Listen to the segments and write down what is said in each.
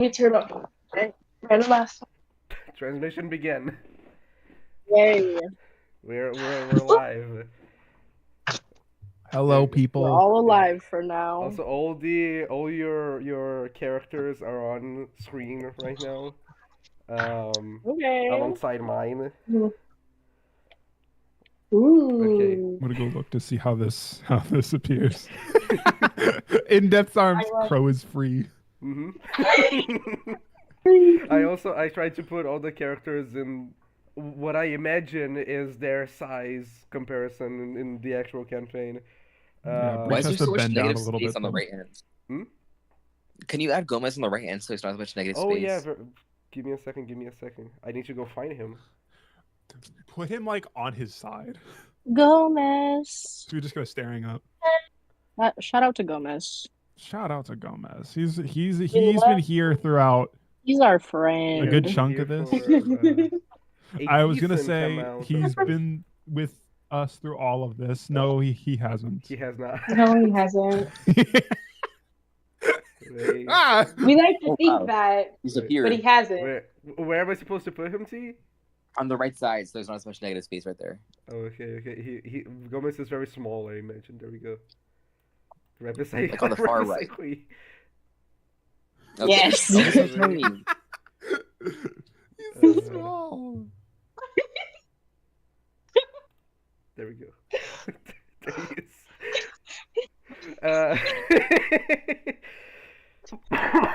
Me turn up. Right last. Transmission began. Yay. We're live. Hello, There, We're people. all yeah. alive for now. Also, all your characters are on screen right now. Um, Okay. alongside mine. Okay. Ooh. I'm gonna go look to see how this appears. In-depth arms. I like Crow is free. Mhm. creepy. I tried to put all the characters in what I imagine is their size comparison in the actual campaign. Yeah, Why Breach is Um, has there to so much bend down a negative little space bit on the though. right hand? hmm? Can you add Gomez on the right hand so there's not as much negative Oh yeah, space? give me a second. Give me a second. I need to go find him. Put him like on his side. Gomez. So we just go staring up. Shout out to Gomez. Shout out to Gomez. He's We he's been love here throughout He's our He a has good friend. been chunk here of this. for a I was gonna decent say amount of he's this. been with us through all of this. No, he hasn't. He has not. No, he hasn't. Wait, Ah! We like to Oh, think wow. that, He's wait, but appeared he hasn't. where am I supposed to put him, T? on the right side so there's not as much negative space right there. Oh, okay. He Gomez is very small. I mentioned. There we go. Right beside, Like on the right far beside right. me. Okay. Yes. Oh, he's so Okay. tiny. He's so small. There we go. There he is.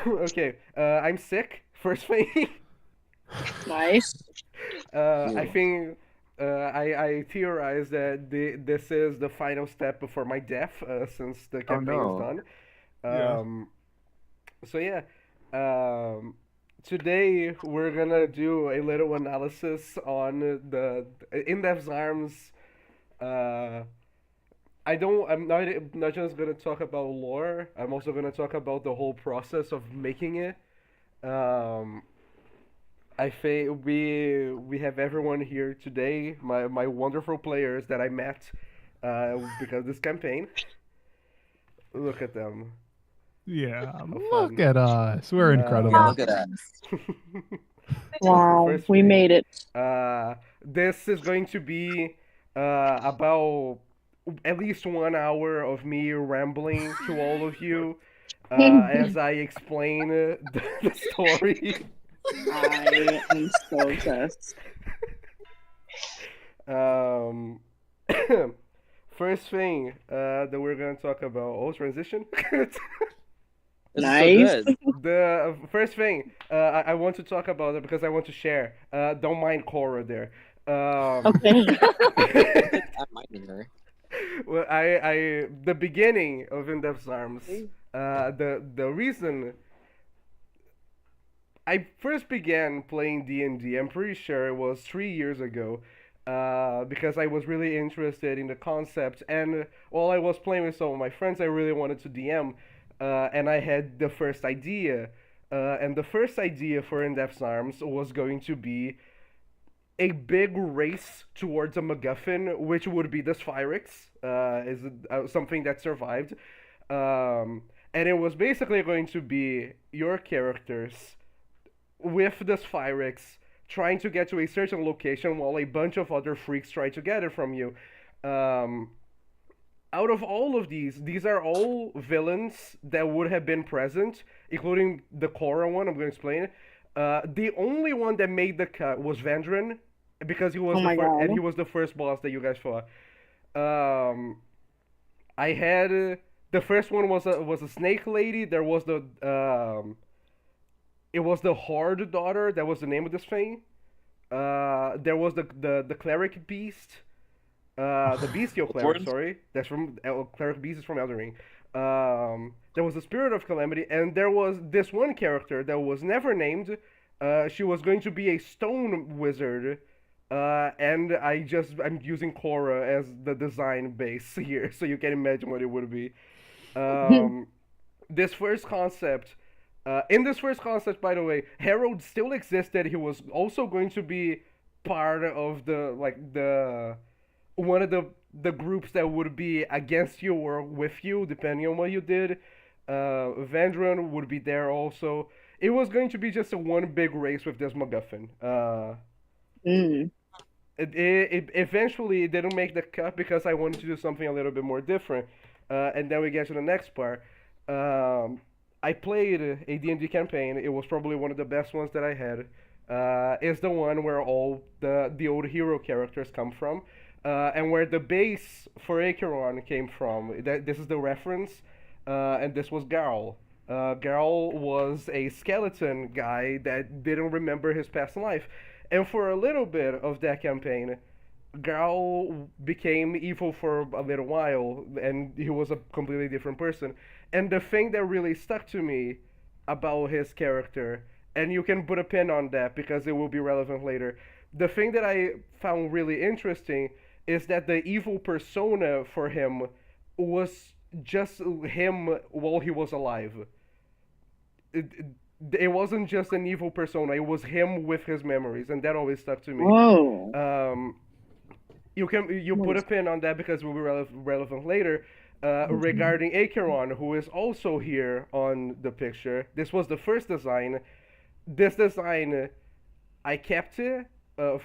Okay. I'm sick. First thing. Nice. I think I theorize that this is the final step before my death, since the Oh campaign is no. done. Yeah. So yeah, today we're gonna do a little analysis on the in-depth arms. Uh, I'm not just gonna talk about lore. I'm also gonna talk about the whole process of making it. Um, I think we have everyone here today, my wonderful players that I met, because of this campaign. Look at them. Yeah. How Look fun. at us. We're Yeah, incredible. look at that. Wow, First we thing, made it. this is going to be about at least 1 hour of me rambling to all of you, as I explain the story. I am so obsessed. Um, First thing that we're gonna talk about. Oh, transition. This Nice. is so good. The first thing I want to talk about it because I want to share. Don't mind Cora there. Okay. I'm minding her. Well, the beginning of In Depth's Arms. The reason I first began playing D&D, I'm pretty sure it was 3 years ago, because I was really interested in the concept, and while I was playing with some of my friends, I really wanted to DM, and I had the first idea, and the first idea for In Depth's Arms was going to be a big race towards a MacGuffin, which would be the Sphyrex, is something that survived. And it was basically going to be your characters with the Sphyrex trying to get to a certain location while a bunch of other freaks try to get it from you. Um, Out of all of these are all villains that would have been present, including the Korra one. I'm going to explain it. The only one that made the cut was Vandrin, because he was Oh the my first, and he god. was the first boss that you guys fought. Um, I had the first one was a snake lady. There was the it was the Horde daughter. That was the name of this thing. There was the cleric beast. The bestial cleric. Bloodborne? Sorry, that's from cleric beast is from Elden Ring. There was the spirit of calamity, and there was this one character that was never named. She was going to be a stone wizard. And I'm using Korra as the design base here, so you can imagine what it would be. Um, this first concept, in this first concept, by the way, Harold still existed. He was also going to be part of the one of the groups that would be against you or with you, depending on what you did. Vandron would be there also. it was going to be just a one big race with this MacGuffin. Mm. It eventually it didn't make the cut because I wanted to do something a little bit more different. And then we get to the next part. I played a D&D campaign. It was probably one of the best ones that I had. It's the one where all the old hero characters come from, and where the base for Acheron came from. This is the reference, and this was Garl. Garl was a skeleton guy that didn't remember his past life. And for a little bit of that campaign, Garl became evil for a little while, and he was a completely different person. And the thing that really stuck to me about his character, and you can put a pin on that because it will be relevant later, the thing that I found really interesting is that the evil persona for him was just him while he was alive. It wasn't just an evil persona, it was him with his memories, and that always stuck to me. Whoa. You put a pin on that because it will be relevant later. Regarding Acheron, who is also here on the picture, this was the first design. This design, I kept it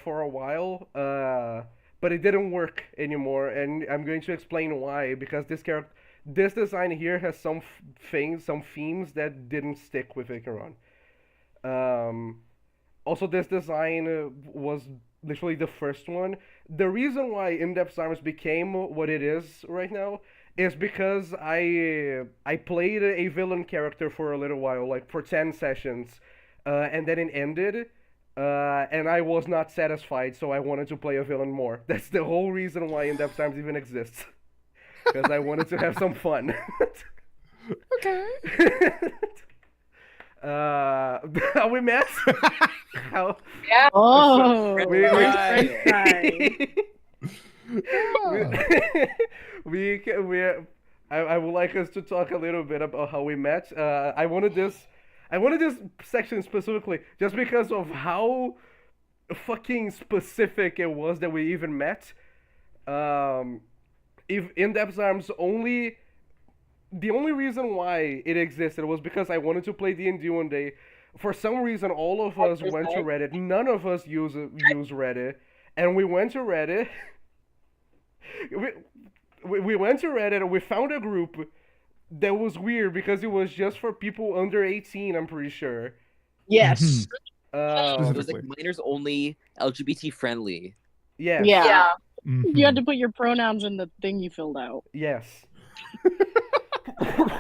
for a while, but it didn't work anymore, and I'm going to explain why. Because this design here has some some themes that didn't stick with Acheron. Also, this design was literally the first one. The reason why In-Depth Arms became what it is right now is because I played a villain character for a little while, like for 10 sessions, and then it ended, and I was not satisfied, so I wanted to play a villain more. That's the whole reason why In-Depth Arms even exists. Because I wanted to have some fun. Okay. How we met? How Oh. we, French fry. I would like us to talk a little bit about how we met. I wanted this section specifically just because of how fucking specific it was that we even met. If In-Depth Arms the only reason why it existed was because I wanted to play D&D one day. For some reason, all of us went to Reddit. None of us use Reddit, and we went to Reddit. We went to Reddit and we found a group that was weird because it was just for people under 18. I'm pretty sure. Yes. It was like minors only, LGBT friendly. Yeah. Yeah. Mhm. You had to put your pronouns in the thing you filled out. Yes.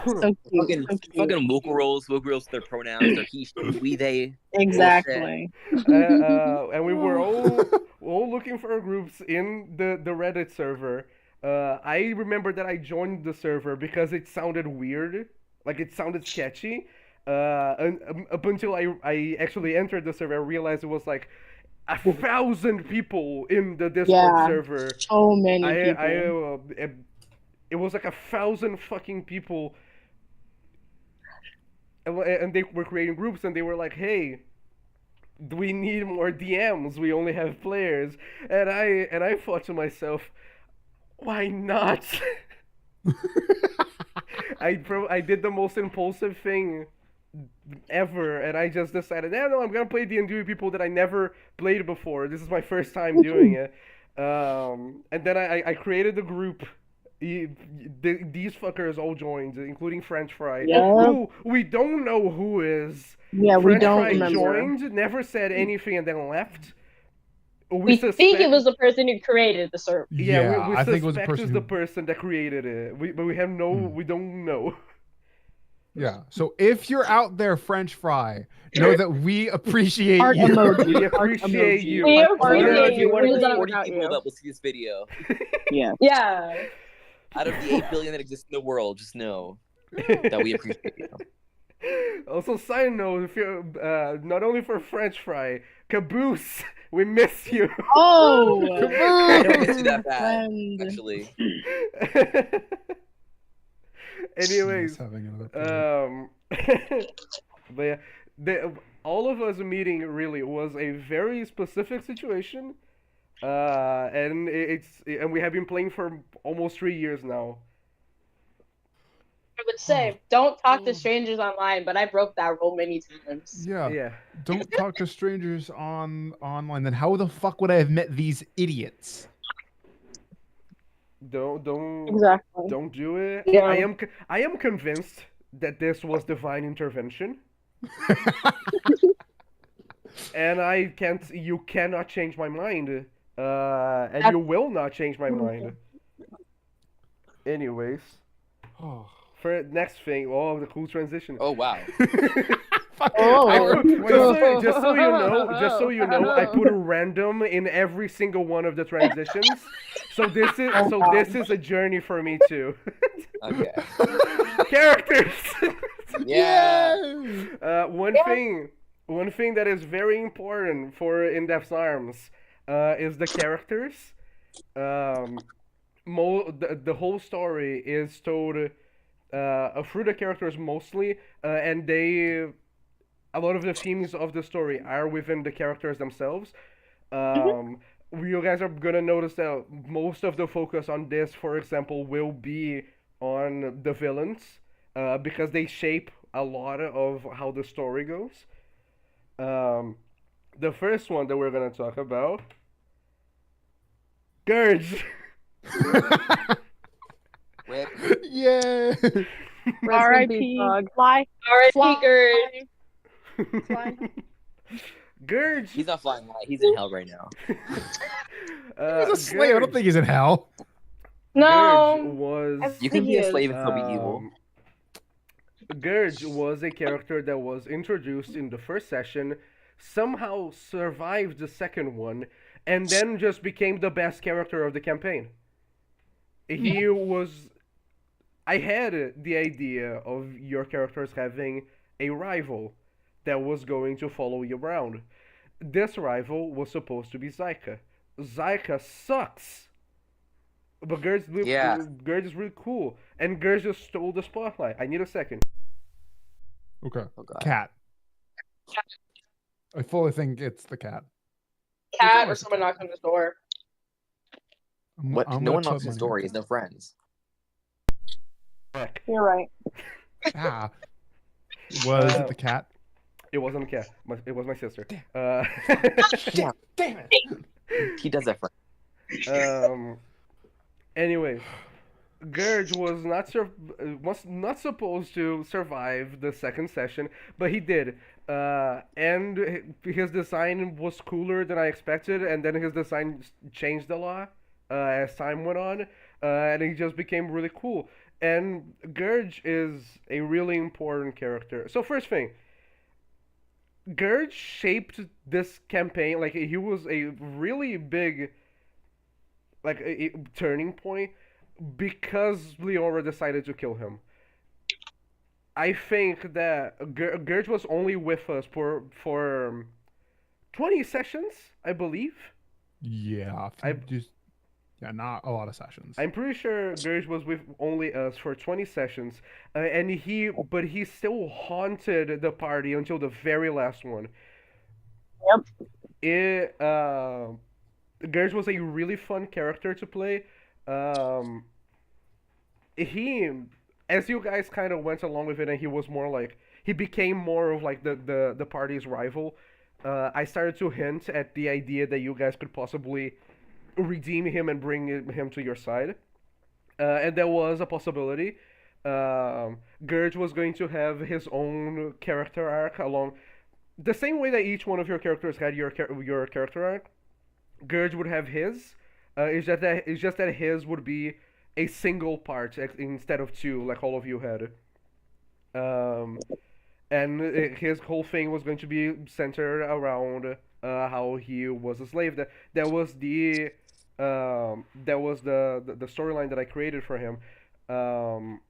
So cute. Fucking vocal rolls, their pronouns, their he, she, we, they. Exactly. And we were all looking for groups in the Reddit server. I remember that I joined the server because it sounded weird, like it sounded sketchy. And up until I actually entered the server, I realized it was like 1,000 people in the Discord server. So many people. It was like 1,000 fucking people, and they were creating groups, and they were like, "Hey, we need more DMs. We only have players." And I thought to myself, why not? I did the most impulsive thing ever, and I just decided, no, I'm gonna play D&D with people that I never played before. This is my first time doing it. And then I created the group. These fuckers all joined, including French Fry, who we don't know who is. Yeah, French we don't Fry remember. joined, never said anything, and then left. We think it was the person who created the server. Yeah, we I think it was suspect the person it's who... the person that created it. But we have we don't know. Yeah. So if you're out there, French Fry, know that we appreciate Heart you. emoji. We appreciate you. We Heart appreciate you. One of the Without 40 you. people that will see this video. Yeah. Yeah. Out of the 8 billion that exist in the world, just know that we appreciate you. Also, side note, if you're not only for French Fry, Caboose, we miss you. Oh. I don't miss you that bad, Friend. actually. Anyways, Having another but yeah, all of us meeting really was a very specific situation, and we have been playing for almost 3 years now. I would say, don't talk to strangers online, but I broke that rule many times. Yeah. Don't talk to strangers online. Then how the fuck would I have met these idiots? Don't do it. Yeah. I am convinced that this was divine intervention. And you cannot change my mind. And you will not change my mind. Anyways. For next thing, the cool transition. Oh wow. Just so you know, I put a random in every single one of the transitions. So this is a journey for me too. Okay. Characters. Yeah. One thing that is very important for In-Depth's Arms is the characters. The whole story is told through the characters mostly, and a lot of the themes of the story are within the characters themselves. You guys are gonna notice that most of the focus on this, for example, will be on the villains, because they shape a lot of how the story goes. The first one that we're gonna talk about, Gurge. Yeah. R.I.P. Fly. R.I.P. Gurge. Fly. Gurge. He's not flying light. He's in hell right now. He's a slave. I don't think he's in hell. No. You can be a slave and still be evil. Gurge was a character that was introduced in the first session, somehow survived the second one, and then just became the best character of the campaign. I had the idea of your characters having a rival that was going to follow you around. This rival was supposed to be Zyka. Zyka sucks! But Gurge is really cool. And Gurge just stole the spotlight. I need a second. Okay. Oh, God. Cat. I fully think it's the cat. Cat or someone knocks on his door. No one knocks his door. He has no friends. You're right. Was it the cat? It wasn't a cat. It was my sister. Damn it. He does that for. Anyways, Gurge was not supposed to survive the second session, but he did. And his design was cooler than I expected, and then his design changed a lot as time went on, and he just became really cool. And Gurge is a really important character. So first thing, Gurge shaped this campaign. Like, he was a really big, like, a turning point because Leora decided to kill him. I think that Gurge was only with us for 20 sessions, I believe. Yeah, not a lot of sessions. I'm pretty sure Gurge was with only us for 20 sessions, and he still haunted the party until the very last one. Yep. Gurge was a really fun character to play. As you guys kind of went along with it, and he became more of like the party's rival. I started to hint at the idea that you guys could possibly redeem him and bring him to your side, and there was a possibility. Gurge was going to have his own character arc along the same way that each one of your characters had your character arc. Gurge would have his. It's just that his would be a single part instead of two, like all of you had. And his whole thing was going to be centered around how he was a slave. That was the storyline that I created for him. And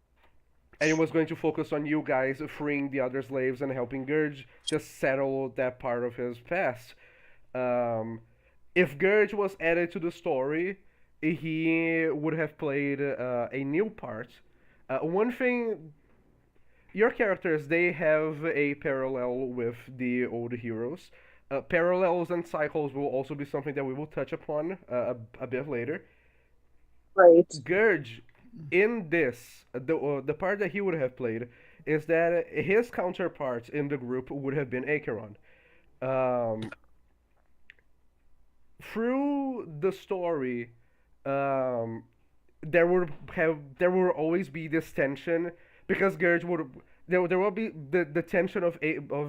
it was going to focus on you guys freeing the other slaves and helping Gurge just settle that part of his past. If Gurge was added to the story, he would have played a new part. One thing, your characters, they have a parallel with the old heroes. Parallels and cycles will also be something that we will touch upon a bit later. Right. Gurge in this, the part that he would have played is that his counterpart in the group would have been Acheron. Um, Through the story, um, there will always be this tension because Gurge would there will be the tension of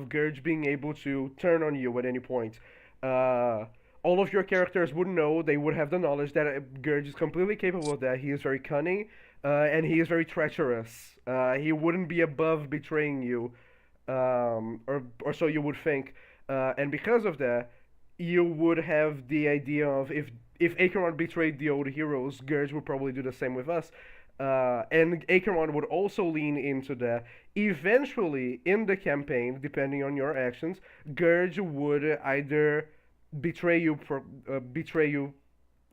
Gurge being able to turn on you at any point. Uh, all of your characters would know, they would have the knowledge that Gurge is completely capable of that. He is very cunning, and he is very treacherous. He wouldn't be above betraying you, or so you would think. And because of that, you would have the idea of if Acheron betrayed the old heroes, Gurge would probably do the same with us. And Acheron would also lean into that. Eventually, in the campaign, depending on your actions, Gurge would either betray you,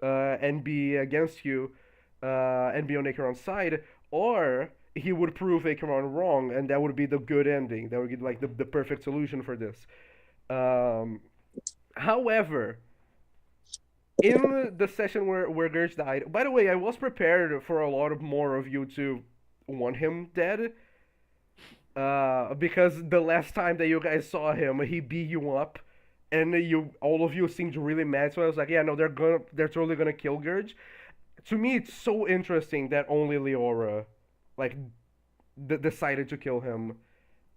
and be against you, and be on Acheron's side, or he would prove Acheron wrong, and that would be the good ending. That would be like the perfect solution for this. Um, However, in the session where Gurge died, by the way, I was prepared for a lot of more of you to want him dead. Because the last time that you guys saw him, he beat you up, and all of you seemed really mad. So I was like, yeah, no, they're totally gonna kill Gurge. To me, it's so interesting that only Leora, like, decided to kill him.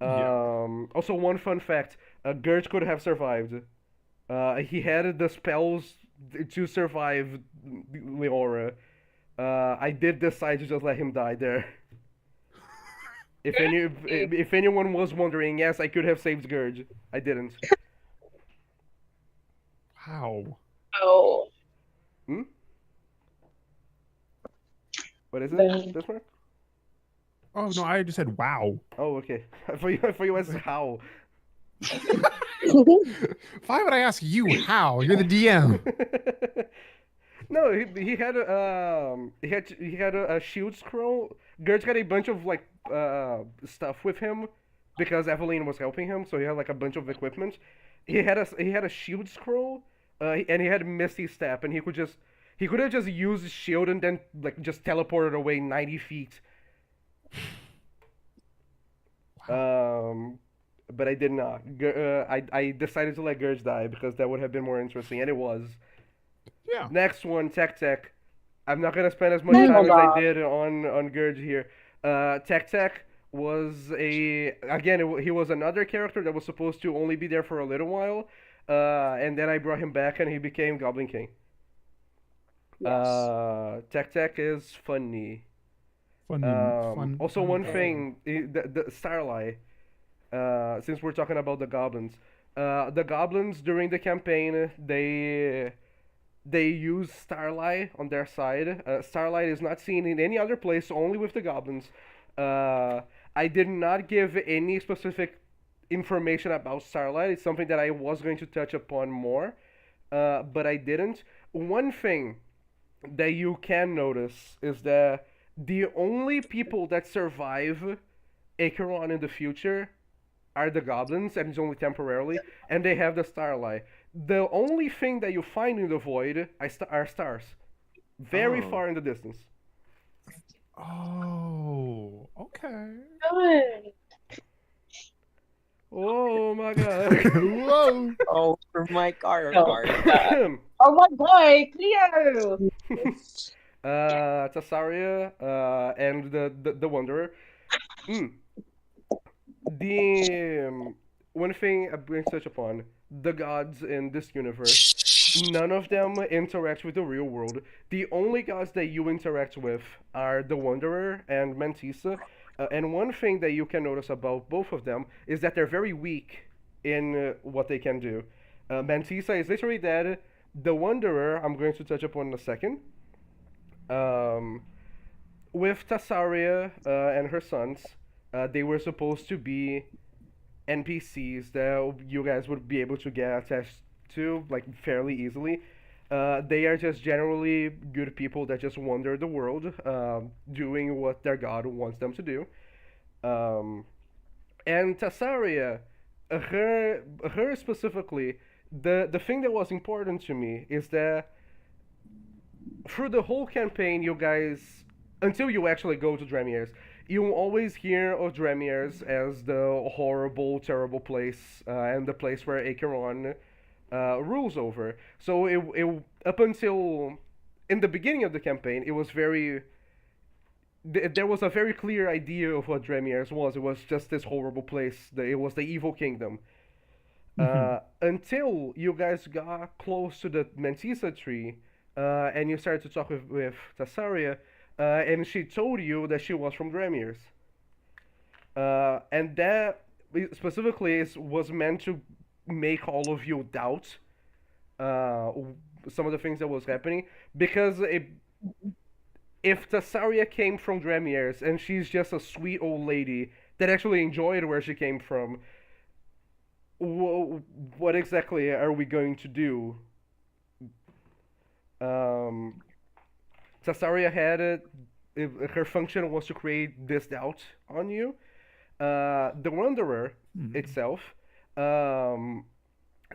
Yeah. Also, one fun fact: Gurge could have survived. He had the spells to survive Leora. I did decide to just let him die there. If anyone was wondering, yes, I could have saved Gurge. I didn't. Wow. Oh. Hmm? What is it? This one? Oh no, I just said wow. Oh, okay. For you as how? Why would I ask you how? You're the DM. No, he had a shield scroll. Gurge got a bunch of like stuff with him because Eveline was helping him, so he had like a bunch of equipment. He had a shield scroll, and he had Misty Step, and he could have just used shield and then like just teleported away 90 feet. But I did not. I decided to let Gurge die because that would have been more interesting, and it was. Yeah. Next one, Tech. I'm not gonna spend as much time as I did on Gurge here. Tech was he was another character that was supposed to only be there for a little while, and then I brought him back and he became Goblin King. Yes. Tech is funny. Fun. Also, one thing, the Starlight. Since we're talking about the goblins during the campaign, they use Starlight on their side. Starlight is not seen in any other place, only with the goblins. I did not give any specific information about Starlight. It's something that I was going to touch upon more, but I didn't. One thing that you can notice is that the only people that survive Acheron in the future are the goblins, and it's only temporarily, and they have the Starlight. The only thing that you find in the void are stars, very far in the distance. Oh, okay. Good. Oh my god. Whoa. Oh, for my car. Oh my boy, Cleo! Tassaria, and the Wanderer. The one thing I'm going to touch upon: the gods in this universe, none of them interact with the real world. The only gods that you interact with are the Wanderer and Mantissa. And one thing that you can notice about both of them is that they're very weak in what they can do. Mantissa is literally dead. The Wanderer, I'm going to touch upon in a second. With Tassaria and her sons, they were supposed to be NPCs that you guys would be able to get attached to like fairly easily. They are just generally good people that just wander the world, doing what their god wants them to do. And Tassaria, her specifically, the thing that was important to me is that through the whole campaign, you guys until you actually go to Dremiers. You always hear of Dremiers as the horrible, terrible place, and the place where Acheron rules over. So up until in the beginning of the campaign, it was very there was a very clear idea of what Dremiers was. It was just this horrible place. It was the evil kingdom. Until you guys got close to the Mentisa tree, and you started to talk with Tassaria, and she told you that she was from Dremiers. And that specifically was meant to make all of you doubt some of the things that was happening, because if Tassaria came from Dremiers and she's just a sweet old lady that actually enjoyed where she came from, what exactly are we going to do? Tassaria had her function was to create this doubt on you. The Wanderer itself, the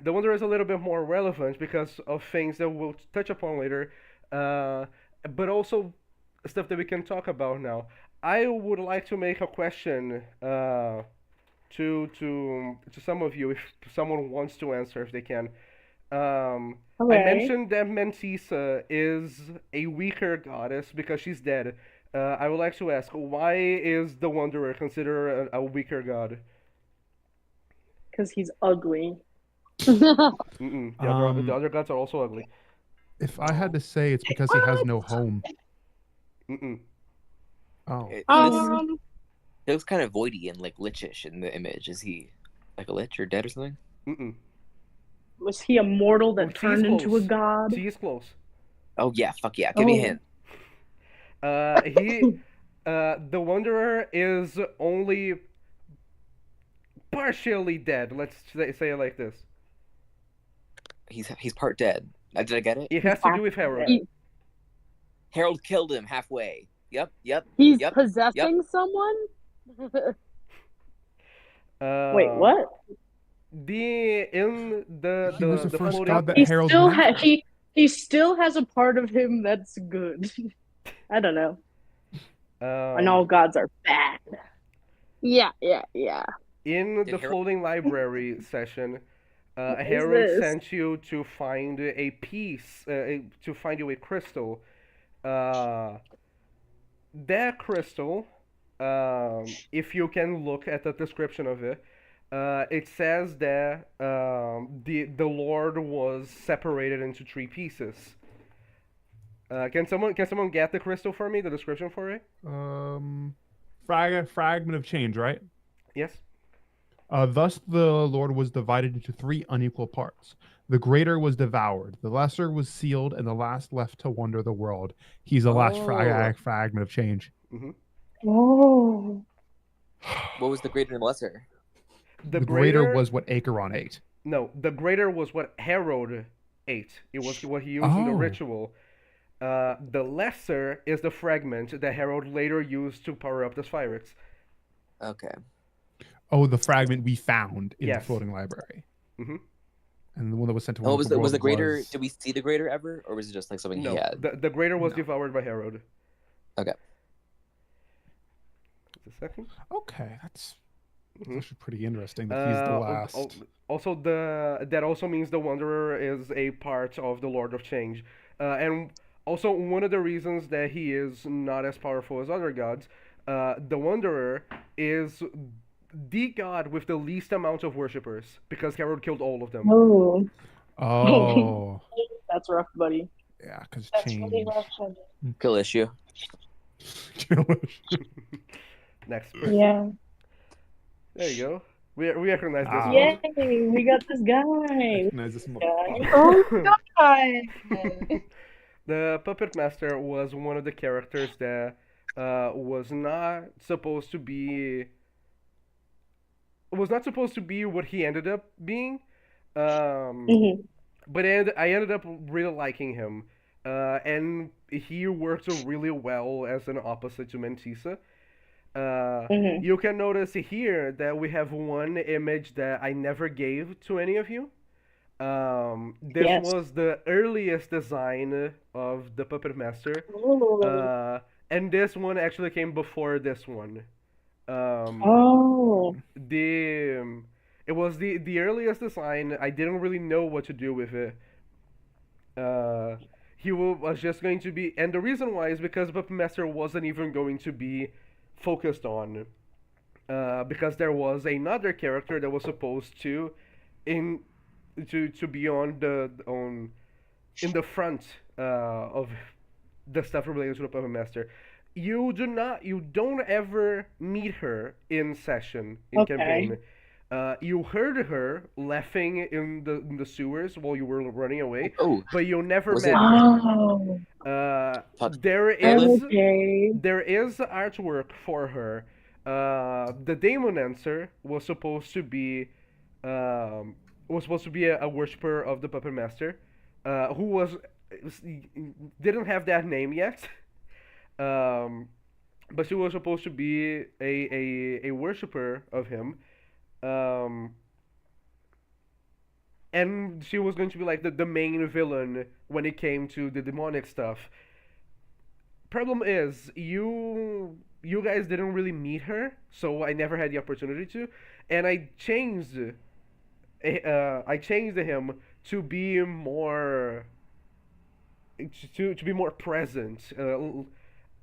Wanderer is a little bit more relevant because of things that we'll touch upon later, but also stuff that we can talk about now. I would like to make a question to some of you, if someone wants to answer, if they can. I mentioned that Mentisa is a weaker goddess because she's dead. I would like to ask, why is the Wanderer considered a weaker god? Because he's ugly. The other gods are also ugly. If I had to say, it's because he has no home. Oh. It looks kind of voidy and like lichish in the image. Is he like a lich or dead or something? Was he a mortal that turned into a god? He is close. Oh yeah, fuck yeah! Give me a hint. The Wanderer is only partially dead. Let's say it like this. He's part dead. Did I get it? It has to do with Harold. Harold killed him halfway. Yep. He's possessing someone? Wait, what? He was the first god that Harold he still has a part of him that's good. I don't know. And all gods are bad. Yeah. In the floating library session, Harold sent you to find a piece, to find you a crystal. That crystal, if you can look at the description of it, it says that the Lord was separated into 3 pieces. Can someone get the crystal for me? The description for it? Fragment of change, right? Yes. Thus the Lord was divided into 3 unequal parts. The greater was devoured, the lesser was sealed, and the last left to wander the world. He's the last fragment of change. Oh. What was the greater and lesser? The greater was what Acheron ate. No, the greater was what Harold ate. It was what he used in the ritual. The lesser is the fragment that Harold later used to power up the Sphyrex. Okay. Oh, the fragment we found in the floating library. And the one that was sent to was the greater? Did we see the greater ever, or was it just like something he had? The greater was devoured by Harold. Okay. Just a second. Okay, that's actually pretty interesting that he's the last. Also, that also means the Wanderer is a part of the Lord of Change, and also one of the reasons that he is not as powerful as other gods. The Wanderer is the god with the least amount of worshippers because Harold killed all of them. Oh. That's rough, buddy. Yeah, because That's change. really rough. Kill issue. Next. Yeah. There you go. We recognize this one. Yay! We got this guy. Recognize this motherfucker. Oh God! The Puppet Master was one of the characters that was not supposed to be what he ended up being. But I ended up really liking him, and he works really well as an opposite to Mentisa. You can notice here that we have one image that I never gave to any of you. This was the earliest design of the Puppet Master. and this one actually came before this one. Um, Oh. the it was the earliest design. I didn't really know what to do with it. Uh, was just going to be, and the reason why is because Puppet Master wasn't even going to be focused on, because there was another character that was supposed to, in, to be on the on in the front of the stuff related to the Puppet Master. You don't ever meet her in session in Okay. campaign. You heard her laughing in the sewers while you were running away, Oh, but you never was it met her. Oh. There is Evelyn? Okay. artwork for her. The Demon Dancer um, was supposed to be a worshiper of the Puppet Master, who didn't have that name yet. Um, but she was supposed to be a worshiper of him. Um, and she was going to be like the main villain when it came to the demonic stuff. Problem is, you guys didn't really meet her, so I never had the opportunity to, and I changed him to be more to be more present,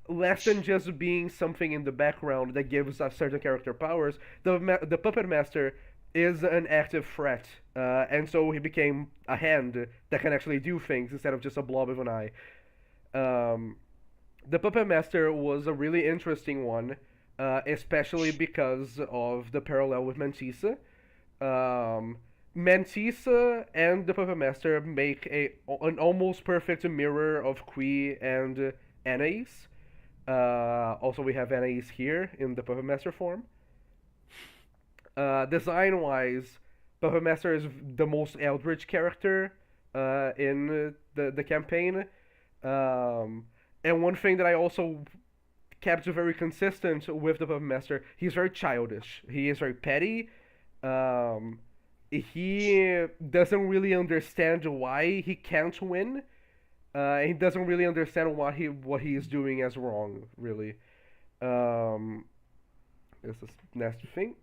less than just being something in the background that gives a certain character powers. The puppet master is an active threat, and so he became a hand that can actually do things instead of just a blob of an eye. Um, the puppet master was a really interesting one, especially because of the parallel with Mantissa. Um, Mantissa and the Puppet Master make an almost perfect mirror of Kui and Anais. Also, we have Anais here in the Puppet Master form. Design wise, Puppet Master is the most eldritch character in the campaign. Um, and one thing that I also kept very consistent with the Puppet Master, he's very childish. He is very petty. Um, he doesn't really understand why he can't win. He doesn't really understand what he is doing as wrong, really. Um, this is next thing.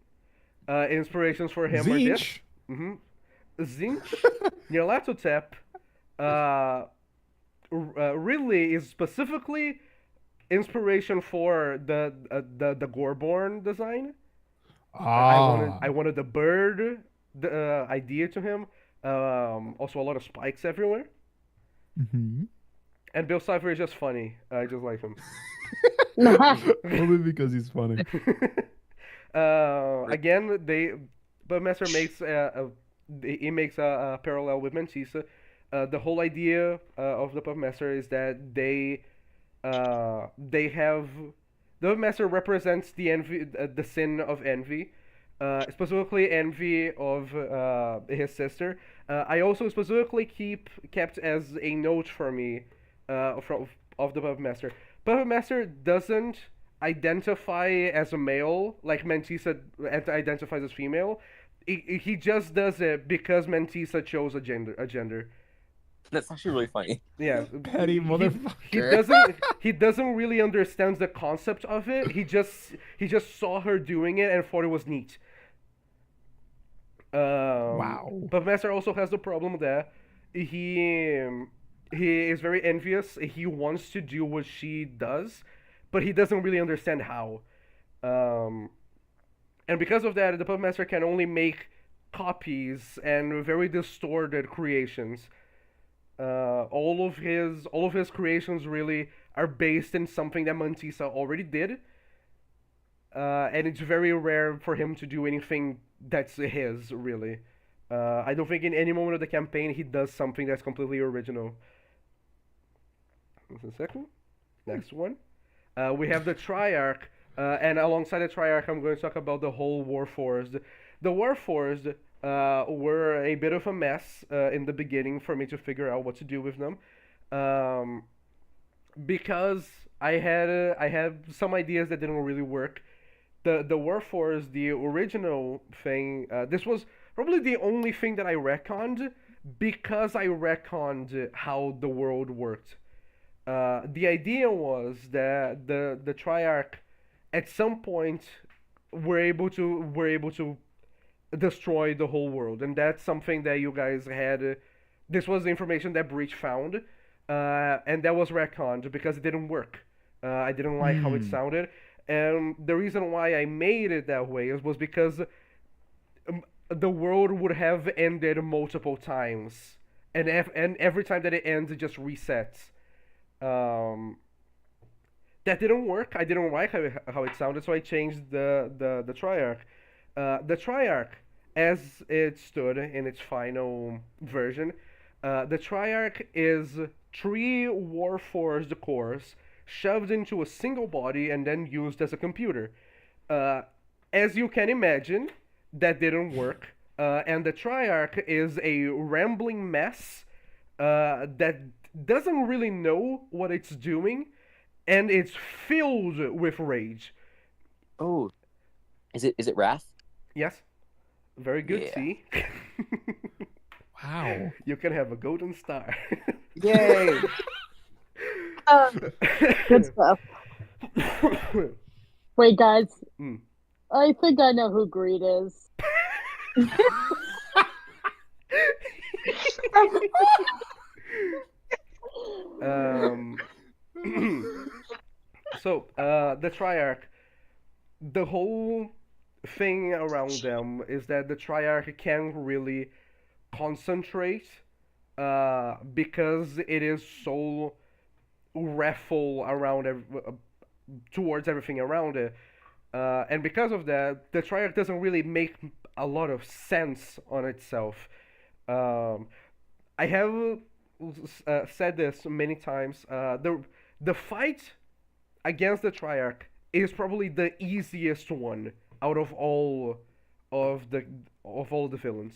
Inspirations for him are this. Zinch. Mm-hmm. Zinch, Nyarlathotep, really is specifically inspiration for the Goreborn design. Ah. I wanted the bird idea to him. Also a lot of spikes everywhere. Mm-hmm. And Bill Cipher is just funny. I just like him. Only because he's funny. Again, but Master makes he makes a parallel with Mantissa. The whole idea of the Puppet Master is that they have the Master represents the envy, the sin of envy, specifically envy of his sister. I also specifically kept as a note for me from of the Puppet Master. Puppet Master doesn't identify as a male like Mantissa identifies as female. He just does it because Mantissa chose a gender. That's actually really funny. Yeah, Petty motherfucker. he doesn't really understand the concept of it. He just saw her doing it and thought it was neat. Wow. But Master also has the problem that he he is very envious. He wants to do what she does, but he doesn't really understand how. And because of that, the Puppet Master can only make copies and very distorted creations. All of his creations really are based in something that Mantissa already did, and it's very rare for him to do anything that's his really. I don't think in any moment of the campaign he does something that's completely original. Just a second. Next one. We have the Triarch, and alongside the Triarch, I'm going to talk about the whole Warforged. The Warforged were a bit of a mess in the beginning for me to figure out what to do with them, because I had some ideas that didn't really work. The Warforged, the original thing, this was probably the only thing that I retconned because I retconned how the world worked. The idea was that the Triarch at some point were able to destroy the whole world, and that's something that you guys had. This was the information that Breach found, and that was retconned because it didn't work. I didn't like how it sounded, and the reason why I made it that way was because the world would have ended multiple times, and every time that it ends, it just resets. Um, that didn't work. I didn't like how it sounded, so I changed the Triarch. The Triarch, as it stood in its final version, the Triarch is three Warforged cores shoved into a single body and then used as a computer. Uh, as you can imagine, that didn't work. And the Triarch is a rambling mess that doesn't really know what it's doing, and it's filled with rage. Oh, is it Wrath? Yes, very good. Yeah. See, Wow. you can have a golden star. Yay! Good stuff. Wait, guys. Mm. I think I know who Greed is. um, so the Triarch, the whole thing around them is that the Triarch can't really concentrate because it is so wrathful around towards everything around it. And because of that, the Triarch doesn't really make a lot of sense on itself. Um, I have said this many times. The fight against the Triarch is probably the easiest one out of of the all the villains.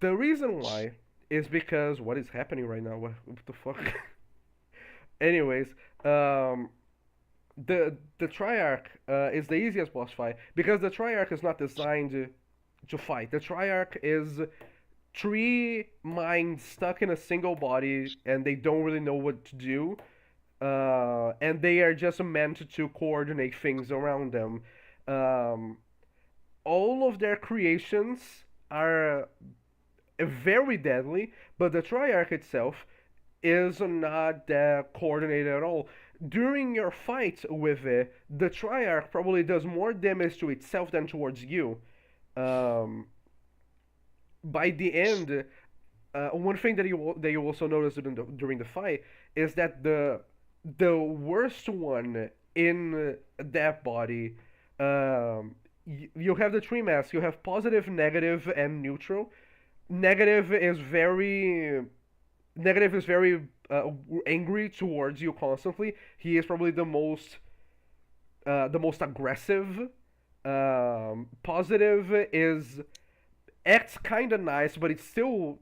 The reason why is because what is happening right now? What the fuck? Anyways, the Triarch is the easiest boss fight because the Triarch is not designed to fight. The Triarch is three minds stuck in a single body, and they don't really know what to do. And they are just meant to coordinate things around them. Um, all of their creations are very deadly, but the Triarch itself is not that coordinated at all. During your fight with it, the Triarch probably does more damage to itself than towards you. Um, by the end, one thing that you also notice during the fight is that the worst one in that body, you have the three masks. You have positive, negative, and neutral. Negative is very negative is very angry towards you constantly. He is probably the most aggressive. Positive is acts kind of nice, but it's still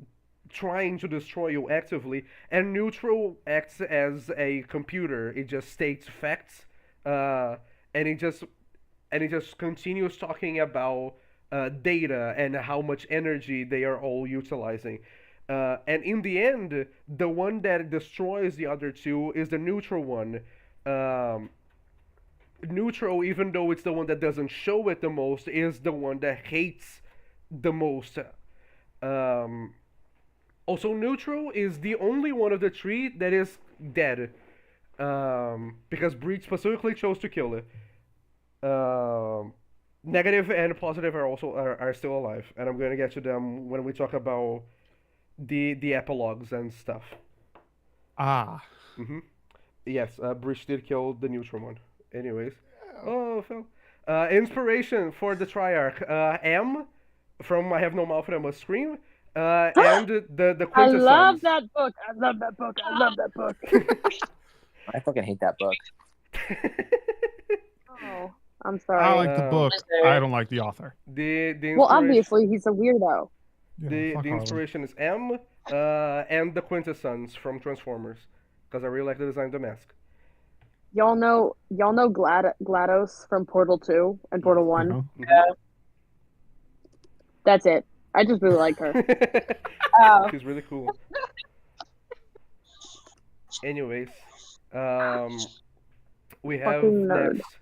trying to destroy you actively. And neutral acts as a computer. It just states facts, and it just continues talking about data and how much energy they are all utilizing. And in the end, the one that destroys the other two is the neutral one. Um, Neutral, even though it's the one that doesn't show it the most, is the one that hates the most. Um, Also, neutral is the only one of the three that is dead. Because Breach specifically chose to kill it. Negative and positive are still alive, and I'm gonna get to them when we talk about the epilogues and stuff. Ah. Yes, Breach did kill the neutral one. Anyways, oh, Phil. Inspiration for the Triarch. M from I Have No Mouth and I Must Scream. And the I love quintessence. that book. I love that book. I love that book. I fucking hate that book. Oh, I'm I sorry. like the book. I don't like the author. The Well, inspiration, obviously, he's a weirdo. Yeah, the fuck the Harlan. inspiration is M, and the quintessence from Transformers, because I really like the design of the mask. Y'all know GLaDOS from Portal 2 and Portal 1? Yeah. That's it. I just really like her. Oh. She's really cool. Anyways, um, we have Fucking nerd. next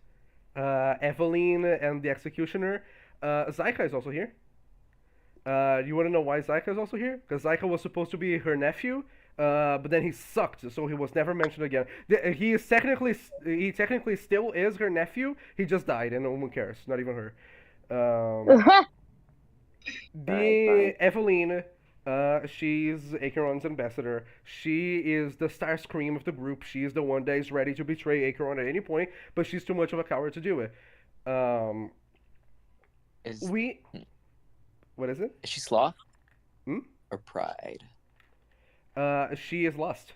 Eveline and the Executioner. Zyka is also here. You want to know why Zyka is also here? Because Zyka was supposed to be her nephew, but then he sucked, so he was never mentioned again. He technically still is her nephew. He just died, and no one cares, not even her. The Eveline, she's Acheron's ambassador. She is the Starscream of the group. She is the one that is ready to betray Acheron at any point, but she's too much of a coward to do it. Is What is it? is she sloth? Hmm? Or pride? She is lust.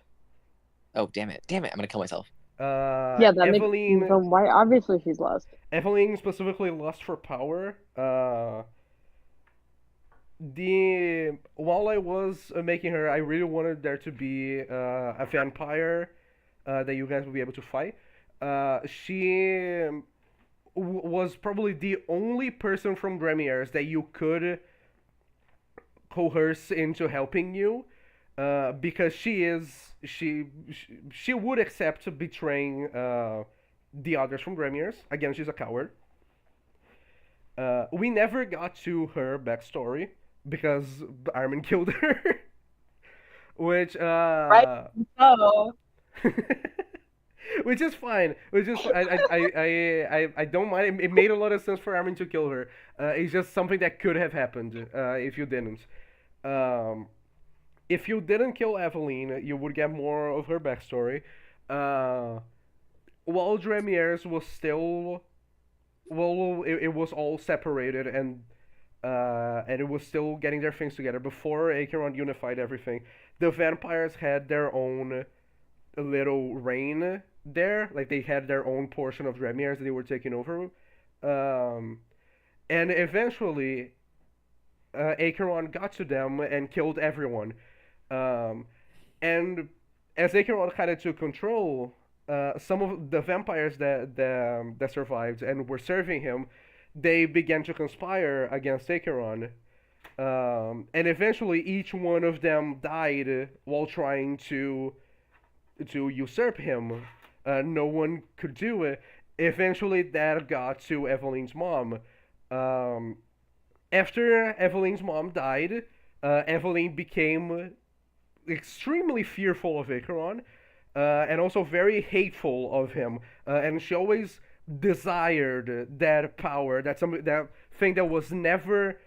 Oh damn it! Damn it! I'm gonna kill myself. Yeah, that Eveline, makes them white. Obviously, she's lost. Eveline specifically lust for power. While I was making her, I really wanted there to be a vampire that you guys would be able to fight. She was probably the only person from Gremiers that you could coerce into helping you, because she would accept betraying the others from Gremiers. Again, she's a coward. We never got to her backstory because Armin killed her, which Right. So which is fine. I don't mind. It made a lot of sense for Armin to kill her. It's just something that could have happened if you didn't. Um, if you didn't kill Eveline, you would get more of her backstory. While Dremier's was still, it was all separated and it was still getting their things together before Acheron unified everything. The vampires had their own little reign there, like they had their own portion of Dremier's that they were taking over, and eventually Acheron got to them and killed everyone. Um, and as Acheron kind of took control, some of the vampires that survived and were serving him, they began to conspire against Acheron. And eventually, each one of them died while trying to usurp him. No one could do it. Eventually, that got to Eveline's mom. Um, After Eveline's mom died, Eveline became extremely fearful of Acheron, and also very hateful of him. And she always desired that power, that thing that was never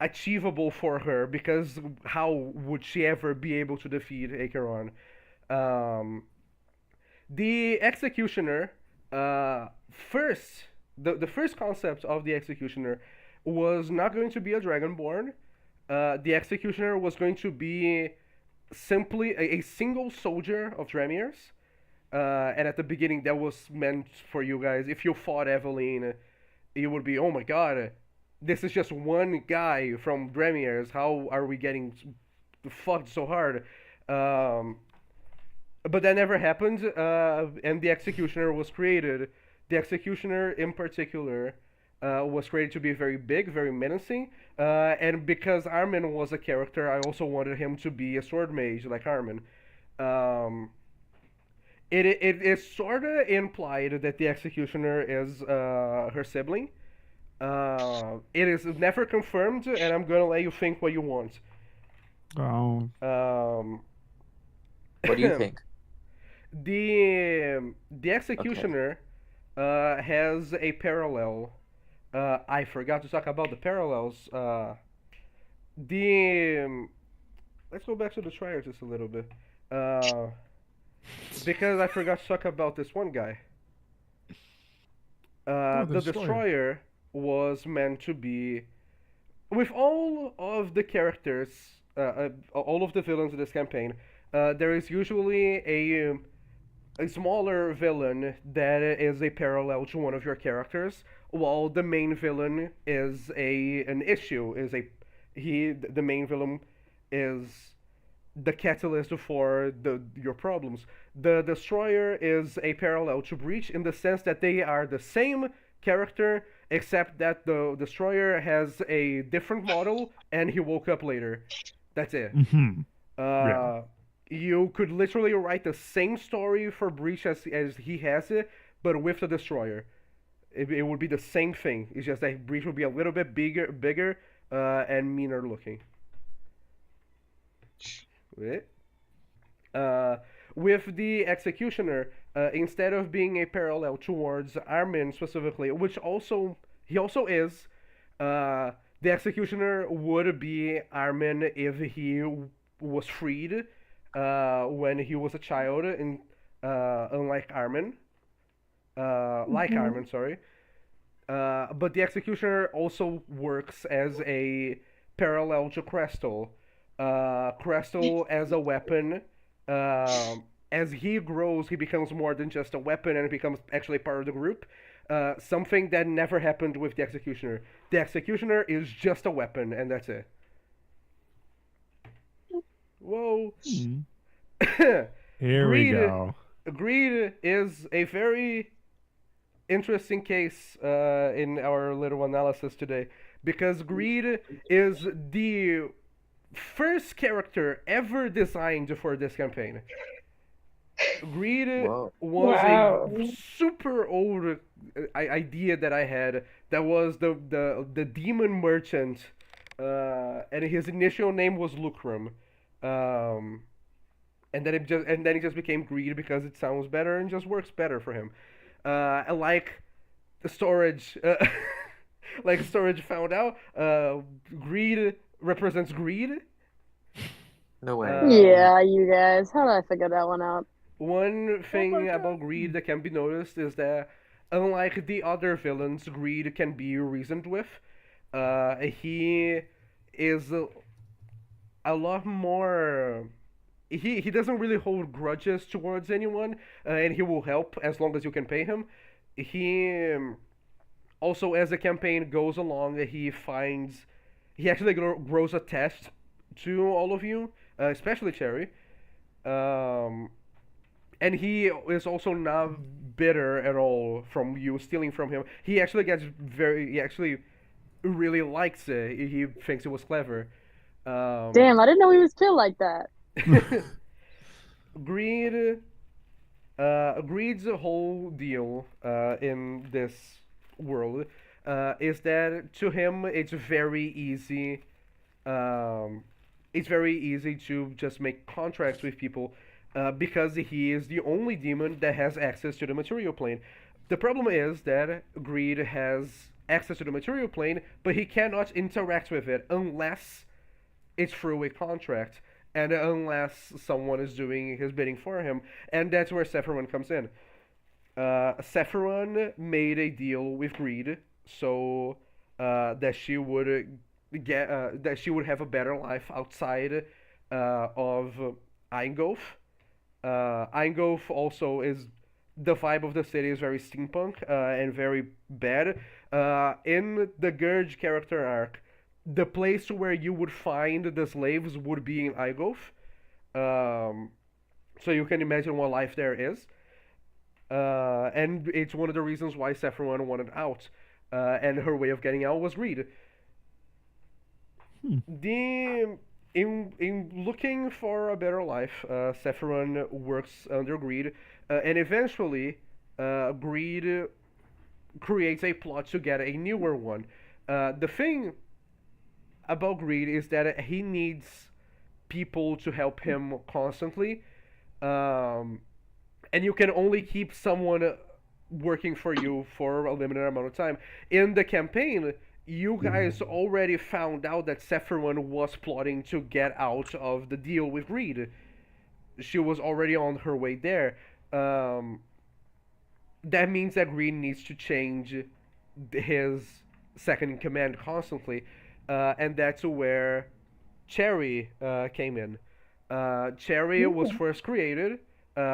achievable for her, because how would she ever be able to defeat Acheron? Um, the Executioner, first, the first concept of the Executioner was not going to be a Dragonborn. The Executioner was going to be simply a single soldier of Dremiers. And at the beginning, that was meant for you guys. If you fought Eveline, it would be, oh my god, this is just one guy from Dremiers. How are we getting fucked so hard? But that never happened, and the Executioner was created. The Executioner, in particular, was created to be very big, very menacing, and because Armin was a character, I also wanted him to be a sword mage like Armin. Um, it is sort of implied that the Executioner is her sibling. It is never confirmed, and I'm gonna let you think what you want. Oh, Um, What do you think? the Executioner has a parallel. I forgot to talk about the parallels. The Let's go back to the Trier just a little bit, because I forgot to talk about this one guy. The Destroyer was meant to be, with all of the characters, all of the villains in this campaign. There is usually a smaller villain that is a parallel to one of your characters, while the main villain is an issue. The main villain is the catalyst for your problems. The Destroyer is a parallel to Breach in the sense that they are the same character, except that the Destroyer has a different model and he woke up later. That's it. mm-hmm. Uh, you could literally write the same story for Breach as he has it, but with the Destroyer. It would be the same thing. It's just that Breach would be a little bit bigger, and meaner looking. Right? With the Executioner, instead of being a parallel towards Armin specifically, which also he also is, the Executioner would be Armin if he was freed when he was a child, unlike Armin. Like Armin, sorry. But the Executioner also works as a parallel to Crestal. Crestal as a weapon. As he grows, he becomes more than just a weapon and becomes actually part of the group. Something that never happened with the Executioner. The Executioner is just a weapon, and that's it. Whoa. Here we go. Greed is a very interesting case in our little analysis today, because Greed is the first character ever designed for this campaign. Greed Whoa. was Wow. a super old idea that I had. That was the demon merchant, and his initial name was Lucrum, and then it just became Greed because it sounds better and just works better for him. Like the storage, like storage found out, greed represents greed. No way. Yeah, you guys. How did I figure that one out? One thing my God. about greed that can be noticed is that, unlike the other villains, greed can be reasoned with. He is a lot more. He doesn't really hold grudges towards anyone, and he will help as long as you can pay him. He also, as the campaign goes along, he actually grows attached to all of you, especially Cherry. And he is also not bitter at all from you stealing from him. He actually really likes it. He thinks it was clever. Damn, I didn't know he was killed like that. Greed, Greed's whole deal in this world is that to him it's very easy. It's very easy to just make contracts with people because he is the only demon that has access to the material plane. The problem is that Greed has access to the material plane, but he cannot interact with it unless it's through a contract and unless someone is doing his bidding for him, and that's where Sephiroth comes in. Sephiroth made a deal with Greed so that she would that she would have a better life outside of Eingolf. Eingolf also is the vibe of the city is very steampunk and very bad. In the Gurge character arc, the place where you would find the slaves would be in Eingolf. So you can imagine what life there is. And it's one of the reasons why Sephiroth wanted out. And her way of getting out was Greed. In looking for a better life, Sephiroth works under Greed, and eventually, Greed creates a plot to get a newer one. The thing about Greed is that he needs people to help him constantly, and you can only keep someone working for you for a limited amount of time. In the campaign, you guys already found out that Sephiroth was plotting to get out of the deal with Greed. She was already on her way there. That means that Greed needs to change his second in command constantly, and that's where Cherry came in. Cherry was first created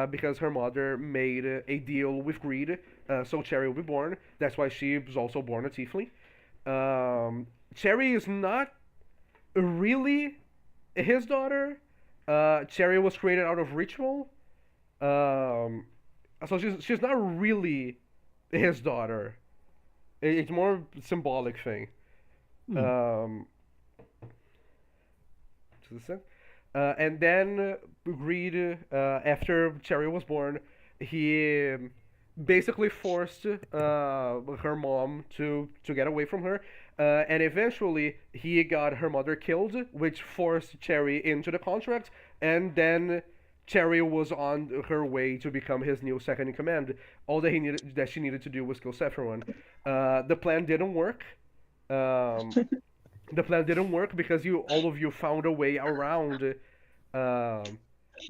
because her mother made a deal with Greed, so Cherry will be born. That's why she was also born a tiefling. Cherry is not really his daughter. Cherry was created out of ritual. So she's not really his daughter. It's more symbolic thing. Just a sec. And then Greed, after Cherry was born, he basically forced her mom to get away from her, and eventually he got her mother killed, which forced Cherry into the contract, and then Cherry was on her way to become his new second in command. All that she needed to do was kill Sephiroth. The plan didn't work. Um, the plan didn't work because all of you found a way around um,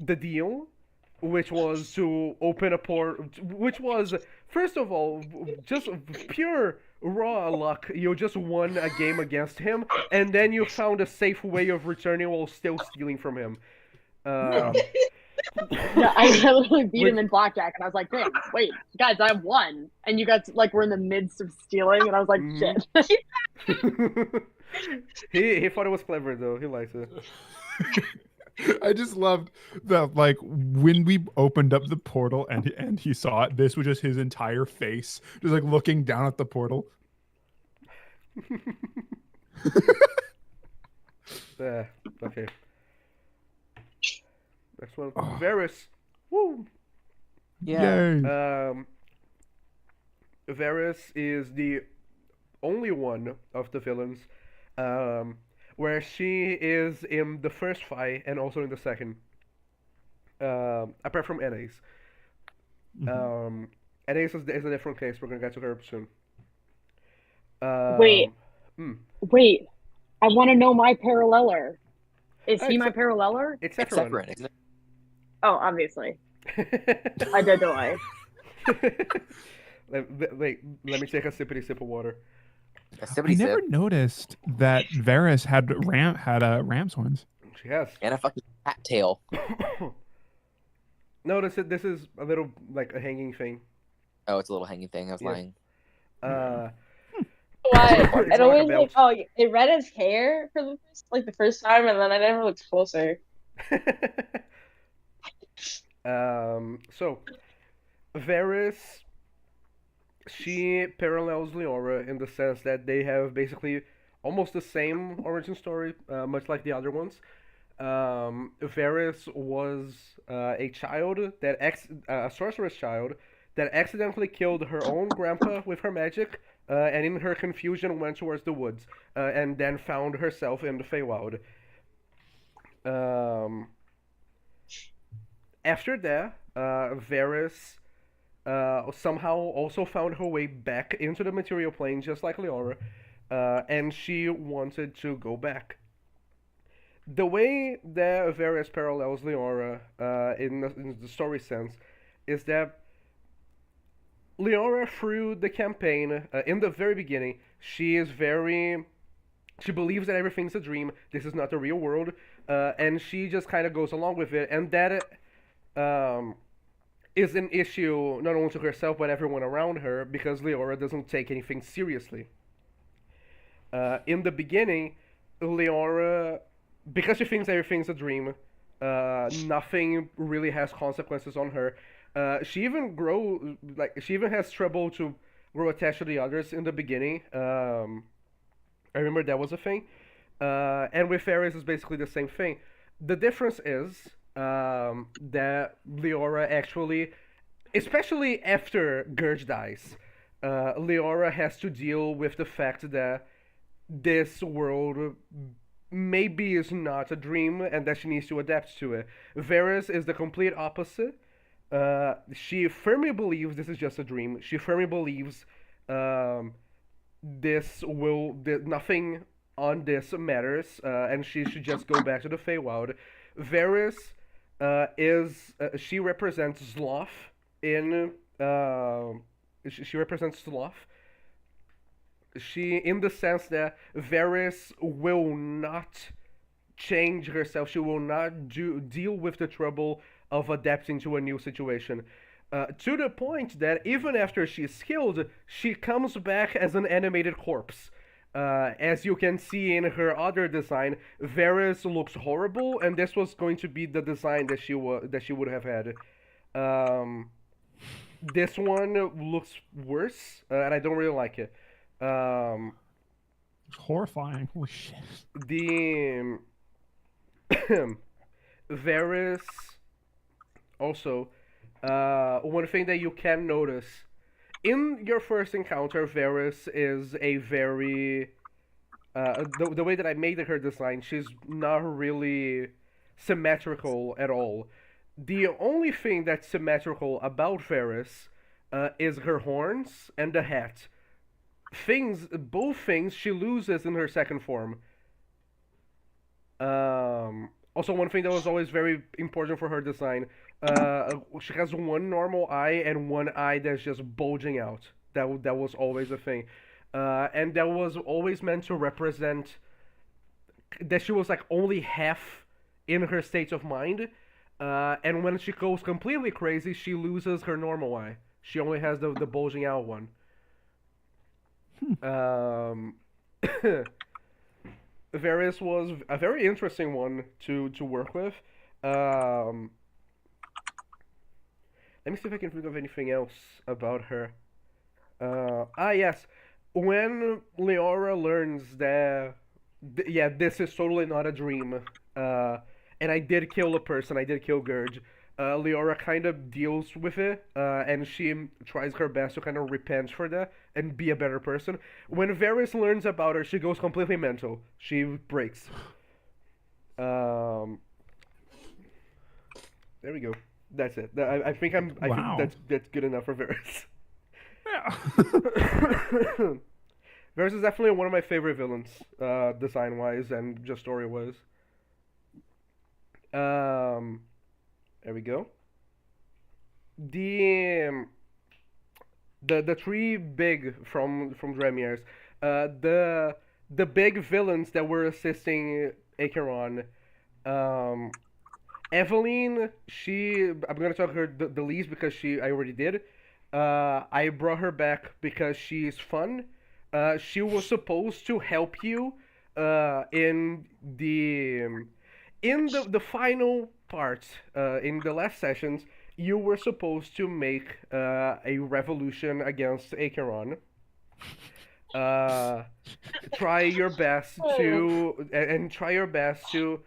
the deal, which was to open a port, which was first of all just pure raw luck. You just won a game against him, and then you found a safe way of returning while still stealing from him. Um, Yeah, I literally beat which, him in blackjack, and I was like, "Damn, wait, guys, I won!" And you guys like were in the midst of stealing, and I was like, Mhm. "Shit." he thought it was clever though. He liked it. I just loved that, like, when we opened up the portal and he saw it, this was just his entire face, just like looking down at the portal. Okay. Next one. Oh. Varys. Woo. Yeah. Yay. Varys is the only one of the villains, where she is in the first fight and also in the second. Apart from Enes. Enes is a different case. We're gonna get to her soon. Wait, mm. wait, I want to know my paralleler. Is he It's my paralleler? It's It's Sephiroth. Sephiroth, isn't it? Oh, obviously. I did delay. Wait, let me take a sippity sip of water. A I sippity never sip noticed that Varys had ram's horns. She has. and a fucking cat tail. No, this is a little like a hanging thing. Oh, it's a little hanging thing. I was Yes. lying. Why? It's not It like a always belt. like, oh, it read his hair for the first time, and then I never looked closer. So Varys, she parallels Leora in the sense that they have basically almost the same origin story, much like the other ones. Varys was a child a sorceress child that accidentally killed her own grandpa with her magic, and in her confusion went towards the woods, and then found herself in the Feywild. After that, Varys somehow also found her way back into the material plane, just like Leora, and she wanted to go back. The way that Varys parallels Leora in the story sense is that Leora, through the campaign, in the very beginning, she believes that everything's a dream. This is not the real world, and she just kind of goes along with it, and that is an issue not only to herself but everyone around her because Leora doesn't take anything seriously. In the beginning, Leora, because she thinks everything's a dream, nothing really has consequences on her. She even has trouble to grow attached to the others in the beginning. I remember that was a thing. And with Ares, it's basically the same thing. The difference is that Leora actually, especially after Gurge dies, Leora has to deal with the fact that this world maybe is not a dream and that she needs to adapt to it. Varys is the complete opposite. She firmly believes this is just a dream. She firmly believes nothing on this matters, and she should just go back to the Feywild. Varys she represents sloth in she represents sloth. She, in the sense that Varys will not change herself. She will not deal with the trouble of adapting to a new situation. To the point that even after she's killed, she comes back as an animated corpse. As you can see in her other design, Varys looks horrible, and this was going to be the design that she would have had. This one looks worse, and I don't really like it. It's horrifying. Holy shit. The Varys also, one thing that you can notice in your first encounter, Varys is a very the way that I made her design, she's not really symmetrical at all. The only thing that's symmetrical about Varys is her horns and the hat. Both things she loses in her second form. Also, one thing that was always very important for her design, she has one normal eye and one eye that's just bulging out. That was always a thing, and that was always meant to represent that she was like only half in her state of mind, and when she goes completely crazy, she loses her normal eye. She only has the bulging out one. Um, Varys was a very interesting one to work with. Um, Let me see if I can think of anything else about her. Yes. When Leora learns that, yeah, this is totally not a dream, and I did kill a person, I did kill Gurge, Leora kind of deals with it, and she tries her best to kind of repent for that and be a better person. When Varys learns about her, she goes completely mental. She breaks. Um, there we go. That's it. I think I Wow. think that's good enough for Varys. Yeah. Varys is definitely one of my favorite villains, design wise and just story wise. There we go. The the three big from Dremiers, the big villains that were assisting Acheron, um, Eveline, I'm gonna talk her the least because I already did. I brought her back because she's fun. She was supposed to help you in the final part, in the last sessions. You were supposed to make a revolution against Acheron. Uh, Try your best and try your best to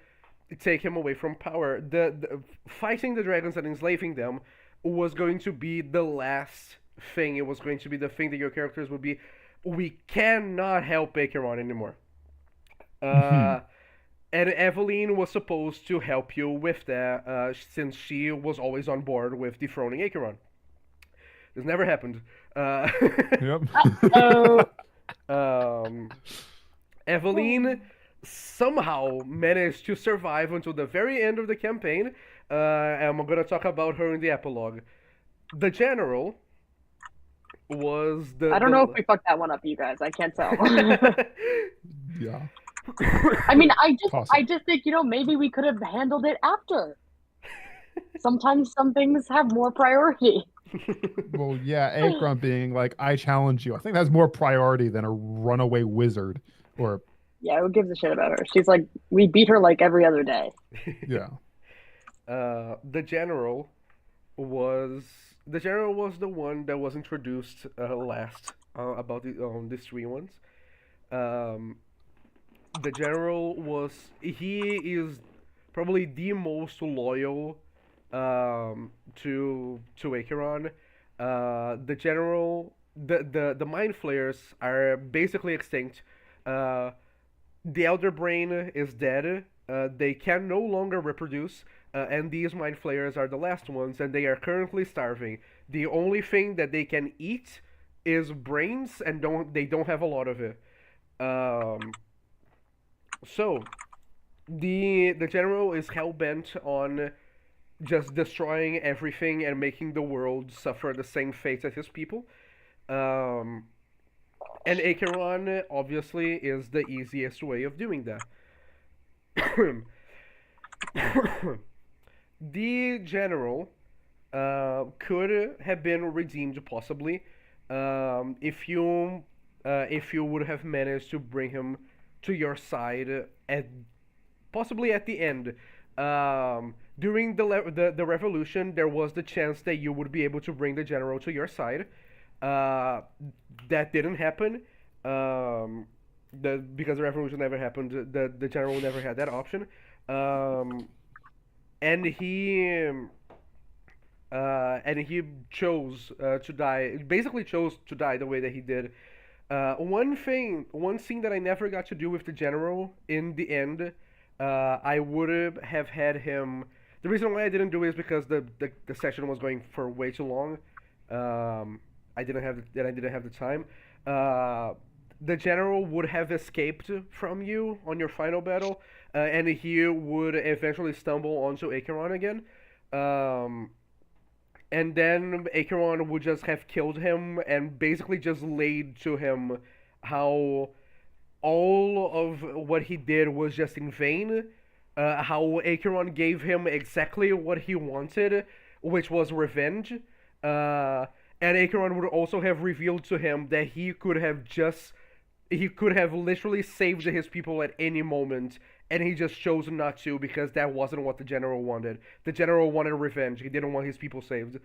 take him away from power. The fighting the dragons and enslaving them was going to be the last thing. It was going to be the thing that your characters would be. We cannot help Acheron anymore. And Eveline was supposed to help you with that, since she was always on board with dethroning Acheron. This never happened. Yep. Oh, Eveline somehow managed to survive until the very end of the campaign, and I'm gonna talk about her in the epilogue. The general was I don't know if we fucked that one up, you guys. I can't tell. Yeah. I mean, I Possible. just think, maybe we could have handled it after. Sometimes some things have more priority. Well, yeah, Acheron being like, I challenge you. I think that's more priority than a runaway wizard. Or, Yeah, who gives a shit about her? She's like, we beat her like every other day. yeah. The general was the one that was introduced last, about these three ones. Um, the general he is probably the most loyal, to Acheron. The general, the mind flayers are basically extinct. Uh, the elder brain is dead. They can no longer reproduce, and these mind flayers are the last ones, and they are currently starving. The only thing that they can eat is brains, and they don't have a lot of it. Um, so the general is hell bent on just destroying everything and making the world suffer the same fate as his people. Um, and Acheron obviously is the easiest way of doing that. The general could have been redeemed possibly, if you would have managed to bring him to your side at possibly at the end. During the revolution, there was the chance that you would be able to bring the general to your side. Uh, that didn't happen. Because the revolution never happened, the general never had that option. Um, and he chose to die. Basically, chose to die the way that he did. One scene that I never got to do with the general in the end, I would have had him. The reason why I didn't do it is because the session was going for way too long. I didn't have the time. Uh, the general would have escaped from you on your final battle, and he would eventually stumble onto Acheron again. Um, and then Acheron would just have killed him and basically just laid to him how all of what he did was just in vain. How Acheron gave him exactly what he wanted, which was revenge. Uh, and Acheron would also have revealed to him that he could have literally saved his people at any moment, and he just chose not to because that wasn't what the general wanted. The general wanted revenge. He didn't want his people saved.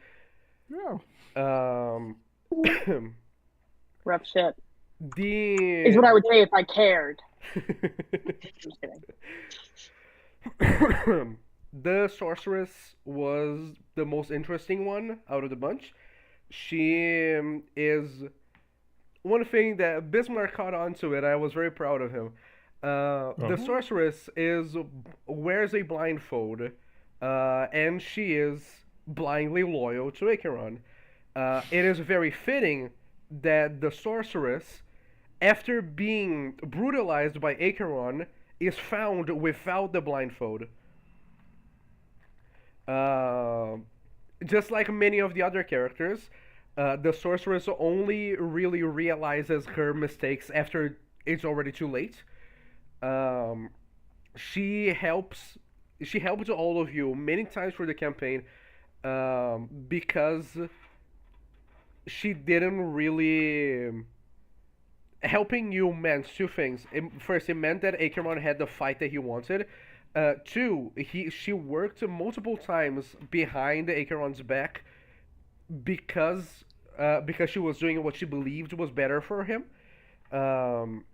Yeah. Um, Rough shit. the Is what I would say if I cared. Just kidding. The sorceress was the most interesting one out of the bunch. She is one thing that Bismarck caught on to it. I was very proud of him. The sorceress wears a blindfold, and she is blindly loyal to Acheron. It is very fitting that the sorceress, after being brutalized by Acheron, is found without the blindfold. Uh, just like many of the other characters, the sorceress only really realizes her mistakes after it's already too late. Um, she helps. She helped all of you many times through the campaign, because she didn't really. Helping you meant two things. First, it meant that Acheron had the fight that he wanted. Two, she worked multiple times behind Acheron's back because she was doing what she believed was better for him, um,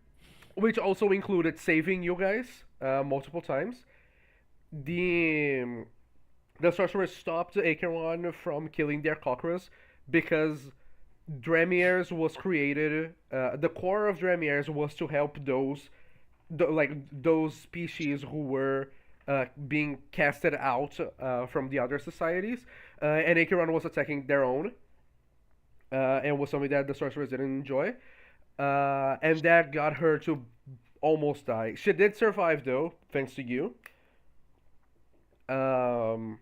which also included saving you guys multiple times. The the sorceress stopped Acheron from killing their cockroaches because Dremier's was created. The core of Dremier's was to help those species who were being casted out from the other societies, and Acheron was attacking their own, and was something that the sorceress didn't enjoy, and that got her to almost die. She did survive though, thanks to you. Um,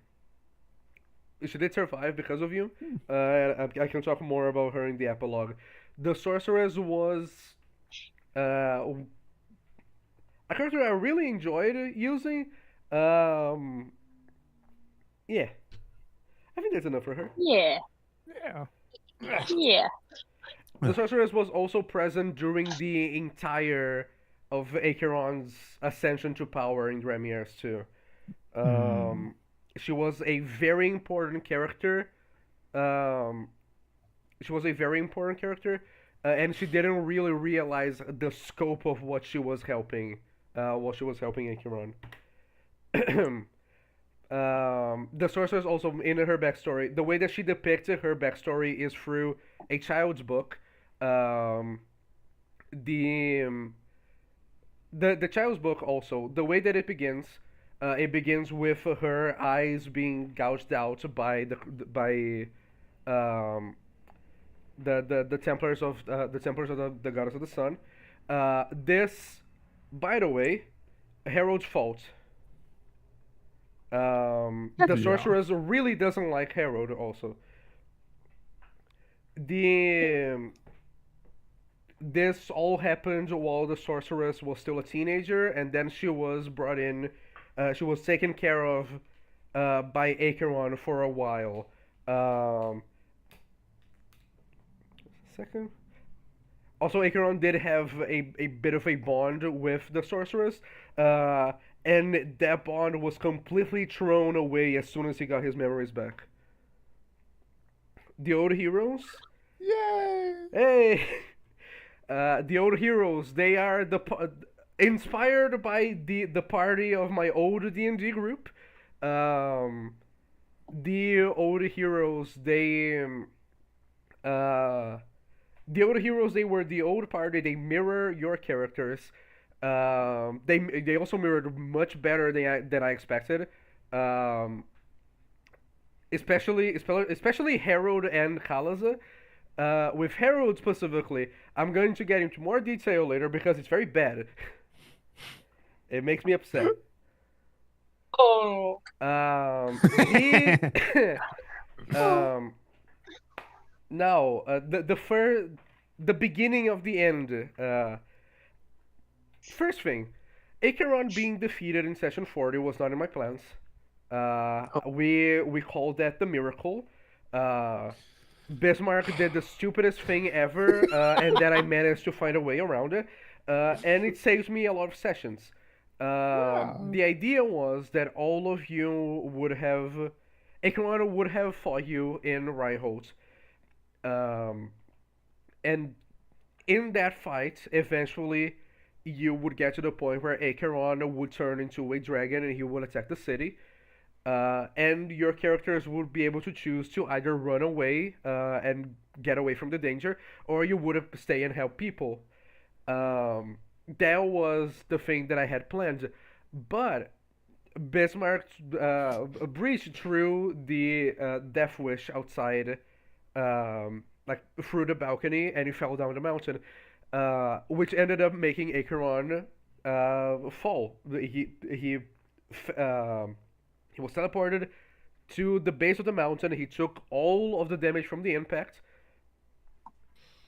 she did survive because of you. I can talk more about her in the epilogue. The sorceress was a character I really enjoyed using. Um, yeah, I think that's enough for her. Yeah. Yeah. Yeah. The sorceress was also present during the entire of Acheron's ascension to power in Dremier's too. She was a very important character. Um, she was a very important character, and she didn't really realize the scope of what she was helping. What she was helping Acheron. The sorceress also in her backstory. The way that she depicted her backstory is through a child's book. Um, the um, the child's book also the way that it begins with her eyes being gouged out by um, the Templars of the Goddess of the Sun. This, by the way, Harold's fault. The Yeah. sorceress really doesn't like Harold. Also, the this all happened while the sorceress was still a teenager, and then she was brought in. She was taken care of by Acheron for a while. Um, second. Also, Acheron did have a bit of a bond with the sorceress, and that bond was completely thrown away as soon as he got his memories back. The old heroes? Yay! Hey! The old heroes, they are inspired by the party of my old D&D group. Um, the old heroes, uh, they were the old party. They mirror your characters. They also mirrored much better than I expected. Um, especially Harold and Khalaza. With Harold specifically, I'm going to get into more detail later because it's very bad. It makes me upset. Oh. The um, now the beginning of the end. First thing, Acheron being defeated in session 40 was not in my plans. We called that the miracle. Uh, Bismarck did the stupidest thing ever, and then I managed to find a way around it, and it saves me a lot of sessions. The idea was that all of you would have, Acheron would have fought you in Reinhold, um, and in that fight, eventually, you would get to the point where Acheron would turn into a dragon and he would attack the city. And your characters would be able to choose to either run away and get away from the danger, or you would have stay and help people. Um, that was the thing that I had planned, but Bismarck breached through the Death Wish outside, like through the balcony, and he fell down the mountain, which ended up making Acheron fall. He was teleported to the base of the mountain. He took all of the damage from the impact,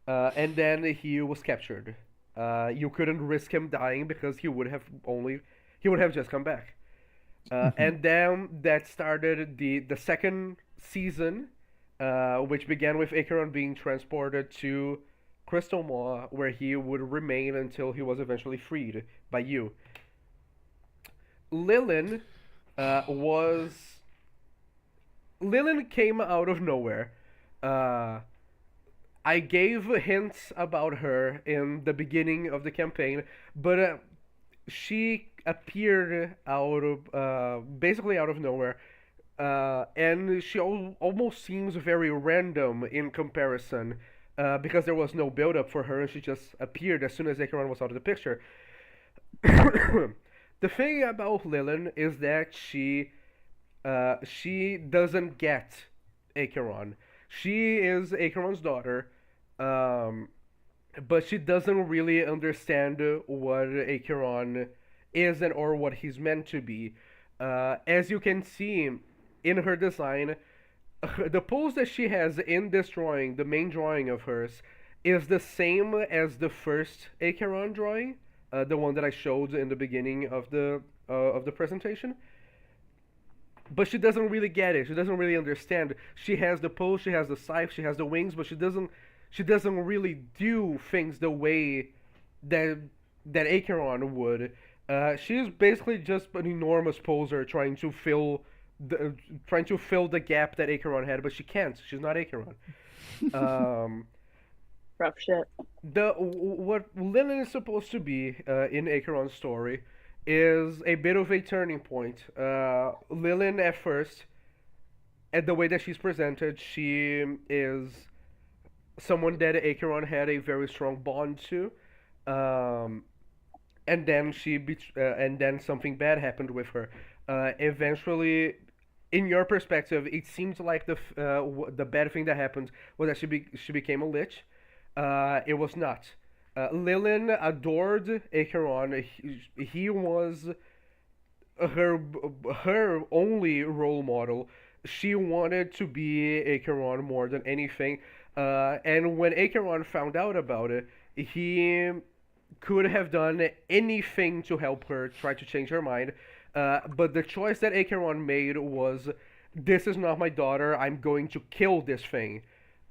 and then he was captured. You couldn't risk him dying because he would have just come back. And then that started the second season, which began with Acheron being transported to Crystal Maw, where he would remain until he was eventually freed by you. Lilin was Lilin came out of nowhere. Uh, I gave hints about her in the beginning of the campaign, but she appeared out of basically out of nowhere, and she almost seems very random in comparison, because there was no build up for her, and she just appeared as soon as Acheron was out of the picture. The thing about Lilin is that she doesn't get Acheron. She is Acheron's daughter, um, but she doesn't really understand what Acheron is and or what he's meant to be. As you can see in her design, the pose that she has in this drawing, the main drawing of hers, is the same as the first Acheron drawing, the one that I showed in the beginning of the presentation. But she doesn't really get it. She doesn't really understand. She has the pose, she has the scythe, she has the wings, but she doesn't really do things the way that Acheron would. She's basically just an enormous poser trying to fill the gap that Acheron had, but she can't. She's not Acheron. Um, Rough shit. what Lilin is supposed to be in Acheron's story is a bit of a turning point. Lilin at first, and the way that she's presented, she is someone that Acheron had a very strong bond to, um, and then and then something bad happened with her. Eventually, in your perspective, it seems like the bad thing that happened was that she became a lich. It was not. Lilin adored Acheron. He was her her only role model. She wanted to be Acheron more than anything. And when Acheron found out about it, he could have done anything to help her try to change her mind. But the choice that Acheron made was, this is not my daughter. I'm going to kill this thing.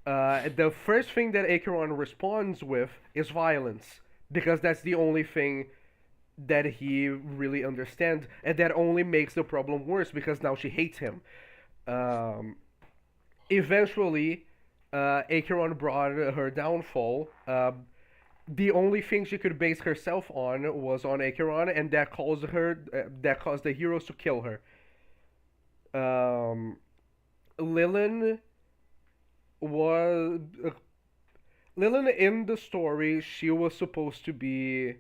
The first thing that Acheron responds with is violence, because that's the only thing that he really understands, and that only makes the problem worse because now she hates him. Um, Eventually, Acheron brought her downfall. The only thing she could base herself on was on Acheron, and that caused the heroes to kill her. Um, Lilin was Lilin in the story. She was supposed to be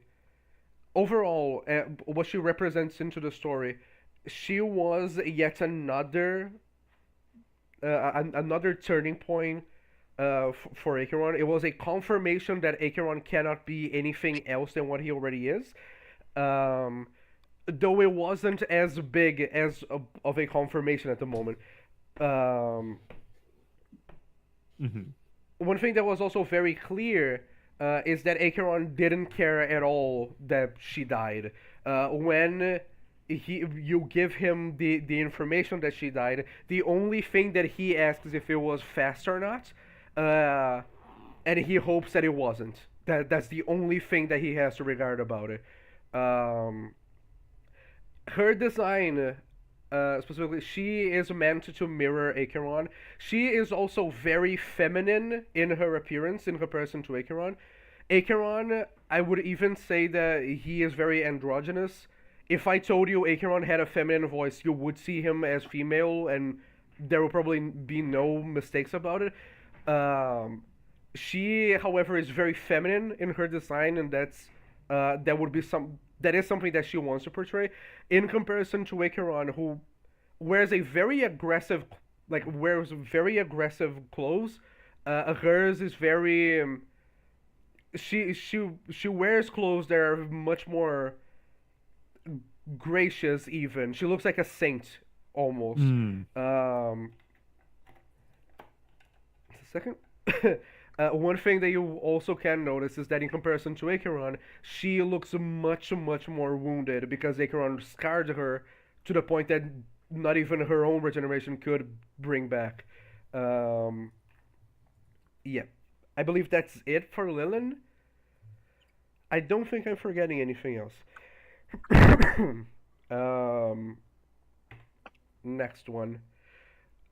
overall what she represents into the story. She was yet another turning point for Acheron. It was a confirmation that Acheron cannot be anything else than what he already is. Um, though it wasn't as big as of a confirmation at the moment. Um, Mm-hmm. One thing that was also very clear is that Acheron didn't care at all that she died. When you give him the information that she died, the only thing that he asks is if it was fast or not, and he hopes that it wasn't. That's the only thing that he has to regard about it. Um, Her design, specifically, she is meant to mirror Acheron. She is also very feminine in her appearance in comparison to Acheron. Acheron, I would even say that he is very androgynous. If I told you Acheron had a feminine voice, you would see him as female, and there would probably be no mistakes about it. She, however, is very feminine in her design, and that is something that she wants to portray, in comparison to Acheron, who wears a very aggressive, wears very aggressive clothes. Hers is very she wears clothes that are much more gracious. Even she looks like a saint almost. Mm. Just a second. One thing that you also can notice is that in comparison to Acheron, she looks much, much more wounded because Acheron scarred her to the point that not even her own regeneration could bring back. Um, yeah. I believe that's it for Lilin. I don't think I'm forgetting anything else. um, Next one.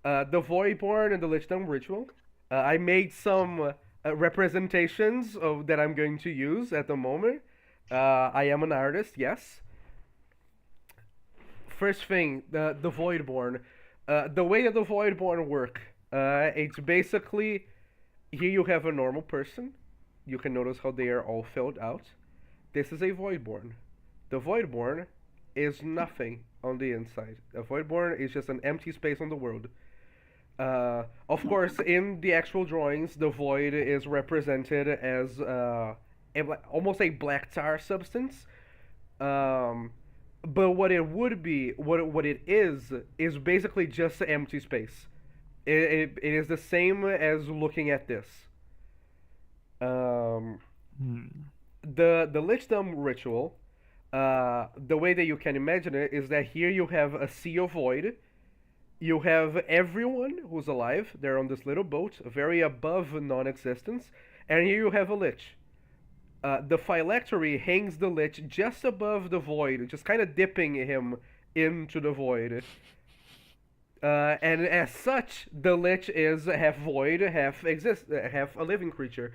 The Voidborn and the Lichdom Ritual. I made some representations of that I'm going to use at the moment. I am an artist, yes. First thing, the Voidborn. The way that the Voidborn work, it's basically here you have a normal person. You can notice how they are all filled out. This is a Voidborn. The Voidborn is nothing on the inside. A Voidborn is just an empty space on the world. Of course, in the actual drawings, the void is represented as almost a black tar substance. But what it would be, what it is basically just empty space. It is the same as looking at this. The Lichdom ritual, the way that you can imagine it is that here you have a sea of void. You have everyone who's alive. They're on this little boat, very above non-existence, and here you have a lich. The phylactery hangs the lich just above the void, just kind of dipping him into the void. And as such, the lich is half void, half a living creature.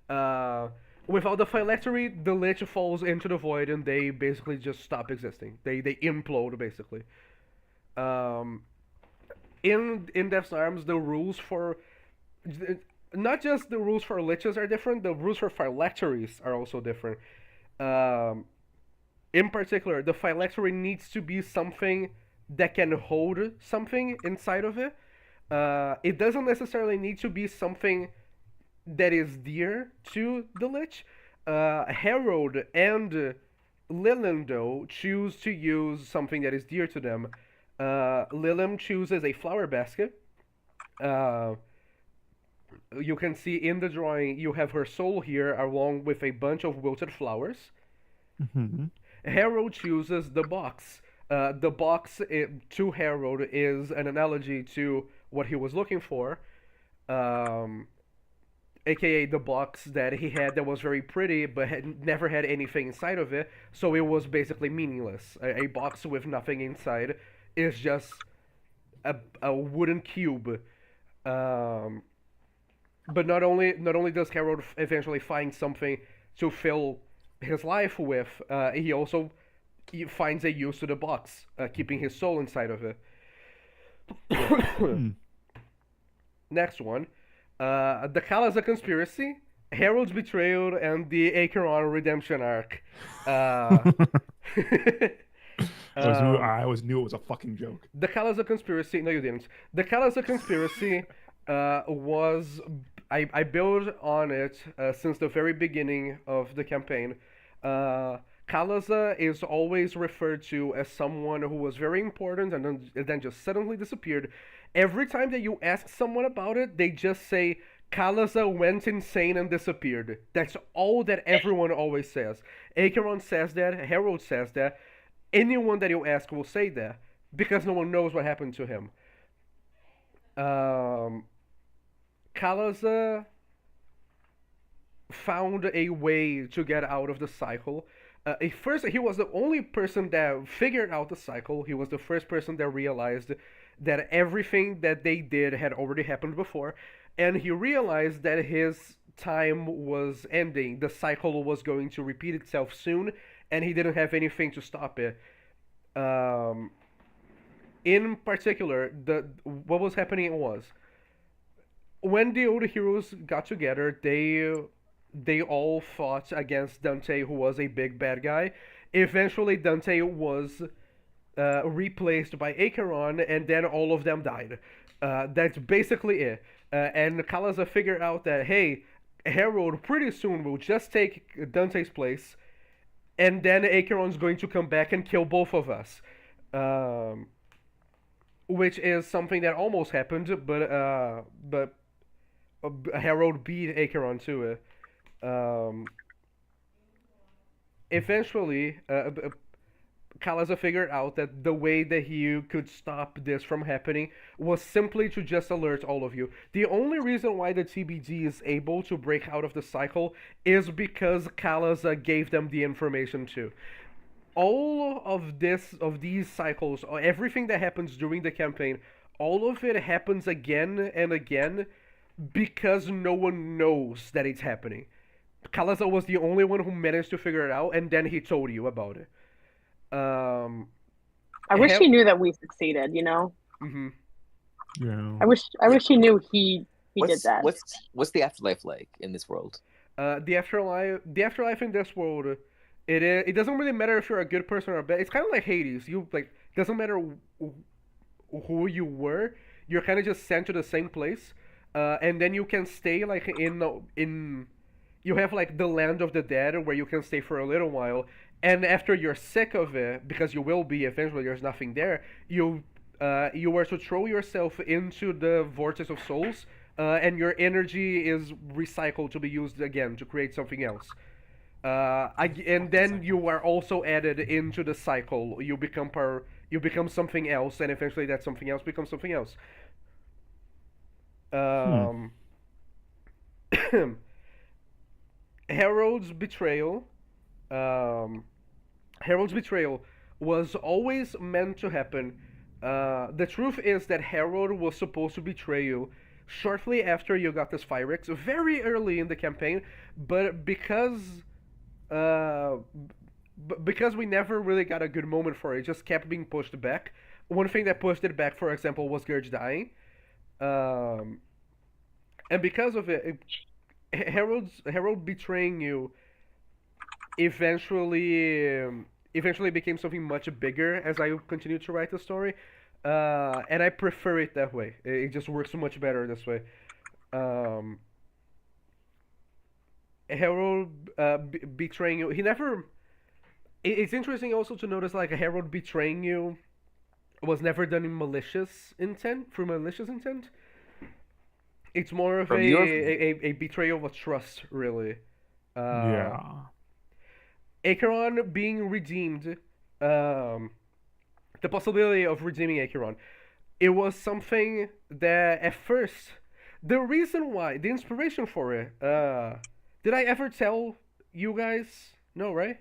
Without the phylactery, the lich falls into the void, and they basically just stop existing. They implode basically. In Death's Arms, the rules for not just the rules for liches are different. The rules for phylacteries are also different. In particular, the phylactery needs to be something that can hold something inside of it. It doesn't necessarily need to be something that is dear to the lich. Harold and Lilindo choose to use something that is dear to them. Lilim chooses a flower basket. You can see in the drawing you have her soul here along with a bunch of wilted flowers. Mm-hmm. Harold chooses the box. The box to Harold is an analogy to what he was looking for, aka the box that he had that was very pretty but had never had anything inside of it, so it was basically meaningless. A box with nothing inside is just a wooden cube. But not only does Harold eventually find something to fill his life with, he also finds a use to the box, keeping his soul inside of it. Hmm. Next one, the Kalaza conspiracy, Harold's betrayal, and the Acheron redemption arc. Uh, um, I always knew it was a fucking joke. the Kalaza conspiracy. No, you didn't. The Kalaza conspiracy was. I built on it since the very beginning of the campaign. Kalaza is always referred to as someone who was very important and then just suddenly disappeared. Every time that you ask someone about it, they just say Kalaza went insane and disappeared. That's all that everyone always says. Acheron says that, Harold says that, anyone that you ask will say that because no one knows what happened to him. Um, Kalaza found a way to get out of the cycle. At first, he was the only person that figured out the cycle. He was the first person that realized that everything that they did had already happened before, and he realized that his time was ending. The cycle was going to repeat itself soon, and he didn't have anything to stop it. Um, in particular, the what was happening was when the old heroes got together, they all fought against Dante, who was a big bad guy. Eventually, Dante was replaced by Acheron, and then all of them died. That's basically it. And Kalaza figured out that, hey, Harold pretty soon will just take Dante's place, and then Acheron's going to come back and kill both of us. Um, which is something that almost happened, but Harold beat Acheron to it. Um, eventually, Kalaza figured out that the way that he could stop this from happening was simply to just alert all of you. The only reason why the TBD is able to break out of the cycle is because Kalaza gave them the information too. All of these cycles, or everything that happens during the campaign, all of it happens again and again because no one knows that it's happening. Kalaza was the only one who managed to figure it out, and then he told you about it. Um, I wish he knew that we succeeded, you know? hmm Yeah. I wish he knew he did that. What's the afterlife like in this world? The afterlife in this world, it doesn't really matter if you're a good person or a bad. It's kind of like Hades. You like doesn't matter who you were. You're kind of just sent to the same place, and then you can stay like in. You have like the land of the dead where you can stay for a little while, and after you're sick of it, because you will be eventually, there's nothing there. You were to throw yourself into the vortex of souls, and your energy is recycled to be used again to create something else. And then you are also added into the cycle. You become something else, and eventually that something else becomes something else. Um, Harold's betrayal. Um, Harold's betrayal was always meant to happen. The truth is that Harold was supposed to betray you shortly after you got this Phyrix, very early in the campaign, but uh, because we never really got a good moment for it, it just kept being pushed back. One thing that pushed it back, for example, was Gurge dying. Um, and because of it, Harold betraying you eventually became something much bigger as I continued to write the story, and I prefer it that way. It just works so much better this way. Um, Harold betraying you. He never. It's interesting also to notice like Harold betraying you was never done in malicious intent. For malicious intent, it's more of a betrayal of trust, really. Yeah. Acheron being redeemed, the possibility of redeeming Acheron, it was something that at first, the reason why, the inspiration for it, did I ever tell you guys? No, right?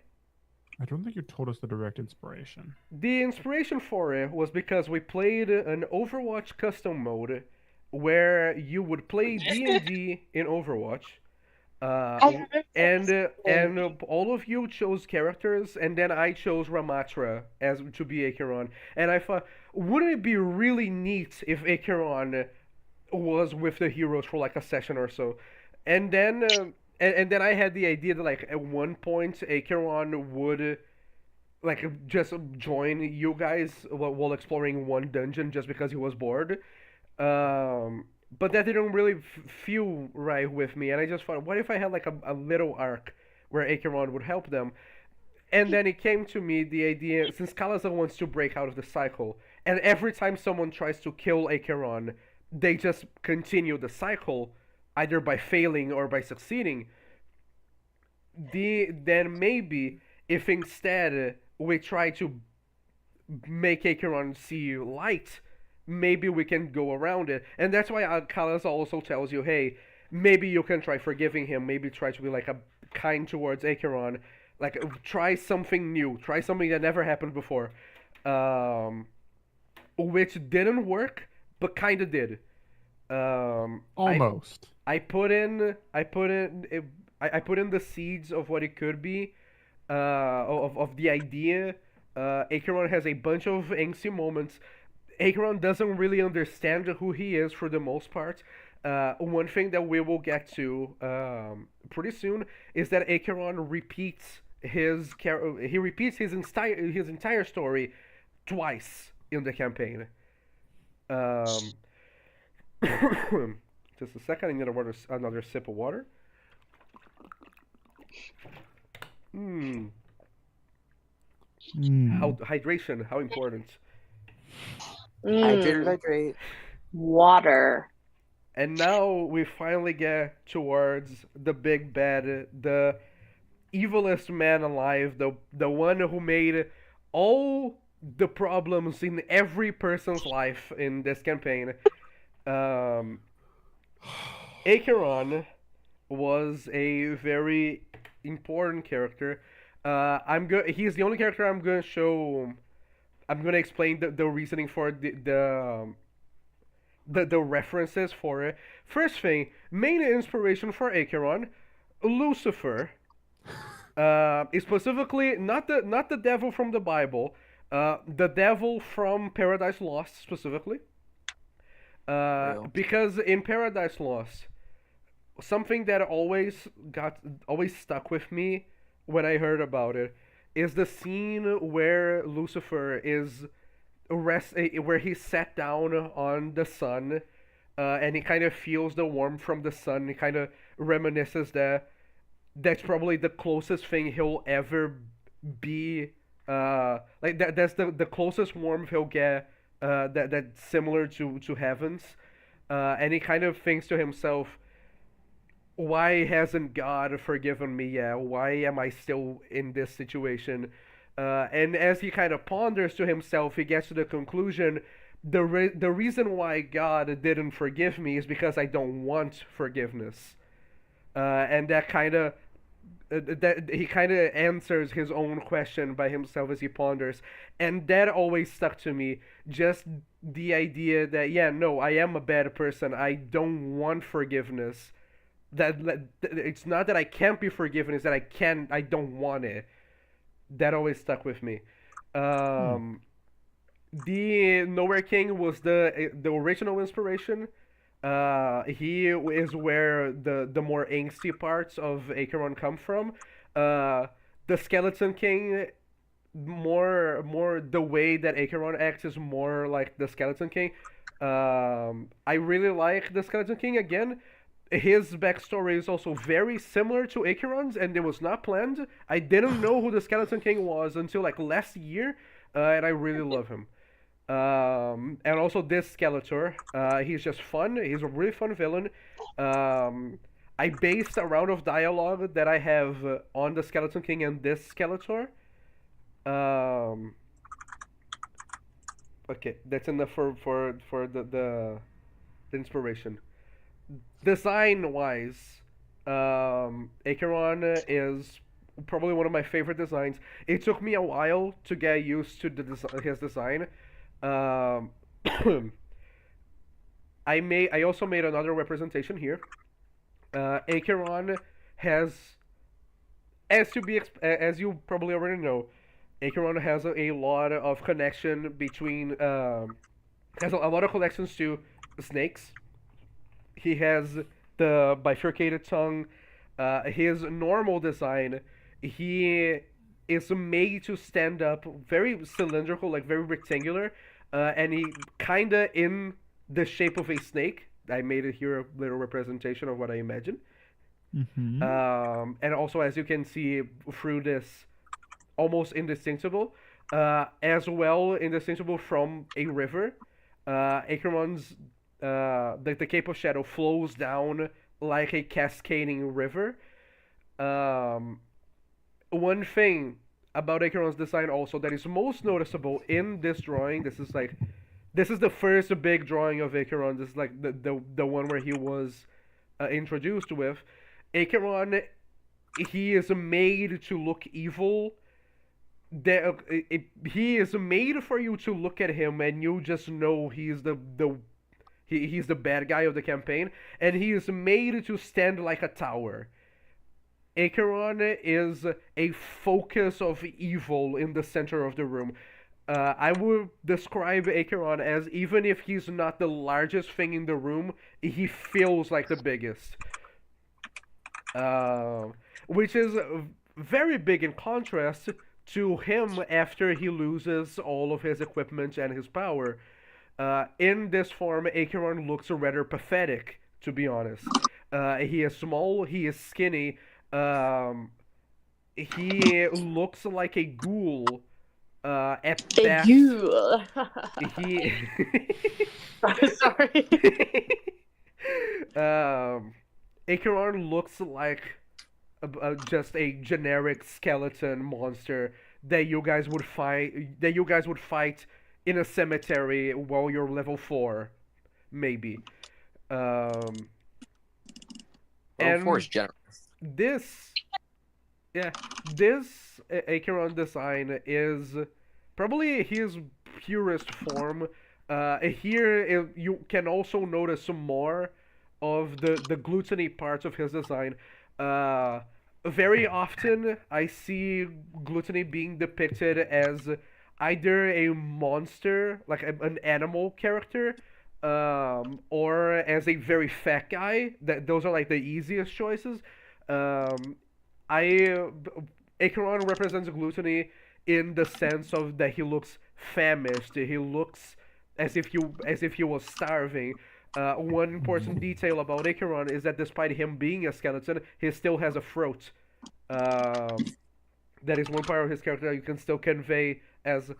I don't think you told us the direct inspiration. The inspiration for it was because we played an Overwatch custom mode where you would play D&D in Overwatch, Uh, I w- remember and this uh, thing. and uh, all of you chose characters, and then I chose Ramatra as to be Acheron. And I thought, wouldn't it be really neat if Acheron was with the heroes for like a session or so? And then and then I had the idea that like at one point Acheron would like just join you guys while exploring one dungeon just because he was bored. But that didn't really feel right with me, and I just thought, what if I had like a little arc where Acheron would help them? And then it came to me the idea, since Kalazar wants to break out of the cycle, and every time someone tries to kill Acheron, they just continue the cycle, either by failing or by succeeding. Then maybe if instead we try to make Acheron see light, maybe we can go around it. And that's why Kalas also tells you, hey, maybe you can try forgiving him. Maybe try to be like a kind towards Acheron. Like try something new. Try something that never happened before, um, which didn't work, but kind of did. Um, I Almost. I put in the seeds of what it could be, of the idea. Acheron has a bunch of angsty moments. Acheron doesn't really understand who he is for the most part. One thing that we will get to pretty soon is that Acheron repeats he repeats his entire story twice in the campaign. Um, just a second, I need another sip of water. Hmm. How hydration? How important? Hydrate or Mm, hydrate. water. And now we finally get towards the big bad, the evilest man alive, the one who made all the problems in every person's life in this campaign. Um, Acheron was a very important character. He's the only character I'm gonna show. I'm gonna explain the reasoning for the references for it. First thing, main inspiration for Acheron, Lucifer. Specifically not the devil from the Bible, the devil from Paradise Lost specifically. Real. Because in Paradise Lost, something that always stuck with me when I heard about it is the scene where Lucifer is where he sat down on the sun, and he kind of feels the warmth from the sun. He kind of reminisces that that's probably the closest thing he'll ever be. Like that's the closest warmth he'll get. That's similar to heavens. And he kind of thinks to himself, why hasn't God forgiven me yet? Why am I still in this situation? And as he kind of ponders to himself, he gets to the conclusion the reason why God didn't forgive me is because I don't want forgiveness. And that he kind of answers his own question by himself as he ponders, and that always stuck to me. Just the idea that yeah, no, I am a bad person. I don't want forgiveness. It's not that I can't be forgiven; it's that I don't want it. That always stuck with me. Um, the Nowhere King was the original inspiration. He is where the more angsty parts of Acheron come from. The Skeleton King, more the way that Acheron acts is more like the Skeleton King. I really like the Skeleton King again. His backstory is also very similar to Acheron's, and it was not planned. I didn't know who the Skeleton King was until like last year, and I really love him. And also this Skeletor, he's just fun. He's a really fun villain. I based a round of dialogue that I have on the Skeleton King and this Skeletor. Um, okay, that's enough for the inspiration. Design wise, Acheron is probably one of my favorite designs. It took me a while to get used to his design. Um, I also made another representation here. Acheron has, as you probably already know, Acheron has a lot of connection between has a lot of connections to snakes. He has the bifurcated tongue. His normal design, he is made to stand up very cylindrical, like very rectangular, and he kinda in the shape of a snake. I made it here a little representation of what I imagine. Mm-hmm. And also, as you can see through this, almost indistinguishable, as well indistinguishable from a river. Acheron's the Cape of Shadow flows down like a cascading river. Um, One thing about Acheron's design also that is most noticeable in this drawing, this is the first big drawing of Acheron. This is like the one where he was introduced with. Acheron, he is made to look evil. He is made for you to look at him and you just know he's the bad guy of the campaign, and he is made to stand like a tower. Acheron is a focus of evil in the center of the room. I would describe Acheron as, even if he's not the largest thing in the room, he feels like the biggest. Which is very big in contrast to him after he loses all of his equipment and his power. In this form, Acheron looks rather pathetic, to be honest. He is small, he is skinny, he looks like a ghoul. At Thank best, you. he. Sorry. Acheron looks like just a generic skeleton monster that you guys would fight. That you guys would fight in a cemetery while you're level 4, maybe. Level And 4 is generous. this, yeah, this Acheron design is probably his purest form. Here you can also notice some more of the gluttony parts of his design. Very often I see gluttony being depicted as either a monster, like an animal character, or as a very fat guy. Those are like the easiest choices. Um, I Acheron represents gluttony in the sense of that he looks famished. He looks as if he was starving. One important detail about Acheron is that despite him being a skeleton, he still has a throat. That is one part of his character that you can still convey as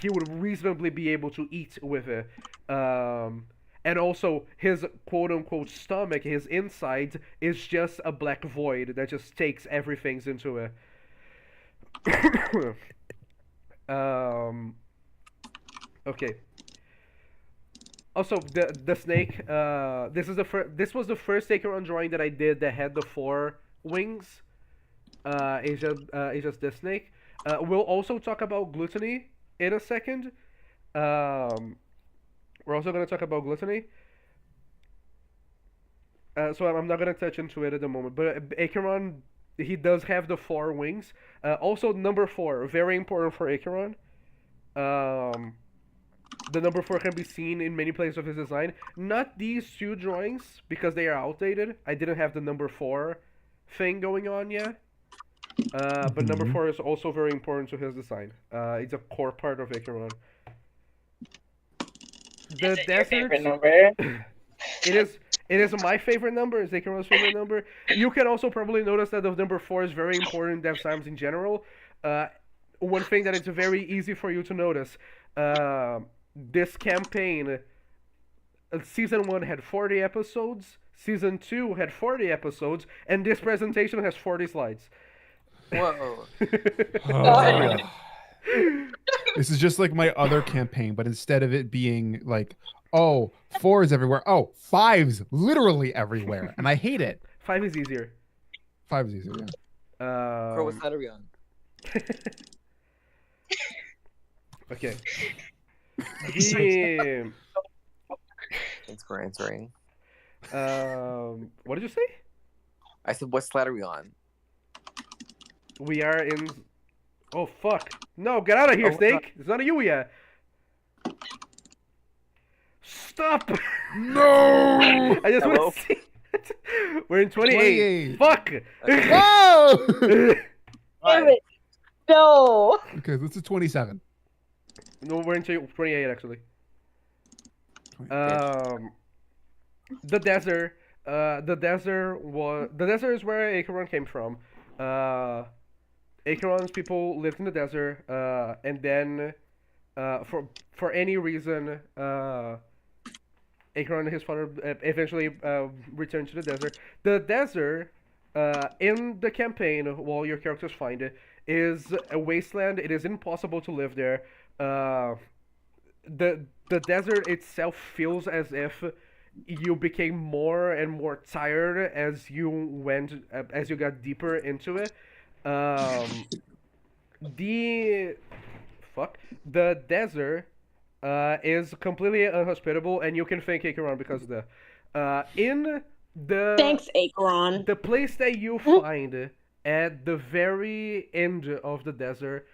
he would reasonably be able to eat with it. And also, his quote-unquote stomach, his inside, is just a black void that just takes everything into it. Okay. Also, the snake. This was the first Acheron drawing that I did that had the 4 wings. It's just this snake. We'll also talk about gluttony in a second. We're also going to talk about gluttony. So I'm not going to touch into it at the moment. But Acheron, he does have the 4 wings. Also, number 4, very important for Acheron. The number 4 can be seen in many places of his design. Not these 2 drawings, because they are outdated. I didn't have the number 4 thing going on yet. But number 4 is also very important to his design. It's a core part of Acheron. The Your desert. favorite number? It is my favorite number. It's Acheron's favorite number. You can also probably notice that the number 4 is very important in Death Times in general. One thing that it's very easy for you to notice. This campaign, season 1 had 40 episodes. Season 2 had 40 episodes. And this presentation has 40 slides. Whoa. Oh. This is just like my other campaign, but instead of it being like, oh, 4 is everywhere. Oh, 5's literally everywhere, and I hate it. 5 is easier. 5 is easier. Yeah. Bro, what side are we on? Okay. Thanks for answering. What did you say? I said, what slide are we on? We are in. Oh fuck! No, get out of here, Oh, Snake! It's not a you yet. Stop! No. I just Hello? want to see. We're in 28. 28. Fuck! Whoa. Damn Why? it. No. Okay, this is 27. No, we're in 28 actually. 28. The desert. The desert is where Acheron came from. Acheron's people lived in the desert, and then, for any reason, Acheron and his father eventually returned to the desert. The desert, in the campaign, while your characters find it, is a wasteland. It is impossible to live there. The desert itself feels as if you became more and more tired as you got deeper into it. Um, the the desert is completely unhospitable, and you can thank Acheron because of that. In Thanks, Acheron. the place that you find at the very end of the desert,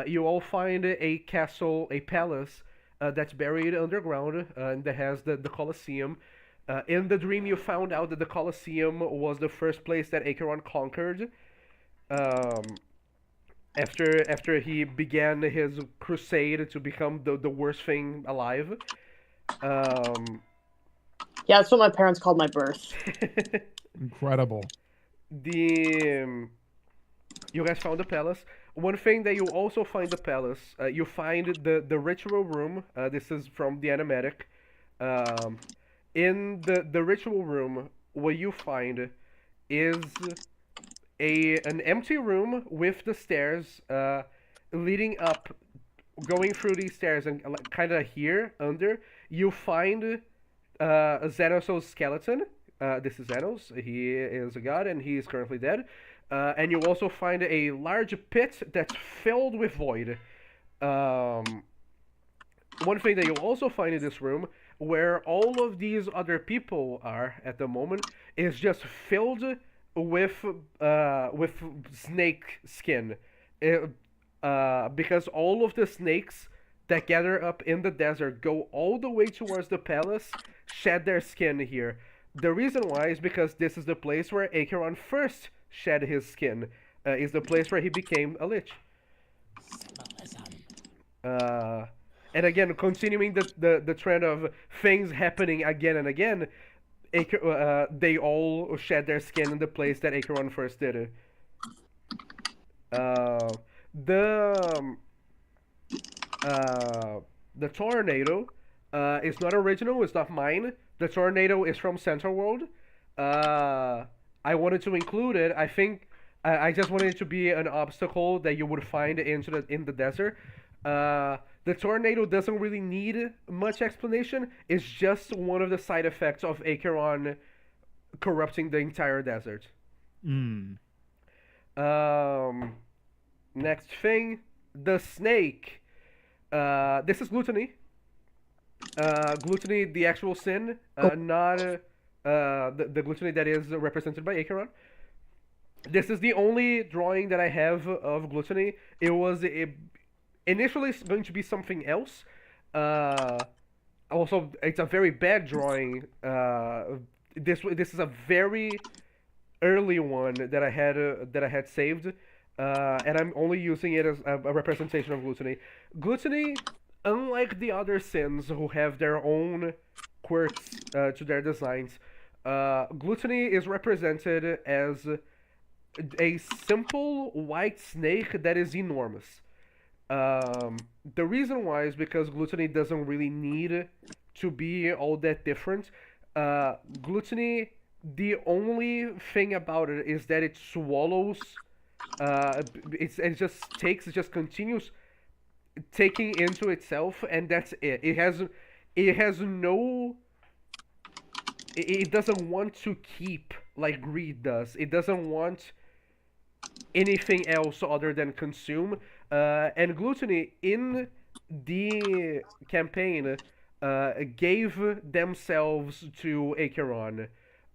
you all find a castle, a palace that's buried underground, and that has the Colosseum. In the dream, you found out that the Colosseum was the first place that Acheron conquered. Um, after he began his crusade to become the worst thing alive. Um, Yeah, that's what my parents called my birth. Incredible. You guys found the palace. One thing that you also find the palace, you find the ritual room. This is from the animatic. In the ritual room, what you find is an empty room with the stairs leading up, going through these stairs, and kind of here under you find Xenos' skeleton. This is Xenos. He is a god, and he is currently dead. And you also find a large pit that's filled with void. One thing that you'll also find in this room, where all of these other people are at the moment, is just filled with snake skin. Because all of the snakes that gather up in the desert go all the way towards the palace, shed their skin here. The reason why is because this is the place where Acheron first shed his skin. Is the place where he became a lich. And again, continuing the trend of things happening again and again, they all shed their skin in the place that Acheron first did it. The tornado is not original. It's not mine. The tornado is from Central World. I wanted to include it. I think I just wanted it to be an obstacle that you would find in the desert. The tornado doesn't really need much explanation. It's just one of the side effects of Acheron corrupting the entire desert. Next thing, the snake. This is gluttony. Gluttony, the actual sin, not the gluttony that is represented by Acheron. This is the only drawing that I have of gluttony. It was initially going to be something else. Also, it's a very bad drawing. This is a very early one that I had saved, and I'm only using it as a representation of gluttony. Gluttony, unlike the other sins who have their own quirks to their designs, gluttony is represented as a simple white snake that is enormous. The reason why is because gluttony doesn't really need to be all that different. Gluttony, the only thing about it is that it swallows. It just continues taking into itself, and that's it. It has no. It doesn't want to keep like greed does. It doesn't want anything else other than consume. And gluttony in the campaign gave themselves to Acheron.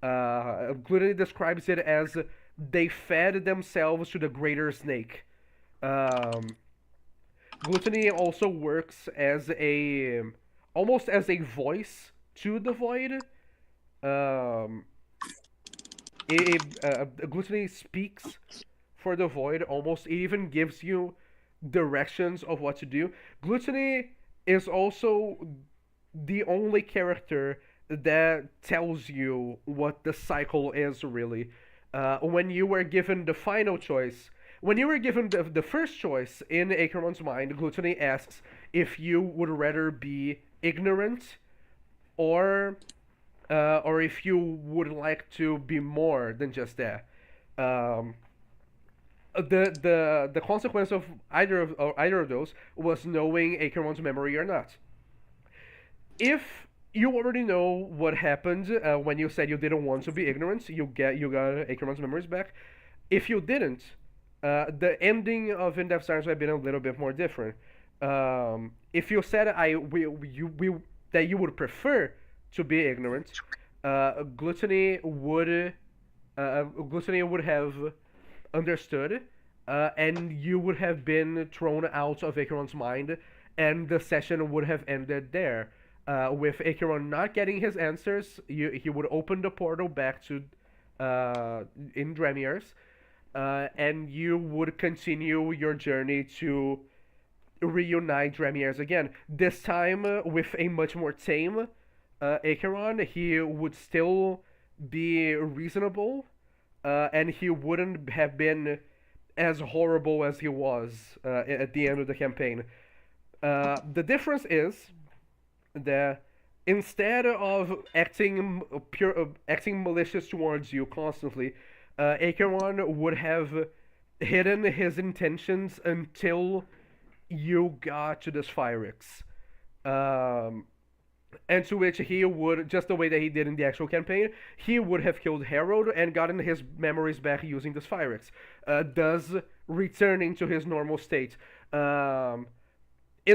Gluttony describes it as they fed themselves to the greater snake. Um, Gluttony also works as a almost as a voice to the void. Um, Gluttony speaks for the void. Almost, it even gives you directions of what to do. Gluttony is also the only character that tells you what the cycle is really. When you were given the final choice, when you were given the first choice in Acheron's mind, Gluttony asks if you would rather be ignorant or or if you would like to be more than just that. Um, the consequence of either of those was knowing Acheron's memory or not. If you already know what happened when you said you didn't want to be ignorant, you got Acheron's memories back. If you didn't, the ending of In Depth Science would have been a little bit more different. If you said that you would prefer to be ignorant, gluttony would have understood, and you would have been thrown out of Acheron's mind, and the session would have ended there. With Acheron not getting his answers, he would open the portal back to in Dremiers, and you would continue your journey to reunite Dremiers again. This time with a much more tame Acheron. He would still be reasonable, and he wouldn't have been as horrible as he was at the end of the campaign. The difference is that instead of acting malicious towards you constantly, Acheron would have hidden his intentions until you got to the Sphyrex. And to which he would, just the way that he did in the actual campaign, he would have killed Harold and gotten his memories back using the Sphyrex, thus returning to his normal state. In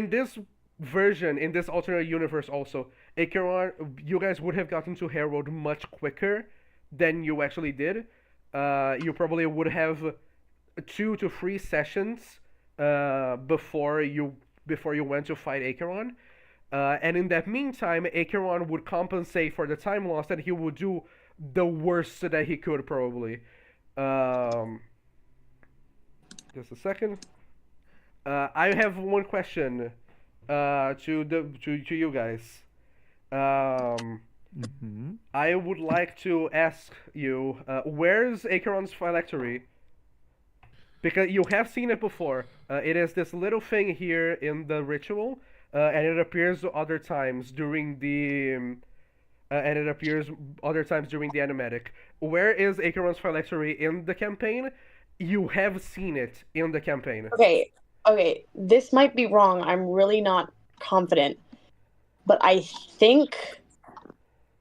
this version, in this alternate universe also, Acheron, you guys would have gotten to Harold much quicker than you actually did. You probably would have 2 to 3 sessions before you went to fight Acheron. And in that meantime, Acheron would compensate for the time lost, and he would do the worst that he could, probably. Just a second. I have one question to you guys. I would like to ask you, where's Acheron's phylactery? Because you have seen it before. It is this little thing here in the ritual. And it appears other times during the animatic. Where is Acheron's phylactery in the campaign? You have seen it in the campaign. Okay. This might be wrong. I'm really not confident, but I think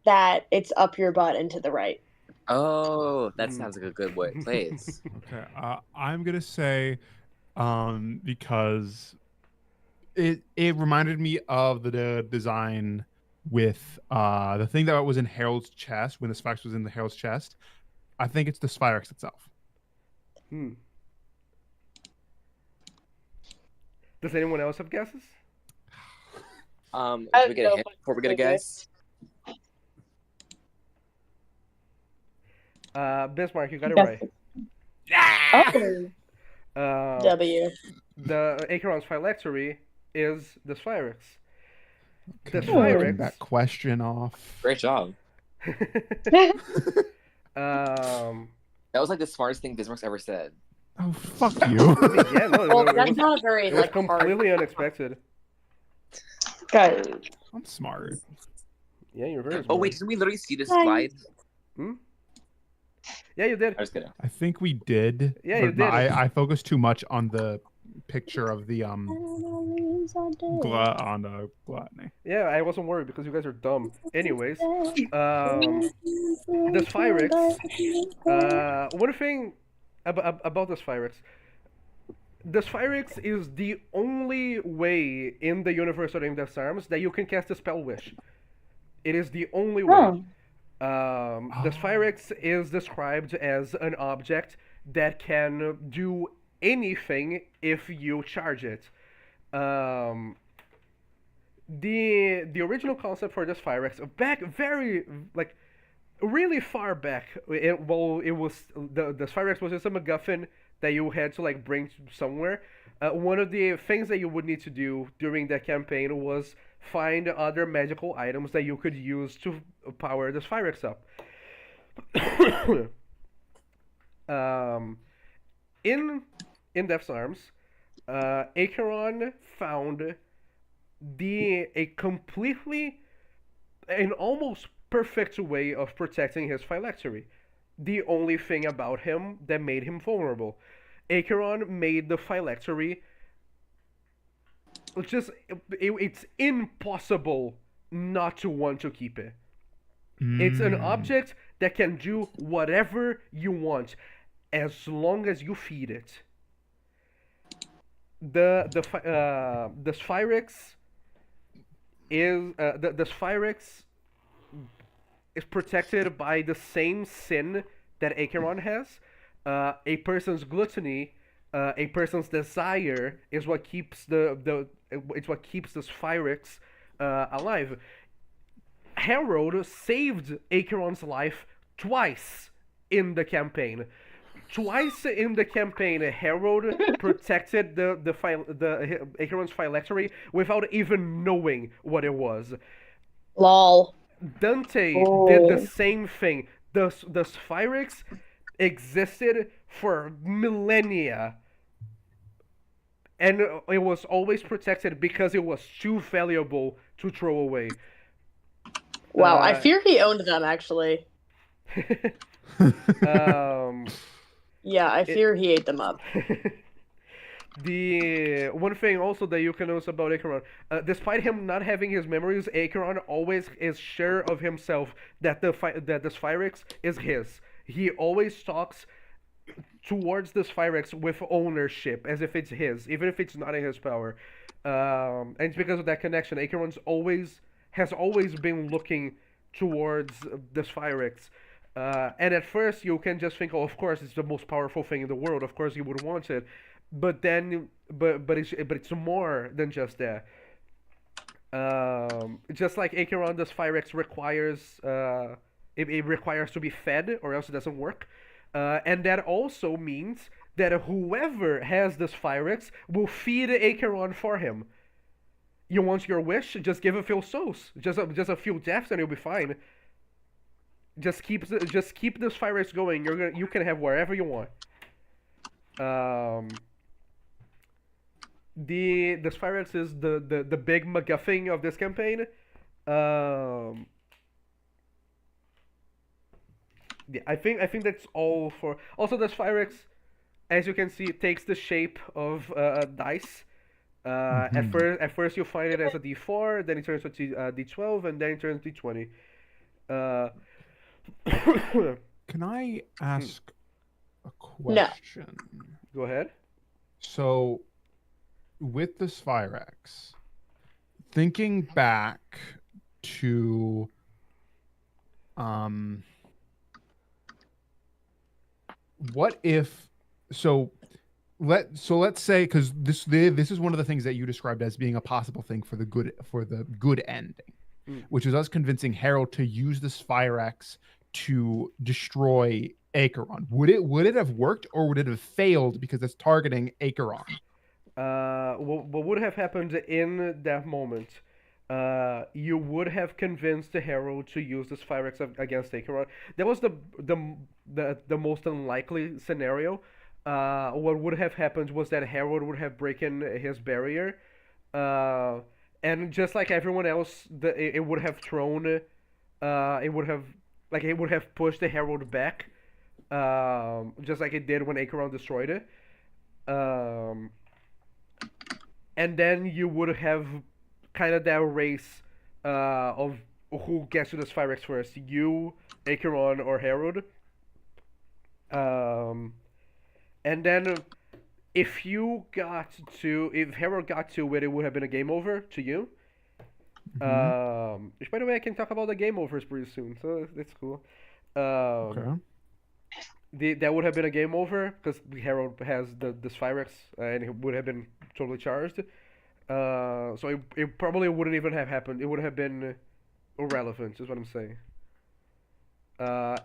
that it's up your butt and to the right. Oh, that sounds like a good place. Okay, I'm gonna say, because it reminded me of the design with the thing that was in Harold's chest when the Sphyrex was in the Harold's chest. I think it's the Sphyrex itself. Does anyone else have guesses? Should we get a hint before we get a guess? Bismarck, you got it right. W. The Acheron's phylactery is the Sphyrex. The Okay, Sphyrex. that question off. Great job. That That was like the smartest thing Bismarck's ever said. Oh, fuck you. Yeah, no, Well, it that's was, not a very it was like completely hard. unexpected. Guys, I'm smart. Yeah, you're very smart. Oh wait, didn't we literally see this slide? Yeah, you did. I was kidding. I think we did. Yeah, you but did. I focused too much on the picture of the gluttony. Yeah, I wasn't worried because you guys are dumb. Anyways, the Sphyrex. One thing about the Sphyrex. The Sphyrex is the only way in the universe of In Depth Arms that you can cast a spell wish. It is the only way. The Oh. Sphyrex is described as an object that can do anything if you charge it. Um, the original concept for this Sphyrex back very like really far back. It was the Sphyrex was just a MacGuffin that you had to like bring somewhere. One of the things that you would need to do during that campaign was find other magical items that you could use to power the Sphyrex up. um, in Death's Arms, Acheron found a completely an almost perfect way of protecting his phylactery. The only thing about him that made him vulnerable. Acheron made the phylactery it's impossible not to want to keep it. It's an Mm. object that can do whatever you want as long as you feed it. The Sphyrex the Sphyrex is protected by the same sin that Acheron has. A person's gluttony, a person's desire is what keeps the it's what keeps the Sphyrex alive. Harold saved Acheron's life twice in the campaign. Twice in the campaign, Harold protected the Acheron's phylactery without even knowing what it was. Lol. Dante did the Oh. same thing. The Sphyrex existed for millennia, and it was always protected because it was too valuable to throw away. Wow, I Uh, fear he owned them actually. um, Yeah, I it, fear he ate them up. the one thing also that you can notice about Acheron, despite him not having his memories, Acheron always is sure of himself that the Sphyrex is his. He always talks towards the Sphyrex with ownership, as if it's his, even if it's not in his power. And it's because of that connection. Acheron's always has always been looking towards the Sphyrex. And at first, you can just think, oh, of course, it's the most powerful thing in the world. Of course, he would want it. But it's more than just that. Just like Acheron, the Sphyrex requires it requires to be fed, or else it doesn't work. And that also means that whoever has this Sphyrex will feed Acheron for him. You want your wish? Just give a few souls, just a few deaths, and you'll be fine. Just keep this Sphyrex going. You can have wherever you want. Um, the Sphyrex is the big MacGuffin of this campaign. Um, yeah, I think that's all for. Also, the Sphyrex, as you can see, it takes the shape of a dice. Mhm. At first you find it as a D4, then it turns to D12, and then it turns D20. Uh, Can I ask a No. question? Go ahead. So, with the Sphyrex, thinking back to um what if so let's say, because this is one of the things that you described as being a possible thing for the good ending, Mm. which is us convincing Harold to use the Sphyrex to destroy Acheron. Would it have worked, or would it have failed because it's targeting Acheron? What would have happened in that moment? You would have convinced the Herald to use the Sphyrex against Acheron. That was the most unlikely scenario. What would have happened was that Herald would have broken his barrier, uh, and just like everyone else, it would have thrown, it would have pushed the Herald back, just like it did when Acheron destroyed it. Um, and then you would have kind of that race of who gets to the Sphyrex first, you, Acheron, or Herod. Um, and then if Herod got to it, it would have been a game over to you. Which, by the way, I can talk about the game overs pretty soon, so that's cool. Um, Okay. that would have been a game over because Harold has the Sphyrex and it would have been totally charged. So it probably wouldn't even have happened. It would have been irrelevant, is what I'm saying.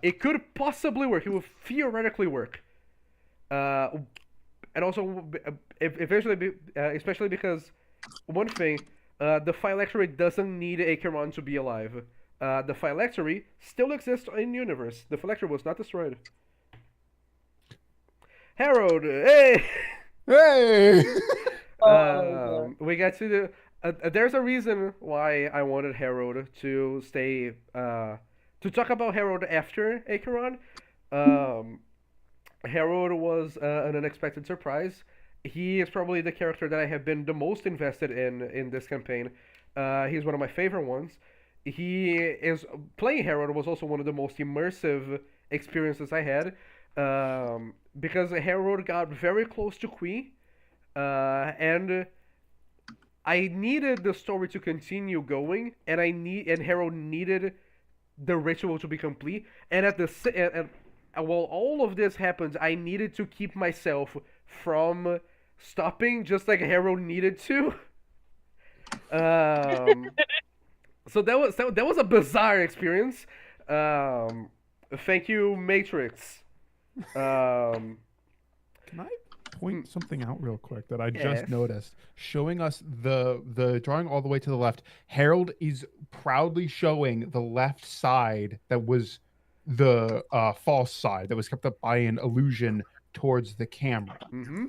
It could possibly work. It would theoretically work. And also, eventually, especially because one thing, the phylactery doesn't need Acheron to be alive. The phylactery still exists in universe. The phylactery was not destroyed. Harold, hey! Hey! We got to the. There's a reason why I wanted Harold to stay. To talk about Harold after Acheron. Harold was an unexpected surprise. He is probably the character that I have been the most invested in this campaign. He's one of my favorite ones. He is playing Harold was also one of the most immersive experiences I had, because Harold got very close to Queen, and I needed the story to continue going, and Harold needed the ritual to be complete, and while all of this happens, I needed to keep myself from stopping, just like Harold needed to. Um, so that was a bizarre experience. Thank you, Matrix. Can I point something out real quick that I just Yes. noticed? Showing us the drawing all the way to the left. Harold is proudly showing the left side that was the false side that was kept up by an illusion towards the camera, Mm-hmm.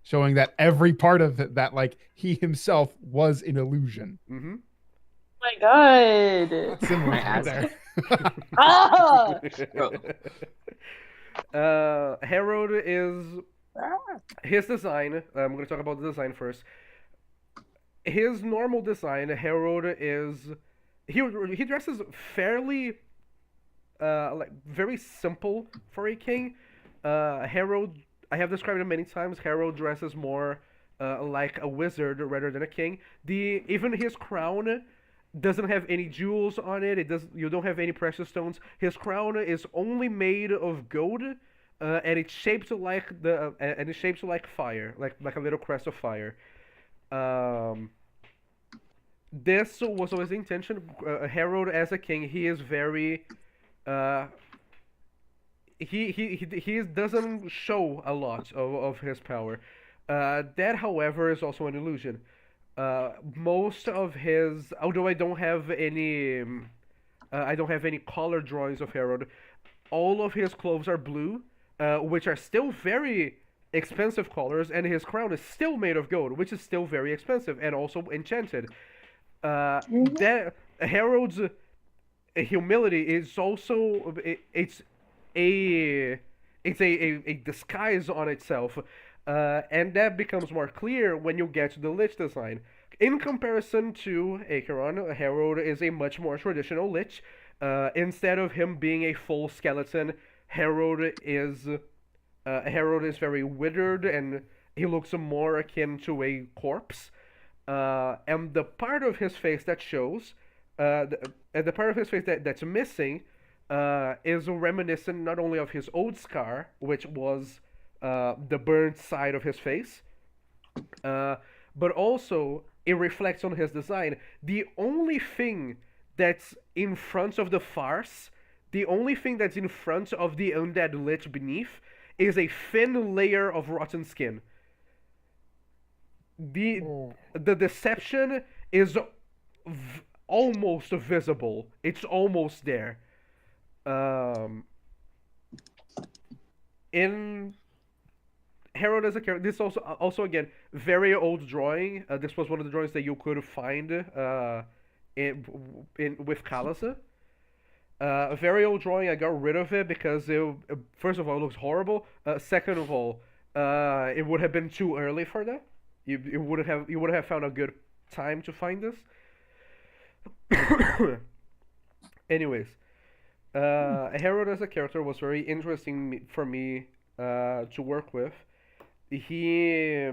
showing that every part of it, that like he himself was an illusion. Mm-hmm. My God. That's similar My right ass- there. Ah! Harold is his design. I'm going to talk about the design first. His normal design, Harold is he dresses fairly like very simple for a king. Harold, I have described it many times. Harold dresses more like a wizard rather than a king. Even his crown doesn't have any jewels on it. You don't have any precious stones. His crown is only made of gold, and it's shaped like fire, like a little crest of fire. This was always the intention. Harold as a king, he is very uh, he doesn't show a lot of his power. That, however, is also an illusion. Most of his, although I don't have any color drawings of Harold. All of his clothes are blue, which are still very expensive colors, and his crown is still made of gold, which is still very expensive and also enchanted. That Harold's humility is also a a disguise on itself, and that becomes more clear when you get to the lich design. In comparison to Acheron, Harold is a much more traditional lich. Instead of him being a full skeleton, Harold is very withered and he looks more akin to a corpse. And the part of his face that shows, the part of his face that's missing, is reminiscent not only of his old scar, which was the burnt side of his face, but also it reflects on his design. The only thing that's in front of the farce, the only thing that's in front of the undead lich beneath, is a thin layer of rotten skin. The deception is almost visible. It's almost there. In Harold as a character, this also again very old drawing. This was one of the drawings that you could find in with Kalasa. A very old drawing. I got rid of it because first of all, it looks horrible. Second of all, it would have been too early for that. You would have found a good time to find this. Anyways, Harold as a character was very interesting for me to work with. He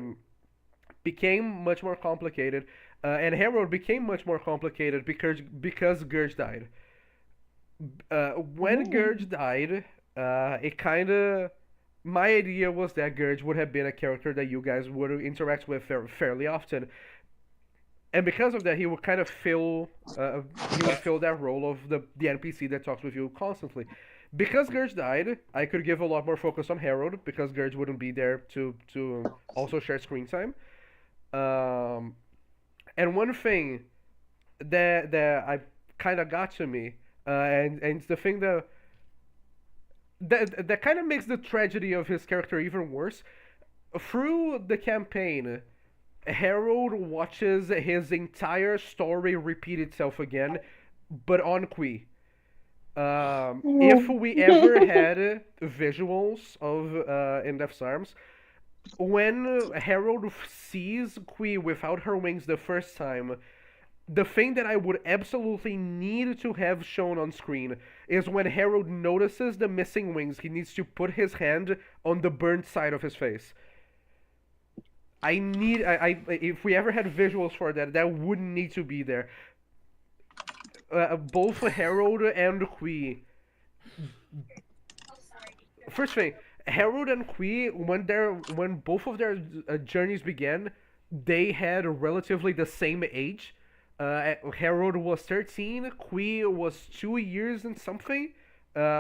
became much more complicated. and Harold became much more complicated because Gurge died. When Gurge died, it kind of my idea was that Gurge would have been a character that you guys would interact with fairly often, and because of that, he would fill that role of the NPC that talks with you constantly. Because Gurge died, I could give a lot more focus on Harold because Gurge wouldn't be there to also share screen time. Um, and one thing that I kind of got to me, and it's the thing that kind of makes the tragedy of his character even worse. Through the campaign, Harold watches his entire story repeat itself again, but on Qui. If we ever had visuals of In Death's Arms, when Harold sees Qui without her wings the first time, the thing that I would absolutely need to have shown on screen is when Harold notices the missing wings, he needs to put his hand on the burnt side of his face. If we ever had visuals for that, that would need to be there. Both Harold and Qui. First thing, Harold and Qui, when both of their journeys began, they had relatively the same age. Harold was 13, Qui was 2 years and something,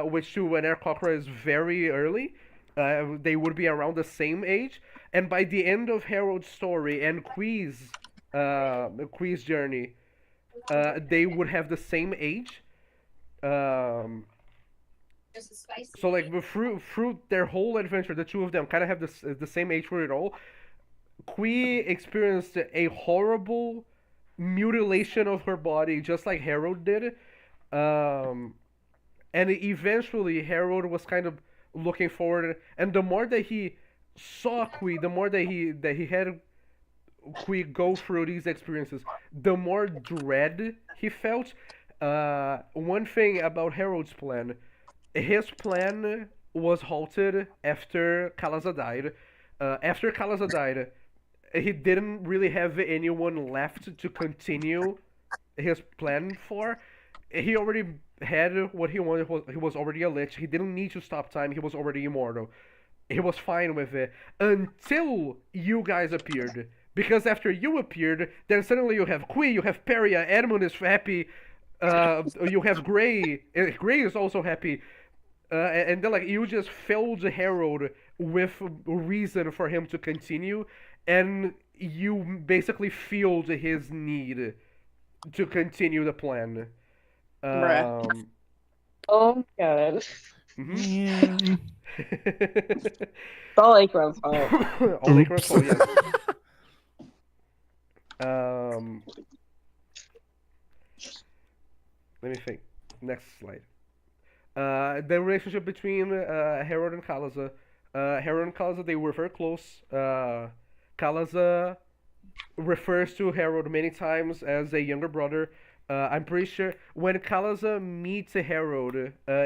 which to an Aarakocra is very early. They would be around the same age, and by the end of Harold's story and Qui's journey, they would have the same age. So like through their whole adventure, the two of them kind of have the same age for it all. Qui experienced a horrible mutilation of her body, just like Harold did. And eventually Harold was kind of looking forward, and the more that he saw Qui, the more that he had Qui go through these experiences, the more dread he felt. One thing about Harold's plan, his plan was halted after Kalaza died. After Kalaza died, he didn't really have anyone left to continue his plan for. He already had what he wanted. He was already a lich. He didn't need to stop time. He was already immortal. He was fine with it until you guys appeared. Because after you appeared, then suddenly you have Qui, you have Peria, Edmund is happy, you have Gray. Gray is also happy. And then like you just filled Harold with reason for him to continue, and you basically fueled his need to continue the plan. Bruh. Oh god. Mm-hmm. It's all Akron's fault. All Akron's fault, yes. Let me think. Next slide. The relationship between Harold and Kalaza. Harold and Kalaza, they were very close. Kalaza refers to Harold many times as a younger brother. I'm pretty sure when Kalaza meets Harold,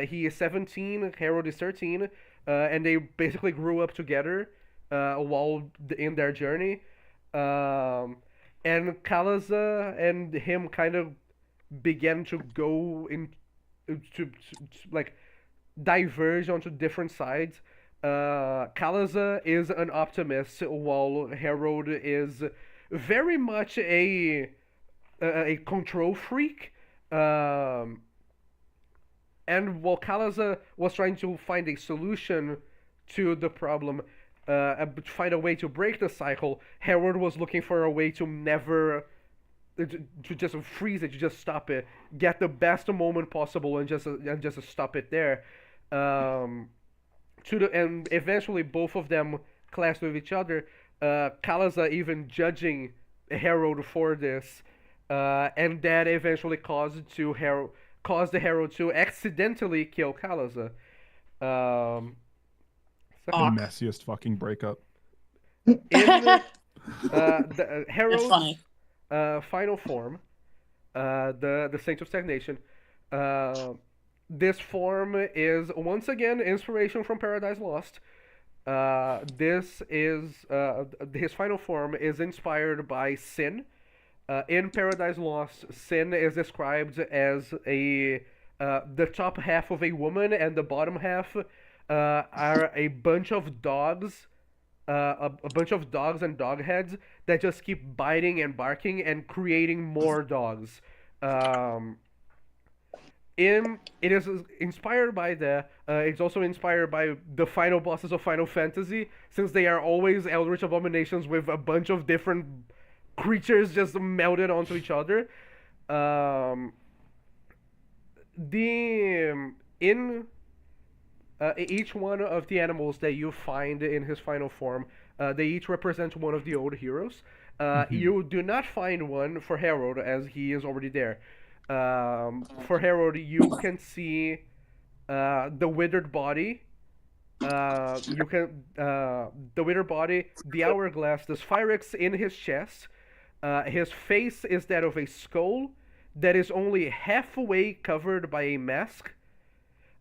he is 17, Harold is 13, and they basically grew up together while in their journey. And Kalaza and him kind of began to go to like diverge onto different sides. Kalaza is an optimist, while Harold is very much a control freak. And while Kalaza was trying to find a solution to the problem, find a way to break the cycle, Harold was looking for a way to never to just freeze it, to just stop it, get the best moment possible, and just stop it there. And eventually both of them clashed with each other. Kalaza even judging Harold for this, and that eventually caused the Harold to accidentally kill Kalaza. The messiest fucking breakup. In the Harold's final form, the Saint of Stagnation, this form is once again inspiration from Paradise Lost. This is his final form is inspired by Sin. In Paradise Lost, Sin is described as the top half of a woman, and the bottom half are a bunch of dogs, a bunch of dogs and dog heads that just keep biting and barking and creating more dogs. Um, it is inspired by that. It's also inspired by the final bosses of Final Fantasy, since they are always eldritch abominations with a bunch of different creatures just melded onto each other. Um, the in Each one of the animals that you find in his final form, they each represent one of the old heroes. You do not find one for Harold, as he is already there. For Harold, you can see the withered body. The withered body, the hourglass, the sphyrex in his chest. His face is that of a skull that is only halfway covered by a mask.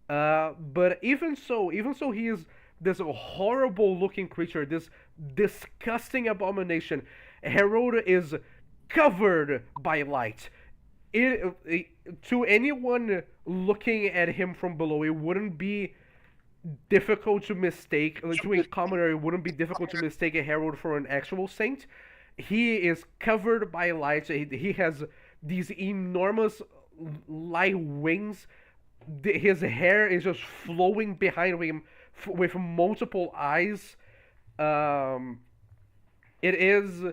But even so, he is this horrible looking creature, this disgusting abomination. Harold is covered by light. To anyone looking at him from below, it wouldn't be difficult to mistake, to a commoner, it wouldn't be difficult to mistake a Herald for an actual saint. He is covered by light. He has these enormous light wings. His hair is just flowing behind him with multiple eyes. It is,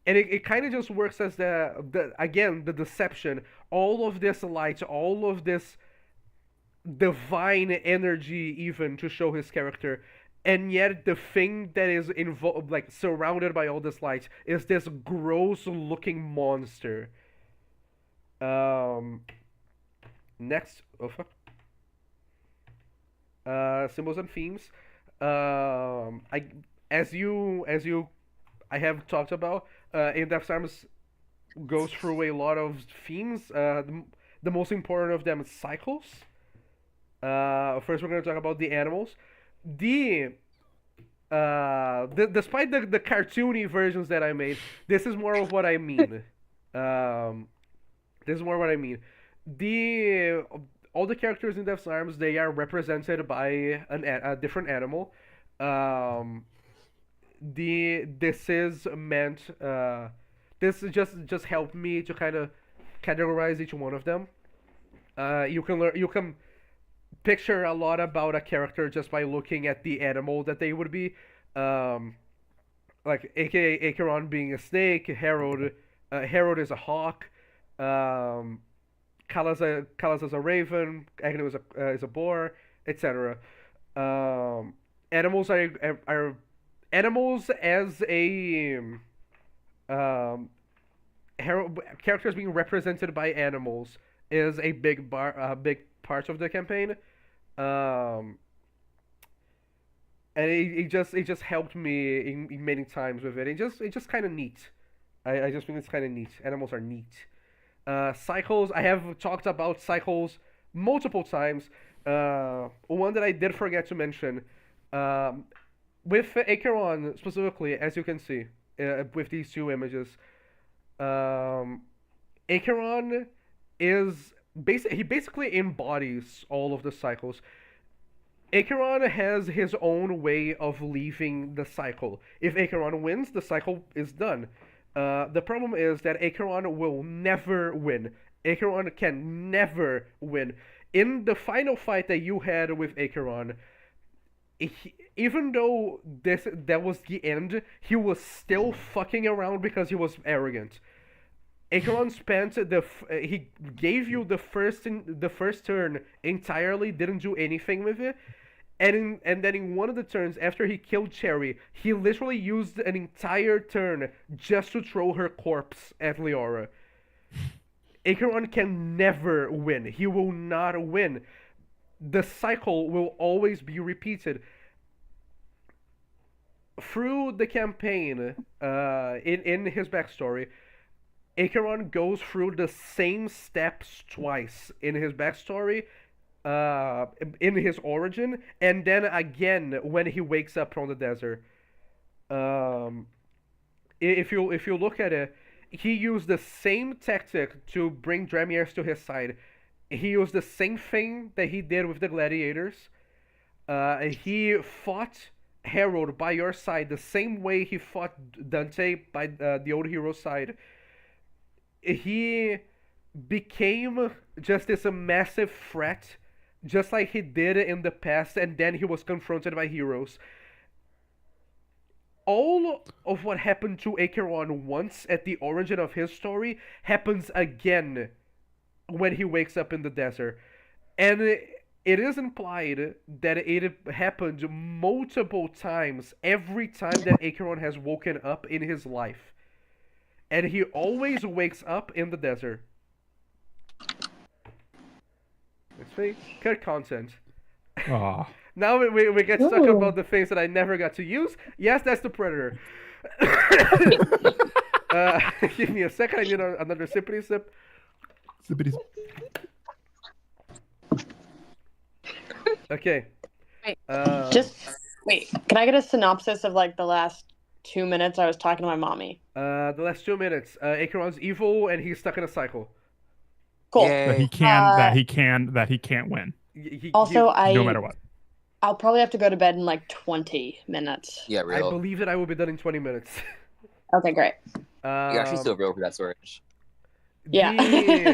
and it kind of just works as the deception. All of this light, all of this divine energy, even to show his character, and yet the thing that is involved, like surrounded by all this light, is this gross looking monster. Next, oh fuck. Symbols and themes. I as you I have talked about. In Death's Arms goes through a lot of themes. The most important of them is cycles. First, we're going to talk about the animals. Despite the cartoony versions that I made, this is more of what I mean. This is more what I mean. All the characters in Death's Arms, they are represented by a different animal. This is meant. This just helped me to kind of categorize each one of them. You can picture a lot about a character just by looking at the animal that they would be. Like AKA Acheron being a snake, Harold is a hawk, Kalas is a raven, Agnew is a boar, etc. Animals are animals as a characters being represented by animals is a big part of the campaign. And it just helped me in many times with it. It just kind of neat. I just think it's kind of neat. Animals are neat. Cycles. I have talked about cycles multiple times. One that I did forget to mention. With Acheron specifically, as you can see, with these two images, Acheron is he basically embodies all of the cycles. Acheron has his own way of leaving the cycle. If Acheron wins, the cycle is done. The problem is that Acheron will never win. Acheron can never win. In the final fight that you had with Acheron, even though that was the end, he was still fucking around because he was arrogant. Acheron spent he gave you the first turn entirely, didn't do anything with it, and then in one of the turns after he killed Cherry, he literally used an entire turn just to throw her corpse at Leora. Acheron can never win. He will not win. The cycle will always be repeated. Through the campaign, in his backstory, Acheron goes through the same steps twice in his backstory, in his origin, and then again when he wakes up from the desert. If you look at it, he used the same tactic to bring Dramiers to his side. He used the same thing that he did with the gladiators. He fought Harold by your side the same way he fought Dante by the old hero's side. He became just this massive threat, just like he did in the past, and then he was confronted by heroes. All of what happened to Acheron once at the origin of his story happens again when he wakes up in the desert. And it is implied that it happened multiple times every time that Acheron has woken up in his life. And he always wakes up in the desert. Let's see. Cut content. Ah. Now we get stuck Ooh. about the things that I never got to use. Yes, that's the Predator. Give me a second. I need another sippity sip. Zippity. Okay. Wait, Uh, wait. Can I get a synopsis of like the last 2 minutes? I was talking to my mommy. the last 2 minutes. Acheron's evil and he's stuck in a cycle. Cool. That he Yay. can. That he can't win. Also, No matter what. I'll probably have to go to bed in like 20 minutes. Yeah, I real. believe that I will be done in 20 minutes. Okay, great. You're actually still real for that storage. Yeah.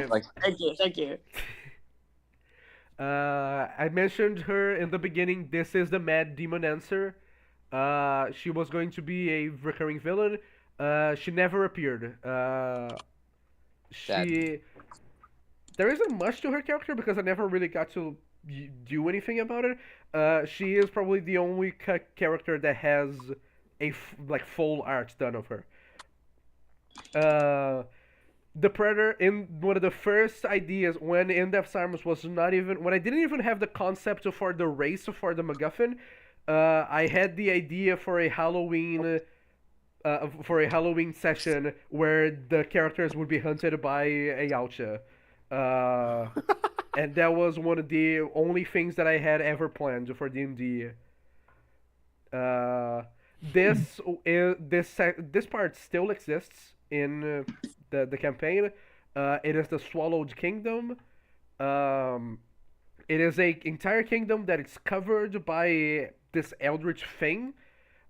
Like, Thank you. I mentioned her in the beginning. This is the Mad Demonancer. She was going to be a recurring villain. She never appeared. She. There isn't much to her character because I never really got to do anything about it. She is probably the only character that has a full art done of her. The Predator, in one of the first ideas when In Death's Arms was not even, when I didn't even have the concept for the race for the MacGuffin, I had the idea for a Halloween session where the characters would be hunted by a Yautja. And that was one of the only things that I had ever planned for D&D. This part still exists in the campaign. It is the Swallowed Kingdom. It is a entire kingdom that is covered by this eldritch thing,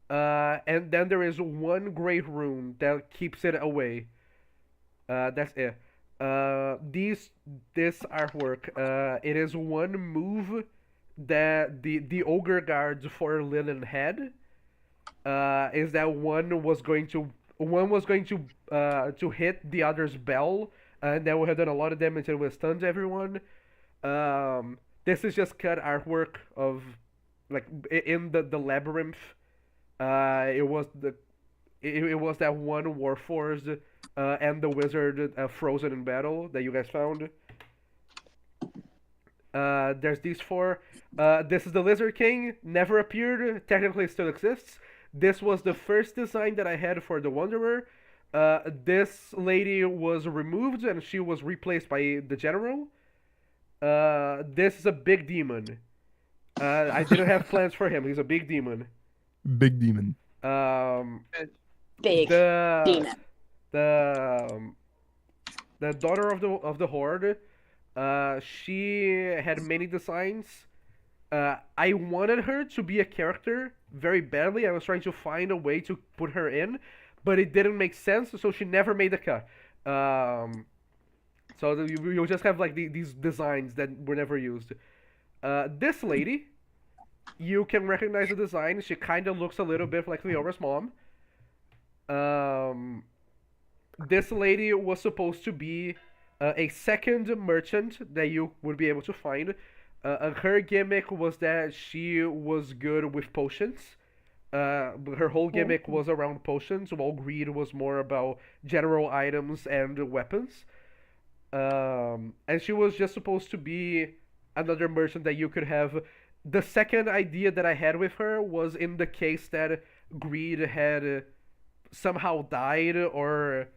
and then there is one great rune that keeps it away. That's it. This artwork, it is one move that the ogre guards for Linen had. Is that one was going to hit the other's bell, and that would have done a lot of damage and would stunned everyone. This is just cut artwork of like in the labyrinth. It was that one Warforged and the wizard frozen in battle that you guys found. There's these four. This is the Lizard King. Never appeared. Technically still exists. This was the first design that I had for the Wanderer. This lady was removed and she was replaced by the General. This is a big demon. I didn't have plans for him. He's a big demon. Big demon. Big demon. The daughter of the Horde. She had many designs. I wanted her to be a character very badly. I was trying to find a way to put her in, but it didn't make sense, so she never made the cut. So you just have like these designs that were never used. This lady, you can recognize the design. She kind of looks a little bit like Leora's mom. This lady was supposed to be a second merchant that you would be able to find. Her gimmick was that she was good with potions. Her whole gimmick was around potions, while Greed was more about general items and weapons. And she was just supposed to be another merchant that you could have. The second idea that I had with her was in the case that Greed had somehow died or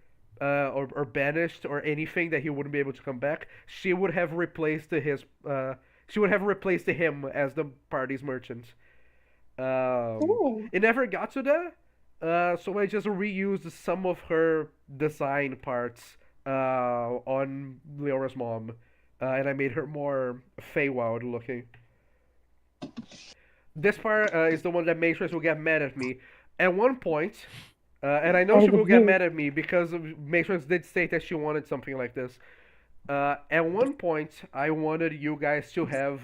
banished or anything, that he wouldn't be able to come back. She would have replaced him as the party's merchant. It never got to that. So I just reused some of her design parts on Leora's mom, and I made her more Feywild looking. This part is the one that Matrix will get mad at me. At one point, and I know she will get mad at me because Matrix did state that she wanted something like this. At one point, I wanted you guys to have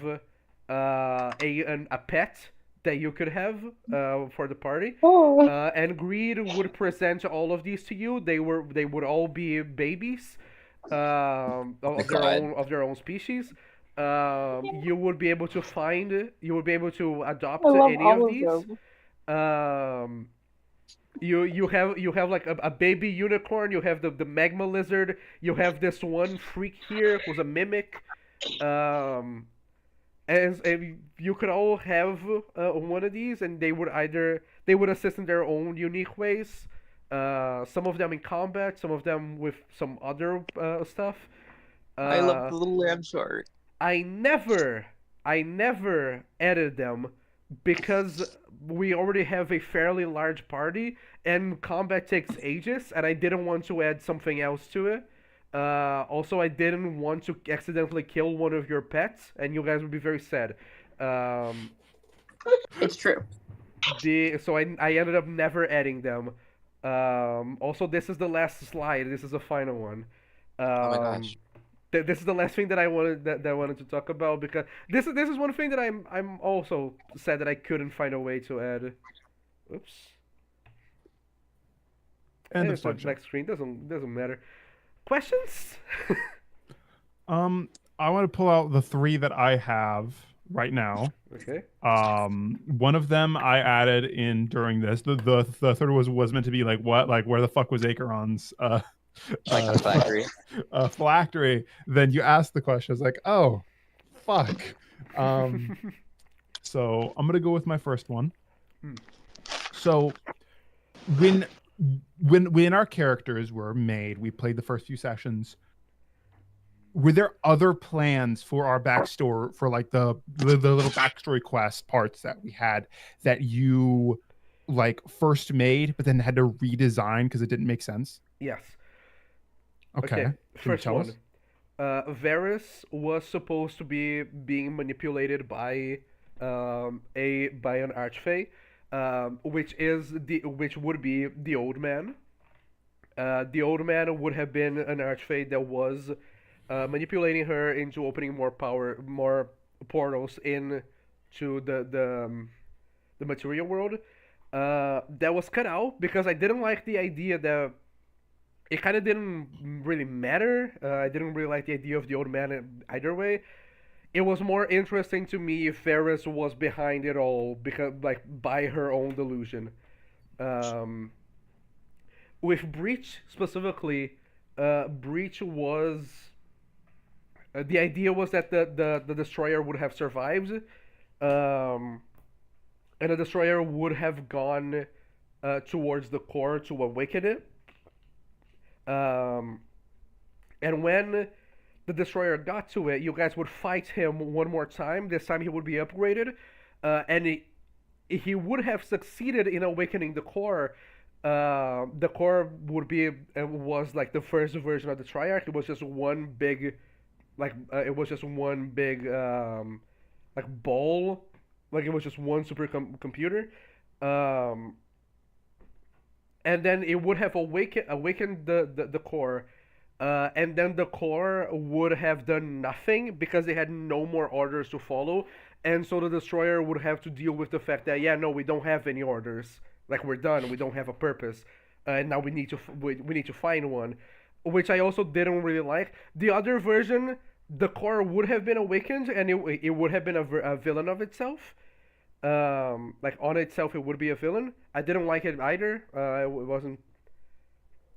a pet that you could have for the party. Oh, And Greed would present all of these to you. They would all be babies of their God. own species. You would be able to adopt I love any all of of these. them. Um, you have like a baby unicorn. You have the magma lizard. You have this one freak here who's a mimic. Um, and you could all have one of these, and they would assist in their own unique ways. Some of them in combat, some of them with some other stuff. I love Uh, the little lamb short. I never, I never added them because we already have a fairly large party and combat takes ages, and I didn't want to add something else to it. Also, I didn't want to accidentally kill one of your pets, and you guys would be very sad. Um, It's true. so I ended up never adding them. Also, this is the last slide. This is the final one. Oh my Um, gosh. this is the last thing that I wanted to talk about because this is one thing that I'm also sad that I couldn't find a way to add. Oops. End Eh, of it's on section. black screen. Doesn't matter. Questions? I want to pull out the three that I have right now. Okay. One of them I added in during this. The third was meant to be like what? Like where the fuck was Acheron's Like the factory. phylactery? Then you asked the question. I was like, oh, fuck. So I'm gonna go with my first one. Hmm. So when our characters were made, we played the first few sessions. Were there other plans for our backstory, for like the little backstory quest parts that we had that you like first made but then had to redesign because it didn't make sense? Yes. Okay. Okay. Can you First tell one. us? Varys was supposed to be being manipulated by an archfey, which would be the old man. The old man would have been an archfey that was manipulating her into opening more portals in to the material world. That was cut out because I didn't like the idea that it kind of didn't really matter. I didn't really like the idea of the old man either way. It was more interesting to me if Ferris was behind it all because like by her own delusion. Um, with Breach specifically, Breach was the idea was that the destroyer would have survived, and the destroyer would have gone towards the core to awaken it. Um, and when the destroyer got to it, you guys would fight him one more time. This time he would be upgraded, and he would have succeeded in awakening the core. The core was like the first version of the Triarch. It was just one big, like ball, like it was just one computer. Um, and then it would have awakened the core, and then the core would have done nothing because they had no more orders to follow, and so the destroyer would have to deal with the fact that yeah, no, we don't have any orders, like we're done, we don't have a purpose, and now we need to find one, which I also didn't really like. The other version, the core would have been awakened, and it would have been a villain of itself. Like on itself, it would be a villain. I didn't like it either. It wasn't.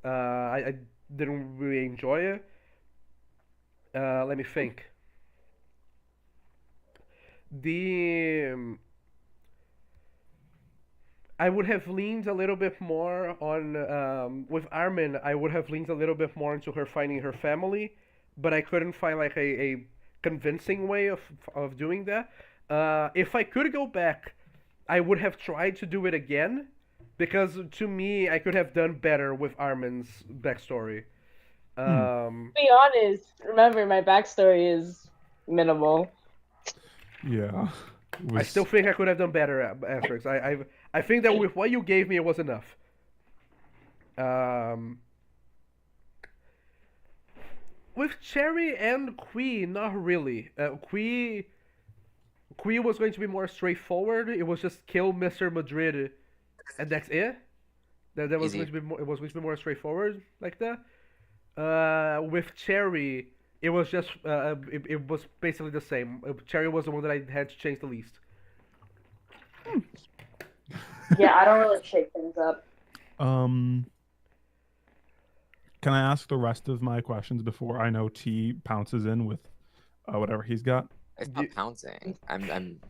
I didn't really enjoy it. Let me think. The I would have leaned a little bit more on with Armin. I would have leaned a little bit more into her finding her family, but I couldn't find like a convincing way of doing that. If I could go back, I would have tried to do it again, because to me, I could have done better with Armin's backstory. To be honest, remember my backstory is minimal. Yeah. I still think I could have done better, Asterix. I think that with what you gave me, it was enough. With Cherry and Qui, not really. Qui was going to be more straightforward. It was just kill Mr. Madrid, and that's it. That was going to be more. It was going to be more straightforward like that. With Cherry, it was just it was basically the same. Cherry was the one that I had to change the least. Yeah, I don't really shake things up. Can I ask the rest of my questions before I know T pounces in with whatever he's got? It's not pouncing. I'm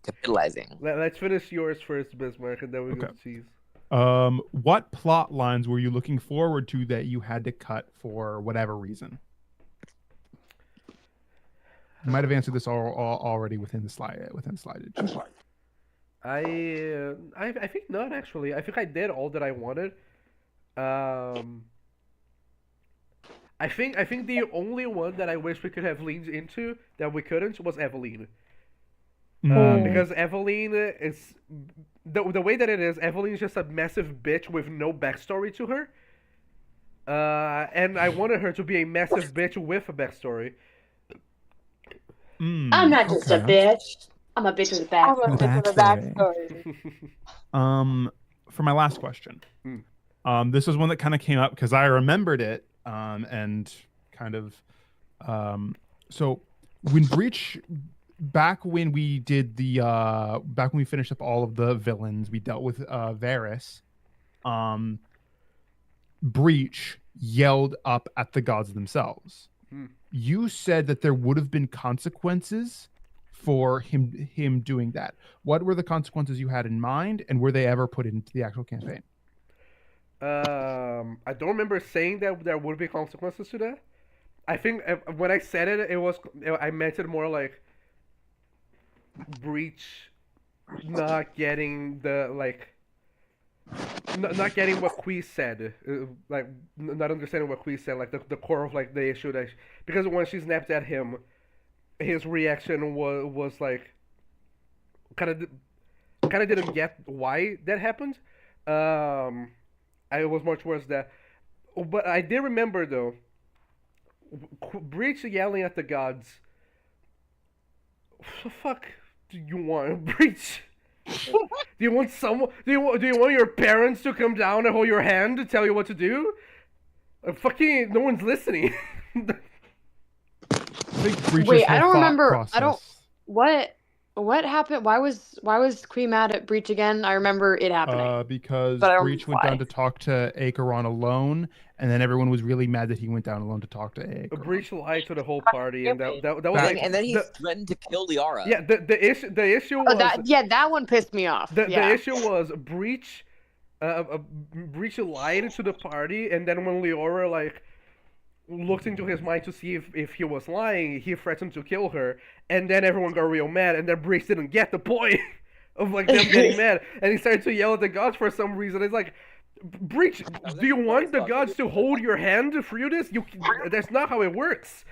capitalizing. Let's finish yours first, Bismarck, and then we go to T's. What plot lines were you looking forward to that you had to cut for whatever reason? You might have answered this all already within the slide. I think not actually. I think I did all that I wanted. I think the only one that I wish we could have leaned into that we couldn't was Eveline. Because Eveline is the way that it is. Eveline is just a massive bitch with no backstory to her. And I wanted her to be a massive bitch with a backstory. I'm not just a bitch. I'm a bitch with a backstory. For my last question, this was one that kind of came up because I remembered it, and kind of, so when Breach, back when we did the, back when we finished up all of the villains, we dealt with Varys. Breach yelled up at the gods themselves. You said that there would have been consequences for him doing that. What were the consequences you had in mind, and were they ever put into the actual campaign? I don't remember saying that there would be consequences to that. I think when I said it, I meant it more like Breach not getting the not getting what Qui said, like not understanding what Qui said, like the core of like the issue that because when she snapped at him, his reaction was like kind of didn't get why that happened. I was more towards that, but I did remember though. Breach yelling at the gods. What the fuck do you want, Breach? Do you want someone? Do you want your parents to come down and hold your hand to tell you what to do? Fucking no one's listening. Wait, I don't remember. Process. I don't. What happened? Why was Queen mad at Breach again? I remember it happening. Because Breach went down to talk to Acheron alone, and then everyone was really mad that he went down alone to talk to Acheron. Breach lied to the whole party, and that was like. And then he threatened to kill Liara. Yeah, the issue was. That one pissed me off. The issue was Breach. Breach lied to the party, and then when Liara looked into his mind to see if he was lying, he threatened to kill her, and then everyone got real mad, and then Breach didn't get the point of them getting mad, and he started to yell at the gods for some reason. It's like, Breach, do you want the gods to hold your hand through this? That's not how it works.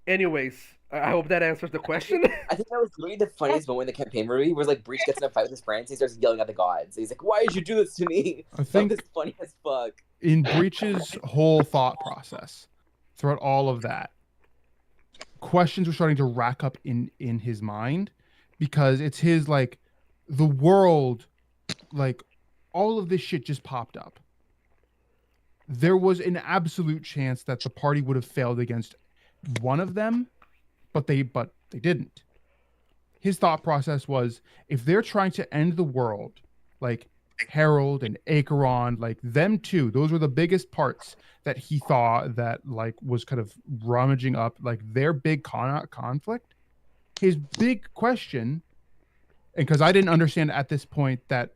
Anyways, I hope that answers the question. I think that was really the funniest moment in the campaign movie, where Breach gets in a fight with his friends, he starts yelling at the gods. He's like, "Why did you do this to me?" I think that was funny as fuck. In Breach's whole thought process, throughout all of that, questions were starting to rack up in his mind, because it's his the world, all of this shit just popped up. There was an absolute chance that the party would have failed against one of them, but they didn't. His thought process was, if they're trying to end the world, Harold and Acheron, them two, those were the biggest parts that he thought that was kind of rummaging up their big conflict. His big question, and because I didn't understand at this point that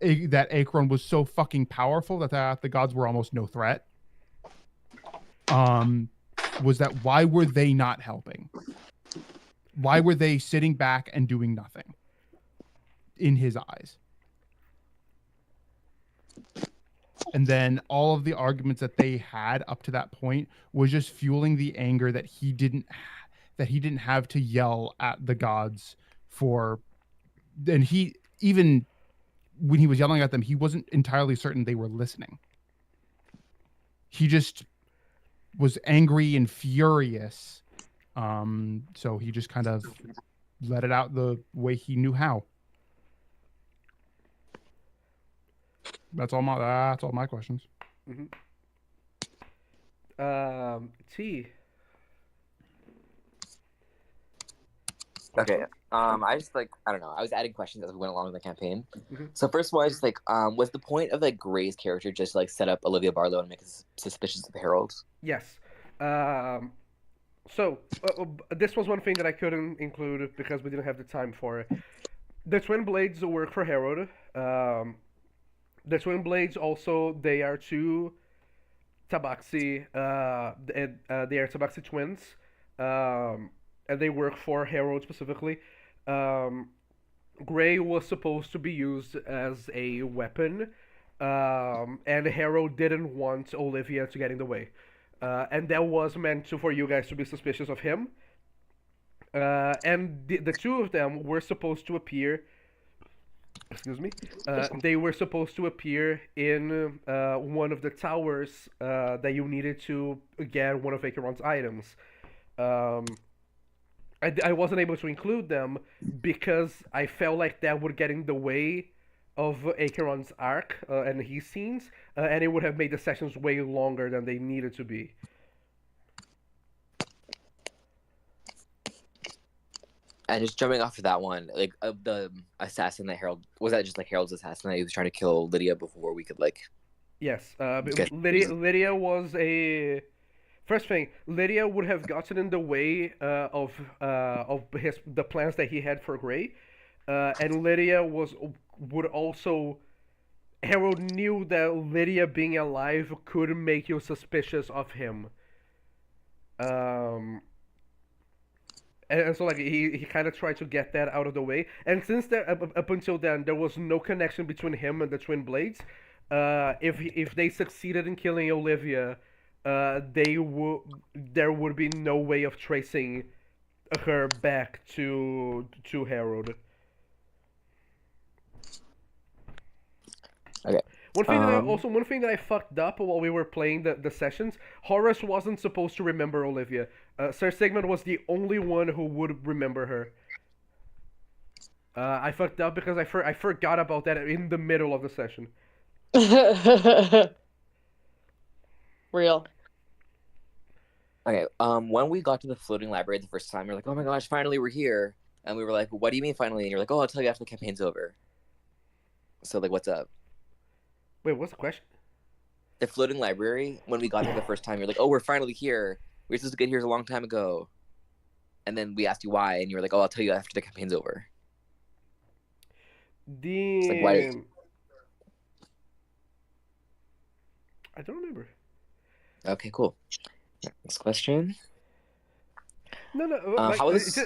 Acheron was so fucking powerful that the gods were almost no threat, was that why were they not helping? Why were they sitting back and doing nothing? in his eyes. And then all of the arguments that they had up to that point was just fueling the anger that he didn't have to yell at the gods for. And he, even when he was yelling at them, he wasn't entirely certain they were listening. He just was angry and furious. So he just kind of let it out the way he knew how. That's all my questions. Mm-hmm. T. Okay. I just I don't know. I was adding questions as we went along with the campaign. Mm-hmm. So first of all, I just was the point of Gray's character just set up Olivia Barlow and make us suspicious of Harold? Yes. So this was one thing that I couldn't include because we didn't have the time for it. The Twin Blades work for Harold. The Twin Blades also, they are two Tabaxi. They are Tabaxi twins. And they work for Harold specifically. Gray was supposed to be used as a weapon, and Harold didn't want Olivia to get in the way. And that was meant for you guys to be suspicious of him. And the two of them were supposed to appear. Excuse me. They were supposed to appear in one of the towers that you needed to get one of Acheron's items. I wasn't able to include them because I felt like that would get in the way of Acheron's arc and his scenes, and it would have made the sessions way longer than they needed to be. And just jumping off of that one, the assassin that Harold was, that just Harold's assassin that he was trying to kill Lydia before we could Yes, Lydia was a. First thing, Lydia would have gotten in the way of the plans that he had for Gray, and Lydia would also. Harold knew that Lydia being alive could make you suspicious of him. And so he kind of tried to get that out of the way. And since up until then there was no connection between him and the Twin Blades, if they succeeded in killing Olivia, there would be no way of tracing her back to Harold. Okay. One thing that I fucked up while we were playing the sessions, Horace wasn't supposed to remember Olivia. Sir Sigmund was the only one who would remember her. I fucked up because I forgot about that in the middle of the session. Real. Okay. When we got to the floating library the first time, you're like, "Oh my gosh, finally we're here!" And we were like, "What do you mean finally?" And you're like, "Oh, I'll tell you after the campaign's over." So what's up? Wait, what's the question? The floating library. When we got there the first time, you're like, "Oh, we're finally here. We were supposed to get here a long time ago." And then we asked you why, and you were like, "Oh, I'll tell you after the campaign's over." Why I don't remember. Okay, cool. Next question. No. How is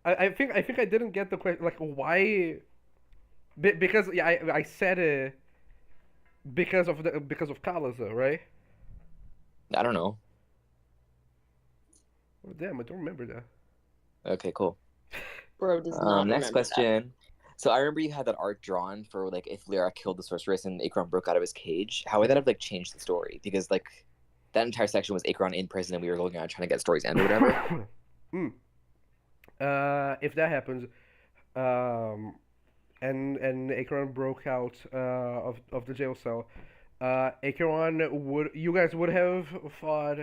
I think I didn't get the question. Why? Because I said because of Kalaza, right? I don't know. Oh, damn, I don't remember that. Okay, cool. Bro does not next remember question. that. So I remember you had that art drawn for if Lyra killed the sorceress and Acheron broke out of his cage. How would that have changed the story? Because that entire section was Acheron in prison and we were looking at trying to get stories end or whatever. If that happens, and Acheron broke out of the jail cell, you guys would have fought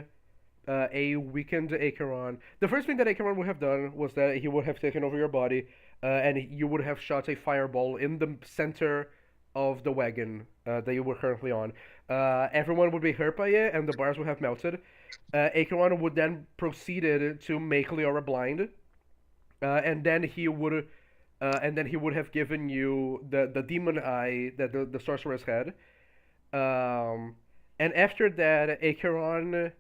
a weakened Acheron. The first thing that Acheron would have done was that he would have taken over your body, and you would have shot a fireball in the center of the wagon that you were currently on. Everyone would be hurt by it, and the bars would have melted. Acheron would then proceeded to make Leora blind, and then he would have given you the demon eye that the sorceress had. And after that, Acheron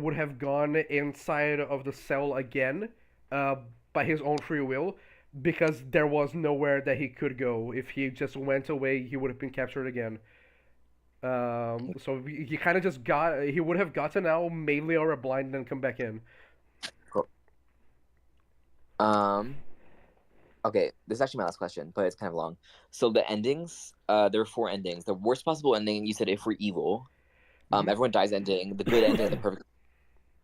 would have gone inside of the cell again, by his own free will, because there was nowhere that he could go. If he just went away, he would have been captured again. So he kind of just he would have gotten out mainly or a blind and come back in. Cool. Okay, this is actually my last question, but it's kind of long. So the endings, there are 4 endings. The worst possible ending, you said if we're evil. Everyone dies ending. The good ending, the perfect.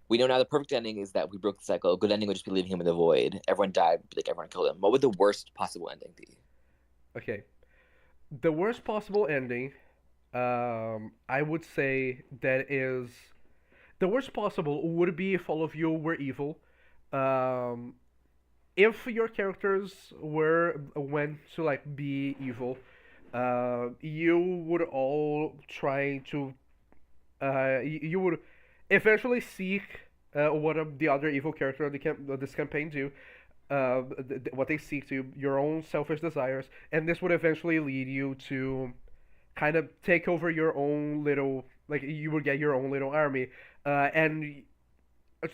We know now the perfect ending is that we broke the cycle. A good ending would just be leaving him in the void. Everyone died, like everyone killed him. What would the worst possible ending be? Okay, the worst possible ending, I would say that is the worst possible would be if all of you were evil. Um, if your characters went to like be evil, you would all try to you would eventually seek what the other evil character of this campaign do. What they seek to your own selfish desires, and this would eventually lead you to kind of take over your own little like you would get your own little army, and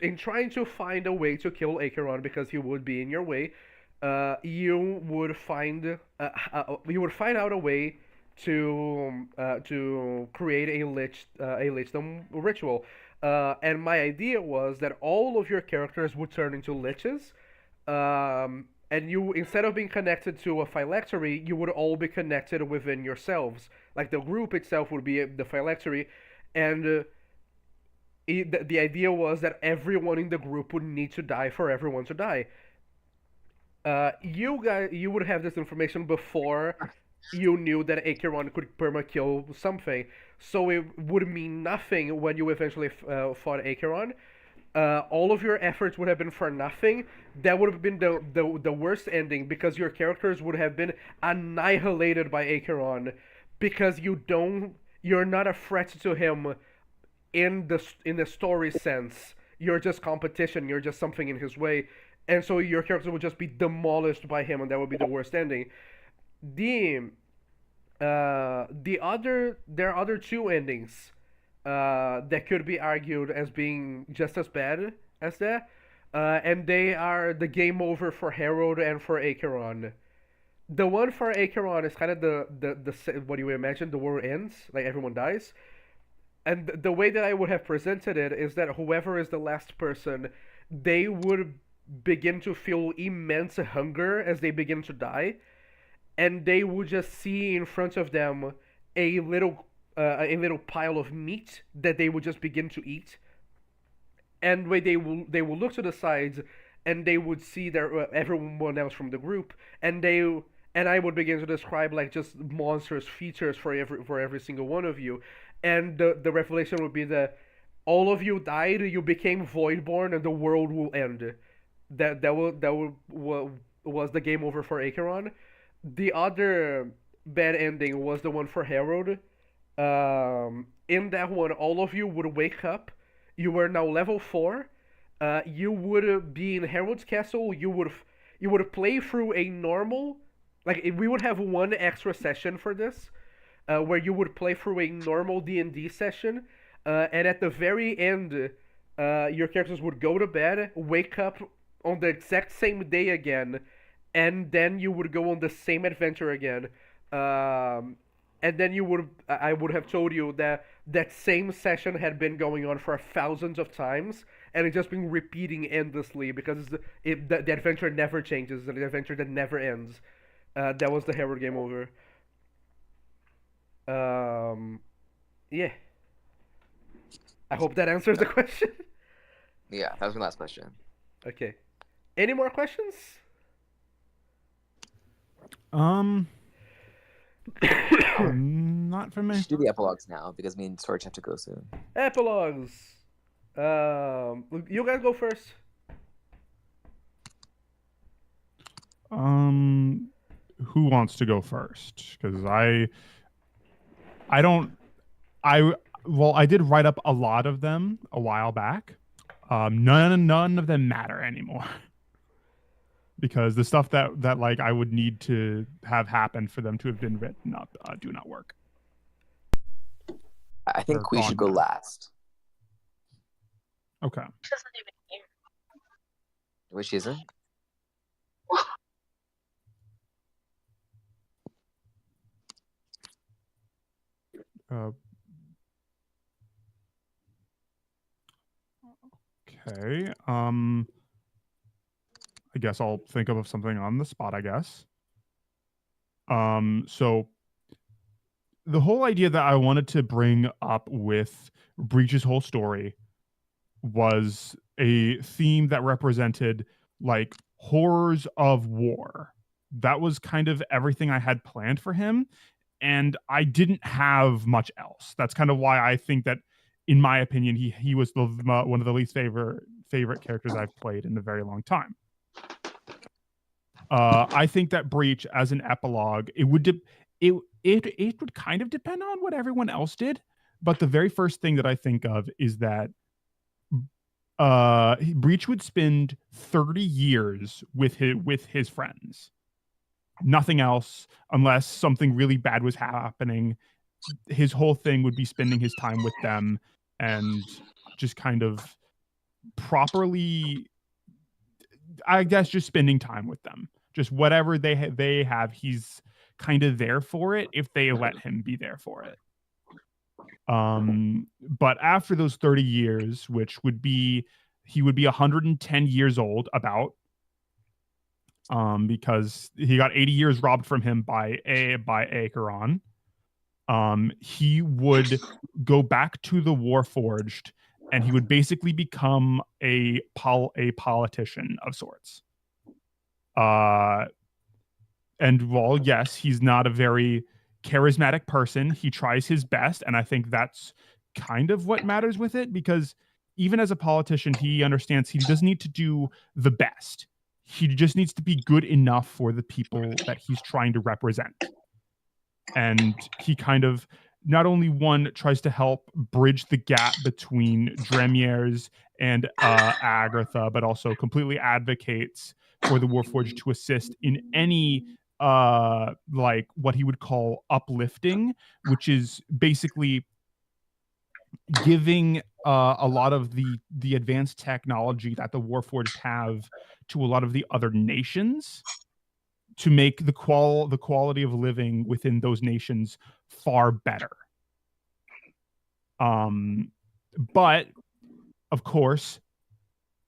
in trying to find a way to kill Acheron because he would be in your way, you would find out a way to create a lichdom ritual. And my idea was that all of your characters would turn into liches, and you instead of being connected to a phylactery, you would all be connected within yourselves. Like the group itself would be the phylactery, and the idea was that everyone in the group would need to die for everyone to die. You would have this information before you knew that Acheron could perma kill something, so it would mean nothing when you eventually fought Acheron. All of your efforts would have been for nothing. That would have been the worst ending because your characters would have been annihilated by Acheron because you're not a threat to him in the story sense. You're just competition. You're just something in his way, and so your character would just be demolished by him, and that would be the worst ending. The there are other 2 endings that could be argued as being just as bad as that, and they are the game over for Harold and for Acheron. The one for Acheron is kind of the what do you imagine the world ends like everyone dies, and the way that I would have presented it is that whoever is the last person, they would begin to feel immense hunger as they begin to die, and they would just see in front of them a little pile of meat that they would just begin to eat, and where they will look to the sides, and they would see their everyone else from the group, and I would begin to describe like just monstrous features for every single one of you, and the revelation would be that all of you died, you became voidborn, and the world will end. Was the game over for Acheron. The other bad ending was the one for Harold. In that one, all of you would wake up. You were now level 4. You would be in Harold's castle. You would play through a normal. Like we would have one extra session for this, where you would play through a normal D&D session, and at the very end, your characters would go to bed, wake up on the exact same day again, and then you would go on the same adventure again. And then I would have told you that that same session had been going on for thousands of times, and it's just been repeating endlessly because the adventure never changes, and the adventure that never ends. That was the Herald game over. Yeah. I hope that answers the question. Yeah, that was my last question. Okay. Any more questions? Not for me. Let's do the epilogues now because me and Sorge have to go soon. Epilogues. You guys go first. Who wants to go first? Because I did write up a lot of them a while back. None of them matter anymore. Because the stuff that like I would need to have happen for them to have been written up do not work. I think we should go last. Okay. Which isn't? Okay. I guess I'll think of something on the spot, I guess. So the whole idea that I wanted to bring up with Breach's whole story was a theme that represented like horrors of war. That was kind of everything I had planned for him, and I didn't have much else. That's kind of why I think that, in my opinion, he was one of the least favorite characters I've played in a very long time. I think that Breach as an epilogue, it would kind of depend on what everyone else did, but the very first thing that I think of is that Breach would spend 30 years with his friends. Nothing else, unless something really bad was happening. His whole thing would be spending his time with them and just kind of properly, I guess, just spending time with them. Just whatever they have, he's kind of there for it if they let him be there for it. But after those 30 years, which would be, he would be 110 years old about, because he got 80 years robbed from him by Acheron. He would go back to the Warforged, and he would basically become a politician of sorts. And while yes, he's not a very charismatic person, he tries his best, and I think that's kind of what matters with it, because even as a politician, he understands he doesn't need to do the best. He just needs to be good enough for the people that he's trying to represent. And he kind of not only one tries to help bridge the gap between Dremier's and Agartha, but also completely advocates for the Warforged to assist in any like what he would call uplifting, which is basically giving a lot of the advanced technology that the Warforged have to a lot of the other nations, to make the quality of living within those nations far better. But of course,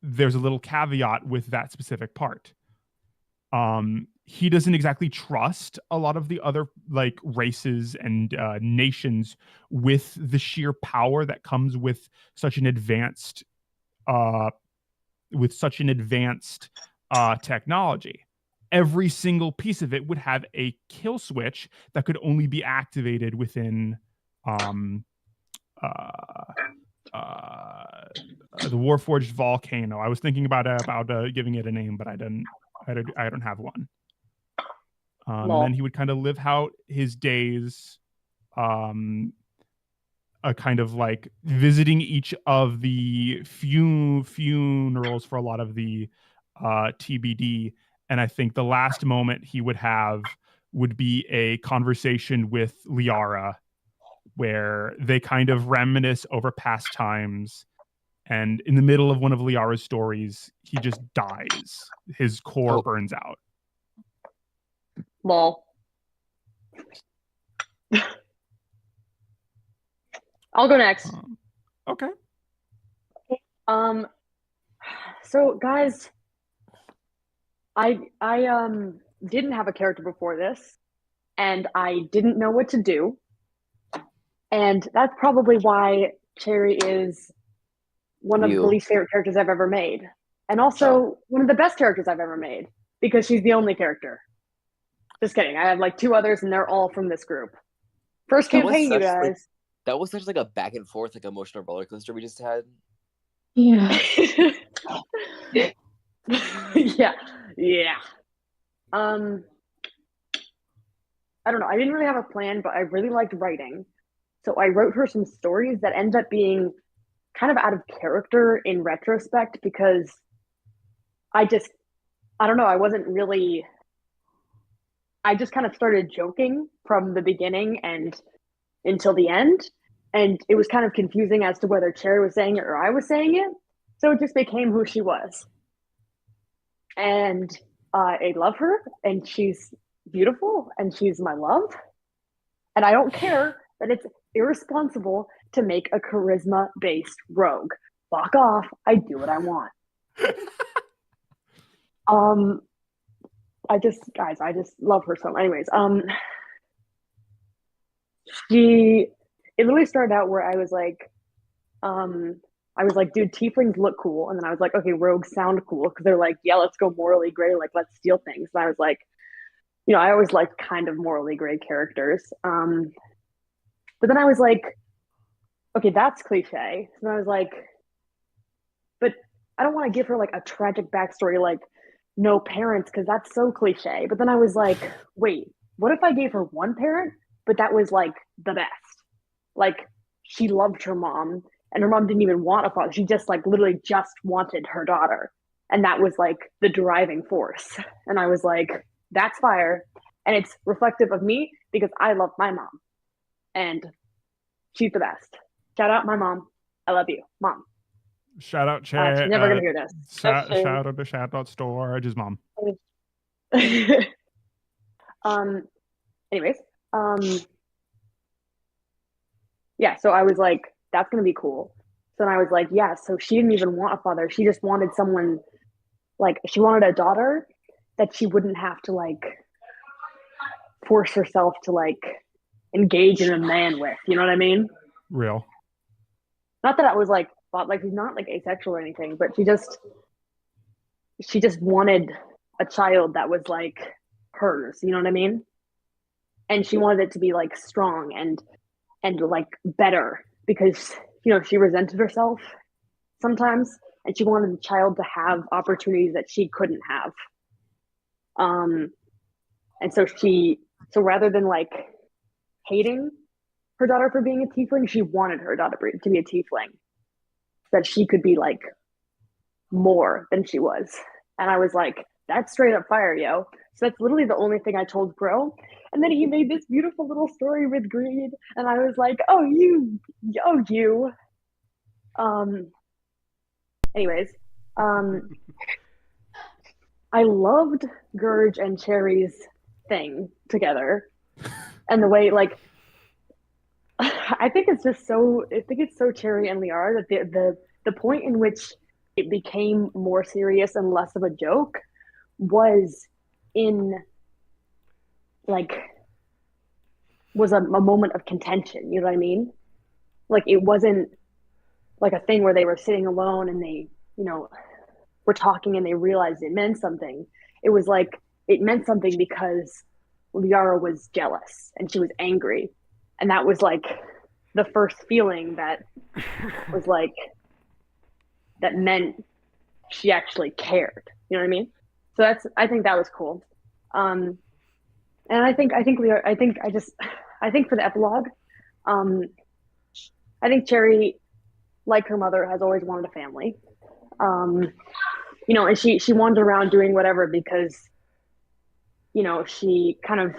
there's a little caveat with that specific part. He doesn't exactly trust a lot of the other like races and nations with the sheer power that comes with such an advanced technology. Every single piece of it would have a kill switch that could only be activated within the Warforged volcano. I was thinking about giving it a name, but I don't have one. And then he would kind of live out his days, kind of like visiting each of the funerals for a lot of the TBD. And I think the last moment he would have would be a conversation with Liara, where they kind of reminisce over past times. And in the middle of one of Liara's stories, he just dies. His core burns out. Lol. I'll go next. Okay. So guys, I didn't have a character before this, and I didn't know what to do. And that's probably why Cherry is one of the least favorite characters I've ever made. And also one of the best characters I've ever made, because she's the only character. Just kidding. I have like two others, and they're all from this group. First campaign, you guys. That was such like a back and forth, like emotional roller coaster we just had. Yeah. Yeah. I don't know. I didn't really have a plan, but I really liked writing. So I wrote her some stories that end up being kind of out of character in retrospect, because I don't know, I just kind of started joking from the beginning and until the end. And it was kind of confusing as to whether Cherry was saying it or I was saying it. So it just became who she was. And I love her, and she's beautiful, and she's my love. And I don't care that it's irresponsible to make a charisma-based rogue. fuck off. I do what I want. I just love her so much. Anyways, it literally started out where I was like, dude, tieflings look cool. And then I was like, okay, rogues sound cool because they're like, yeah, let's go morally gray, like let's steal things. And I was like, I always liked kind of morally gray characters. But then I was like, okay, that's cliche. So I was like, but I don't want to give her like a tragic backstory, like no parents, because that's so cliche. But then I was like, wait, what if I gave her one parent, but that was like the best? Like she loved her mom, and her mom didn't even want a father. She just like literally just wanted her daughter. And that was like the driving force. And I was like, that's fire. And it's reflective of me because I love my mom. And she's the best. Shout out my mom. I love you, mom. Shout out She's Chat. never gonna hear this. Shout out to Shout Out Storage's mom. Anyways, yeah, so I was like, that's gonna be cool. So then I was like, yeah, so she didn't even want a father. She just wanted someone, like she wanted a daughter that she wouldn't have to like force herself to like engage in a man with. You know what I mean? Real. Not that I was like thought like she's not like asexual or anything, but she just wanted a child that was like hers. You know what I mean? And she wanted it to be like strong and like better because she resented herself sometimes, and she wanted the child to have opportunities that she couldn't have. And so rather than like hating her daughter for being a tiefling, she wanted her daughter to be a tiefling, so that she could be like more than she was. And I was like, that's straight up fire, yo. So that's literally the only thing I told Bro. And then he made this beautiful little story with Greed, and I was like, oh you. Anyways, I loved Gurge and Cherry's thing together, and the way like I think it's so Cherry and Liara that the point in which it became more serious and less of a joke was in like was a moment of contention. You know what I mean? Like it wasn't like a thing where they were sitting alone and they were talking and they realized it meant something. It was like it meant something because Liara was jealous and she was angry, and that was like the first feeling that was like that meant she actually cared. You know what I mean? So I think that was cool. And I think for the epilogue, I think Cherry, like her mother, has always wanted a family. And she wandered around doing whatever because, she kind of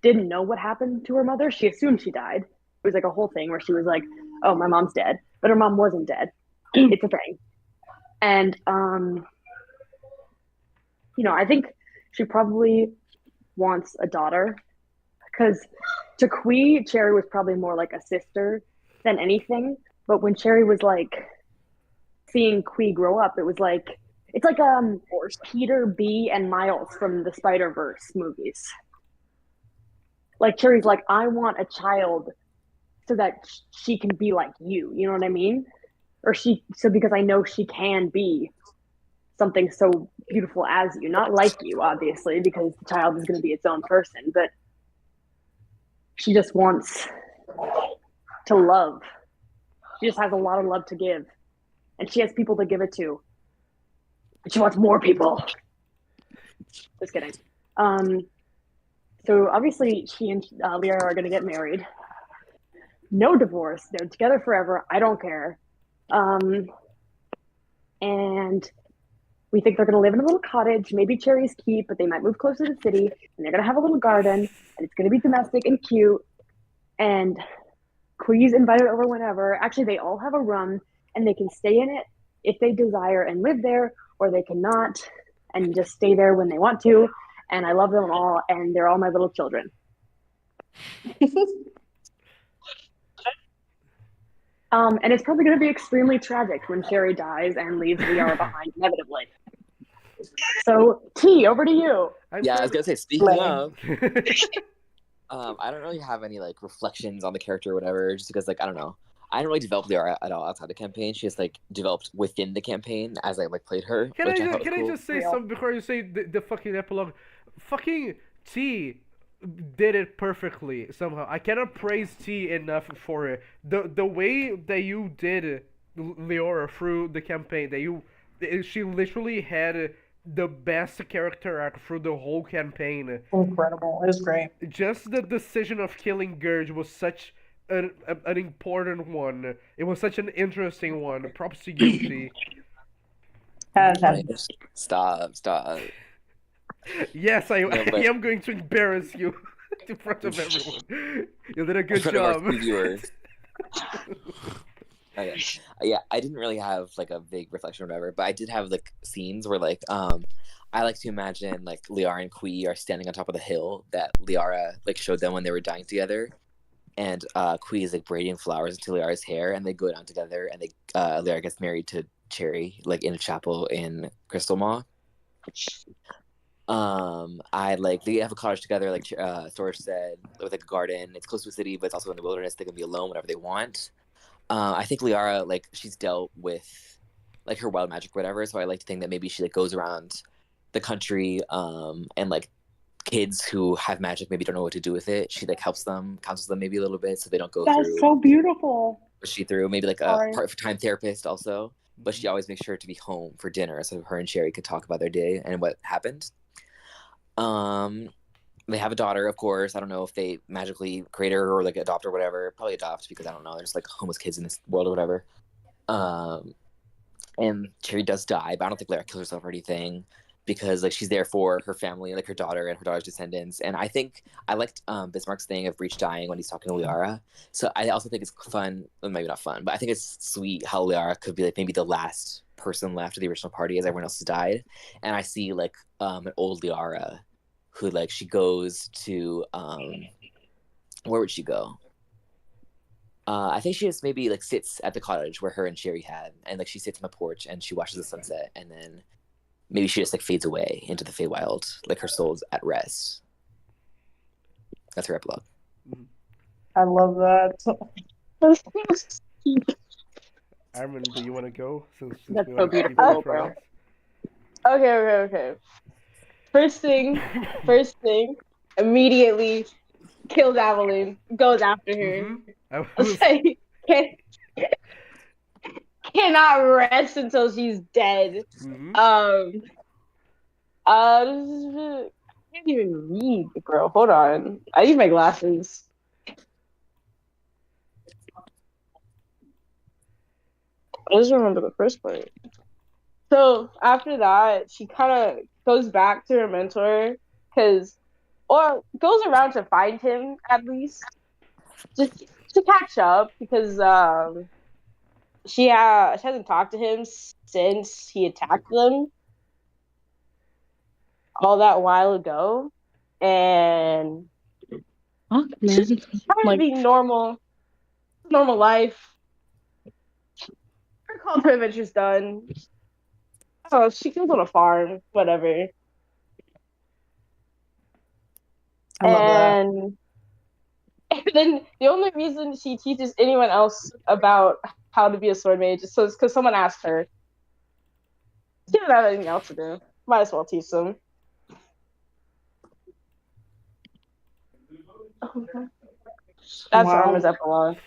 didn't know what happened to her mother. She assumed she died. It was like a whole thing where she was like, "Oh, my mom's dead," but her mom wasn't dead. It's a thing. And I think she probably wants a daughter because to Kui, Cherry was probably more like a sister than anything. But when Cherry was like seeing Kui grow up, it was like it's like Peter B and Miles from the Spider-Verse movies. Like Cherry's like, I want a child so that she can be like you. You know what I mean? Or because I know she can be something so beautiful as you, not like you, obviously, because the child is going to be its own person, but she just wants to love. She just has a lot of love to give, and she has people to give it to. And she wants more people. Just kidding. So obviously she and Liara are going to get married. No divorce. They're together forever. I don't care. And we think they're going to live in a little cottage, maybe Cherry's Keep, but they might move closer to the city, and they're going to have a little garden, and it's going to be domestic and cute. And Kui's invited over whenever. Actually, they all have a room, and they can stay in it if they desire and live there, or they cannot and just stay there when they want to. And I love them all, and they're all my little children. And it's probably going to be extremely tragic when Sherry dies and leaves Liara behind inevitably. So, T, over to you. Yeah, I was gonna say. Speaking of, I don't really have any like reflections on the character or whatever, just because like I don't know. I didn't really develop Liara at all outside the campaign. She just like developed within the campaign as I like played her, which I thought was Can I cool. just say something before you say the fucking epilogue? Fucking T did it perfectly somehow. I cannot praise T enough for it. The way that you did Leora through the campaign, she literally had the best character arc through the whole campaign. Incredible. It was great. Just the decision of killing Gurge was such an important one. It was such an interesting one. Props to you, T. Stop. Yes, I but- am going to embarrass you in front of everyone. You did a good in front of our job. two viewers. Okay. Yeah, I didn't really have like a big reflection or whatever, but I did have like scenes where like I like to imagine like Liara and Kui are standing on top of the hill that Liara like showed them when they were dying together, and Kui is like braiding flowers into Liara's hair, and they go down together, and they Liara gets married to Cherry like in a chapel in Crystal Maw. I like they have a cottage together, like Storage said, with like a garden. It's close to a city, but it's also in the wilderness. They can be alone whenever they want. I think Liara, like, she's dealt with like her wild magic or whatever, so I like to think that maybe she like goes around the country and like kids who have magic maybe don't know what to do with it. She like helps them, counsels them maybe a little bit so they don't go through That's so beautiful. what she through. Maybe like a part-time therapist also, but she always makes sure to be home for dinner so her and Sherry could talk about their day and what happened. They have a daughter, of course. I don't know if they magically create her or like adopt or whatever. Probably adopt because I don't know. There's like homeless kids in this world or whatever. And Cherry does die, but I don't think Lara kills herself or anything because like she's there for her family, like her daughter and her daughter's descendants. And I think I liked Bismarck's thing of Breach dying when he's talking to Liara. So I also think it's fun, well, maybe not fun, but I think it's sweet how Liara could be like maybe the last person left of the original party as everyone else has died. And I see like an old Liara who like she goes to where would she go? I think she just maybe like sits at the cottage where her and Sherry had, and like she sits on the porch and she watches the sunset, and then maybe she just like fades away into the Feywild, like her soul's at rest. That's her epilogue. I love that. Armin, do you want to go? Since That's we so want to keep beautiful, it bro. Okay. First thing, immediately kills Evelyn, goes after her. I I was was like, cannot rest until she's dead. I can't even read, bro. Hold on. I need my glasses. I just remember the first part. So after that, she kind of goes back to her mentor or goes around to find him at least, just to catch up because she hasn't talked to him since he attacked them all that while ago, and Fuck, man. trying to be normal life. Her call to adventure's done. Oh, she goes on a farm, whatever. I love that. And then the only reason she teaches anyone else about how to be a sword mage is because someone asked her. She didn't have anything else to do. Might as well teach them. That's Wow. Armin's epilogue.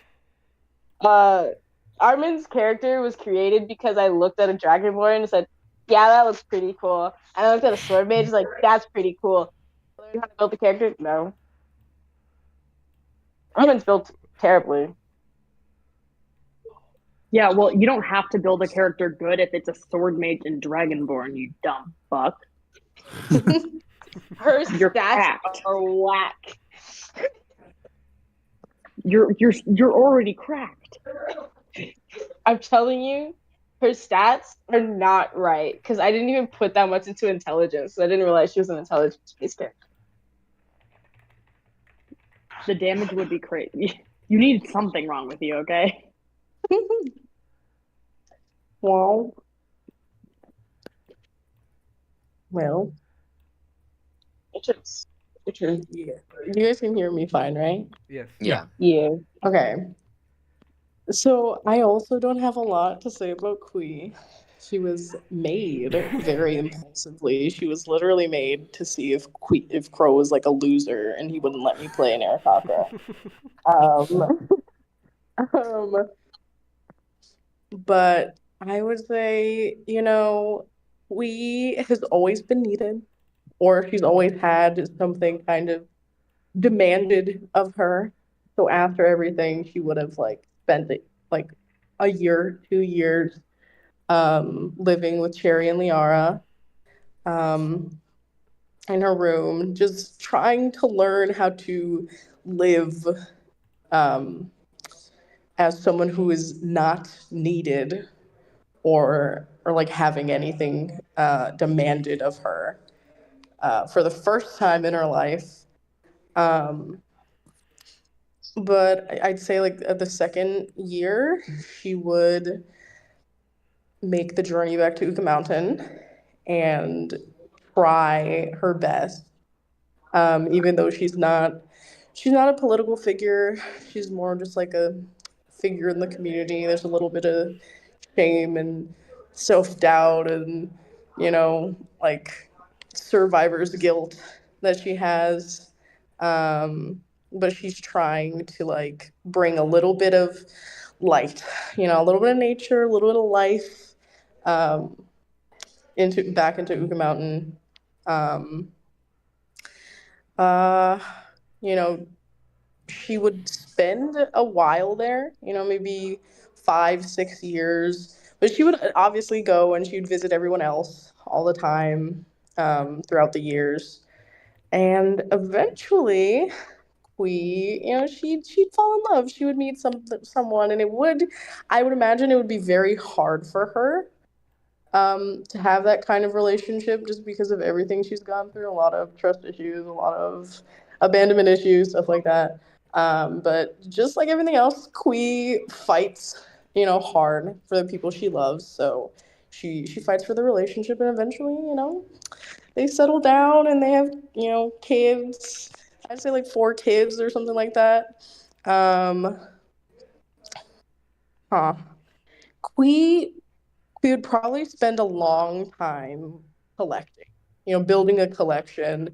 Armin's character was created because I looked at a Dragonborn and said, yeah, that looks pretty cool. And I looked at a sword mage and was like, that's pretty cool. Learn how to build the character? No. Armin's built terribly. Yeah, well, you don't have to build a character good if it's a sword mage and Dragonborn, you dumb fuck. Her You're stats cracked. are whack. You're already cracked. I'm telling you, her stats are not right because I didn't even put that much into intelligence. So I didn't realize she was an intelligence-based character. The damage would be crazy. You need something wrong with you, okay? Well, well, It's yeah. You guys can hear me fine, right? Yes. Yeah. yeah. Okay. So I also don't have a lot to say about Kui. She was made very impulsively. She was literally made to see if Crow was like a loser and he wouldn't let me play an Arakaka. Um, um, but I would say, Kui has always been needed, or she's always had something kind of demanded of her. So after everything, she would have like spent like a year, 2 years living with Cherry and Liara um, in her room, just trying to learn how to live um, as someone who is not needed or like having anything demanded of her for the first time in her life. Um, but I'd say like at the second year, she would make the journey back to Uka Mountain and try her best. Even though she's not a political figure. She's more just like a figure in the community. There's a little bit of shame and self doubt and like survivor's guilt that she has. But she's trying to like bring a little bit of light, a little bit of nature, a little bit of life um, into back into Uka Mountain. Um, uh, you know, she would spend a while there, maybe 5, 6 years. But she would obviously go and she'd visit everyone else all the time throughout the years. And eventually, she'd fall in love. She would meet someone, and I would imagine it would be very hard for her to have that kind of relationship just because of everything she's gone through, a lot of trust issues, a lot of abandonment issues, stuff like that. But just like everything else, Kui fights, hard for the people she loves. So she fights for the relationship, and eventually, they settle down and they have, kids. I'd say like 4 kids or something like that. Um, huh. Kui we would probably spend a long time collecting, building a collection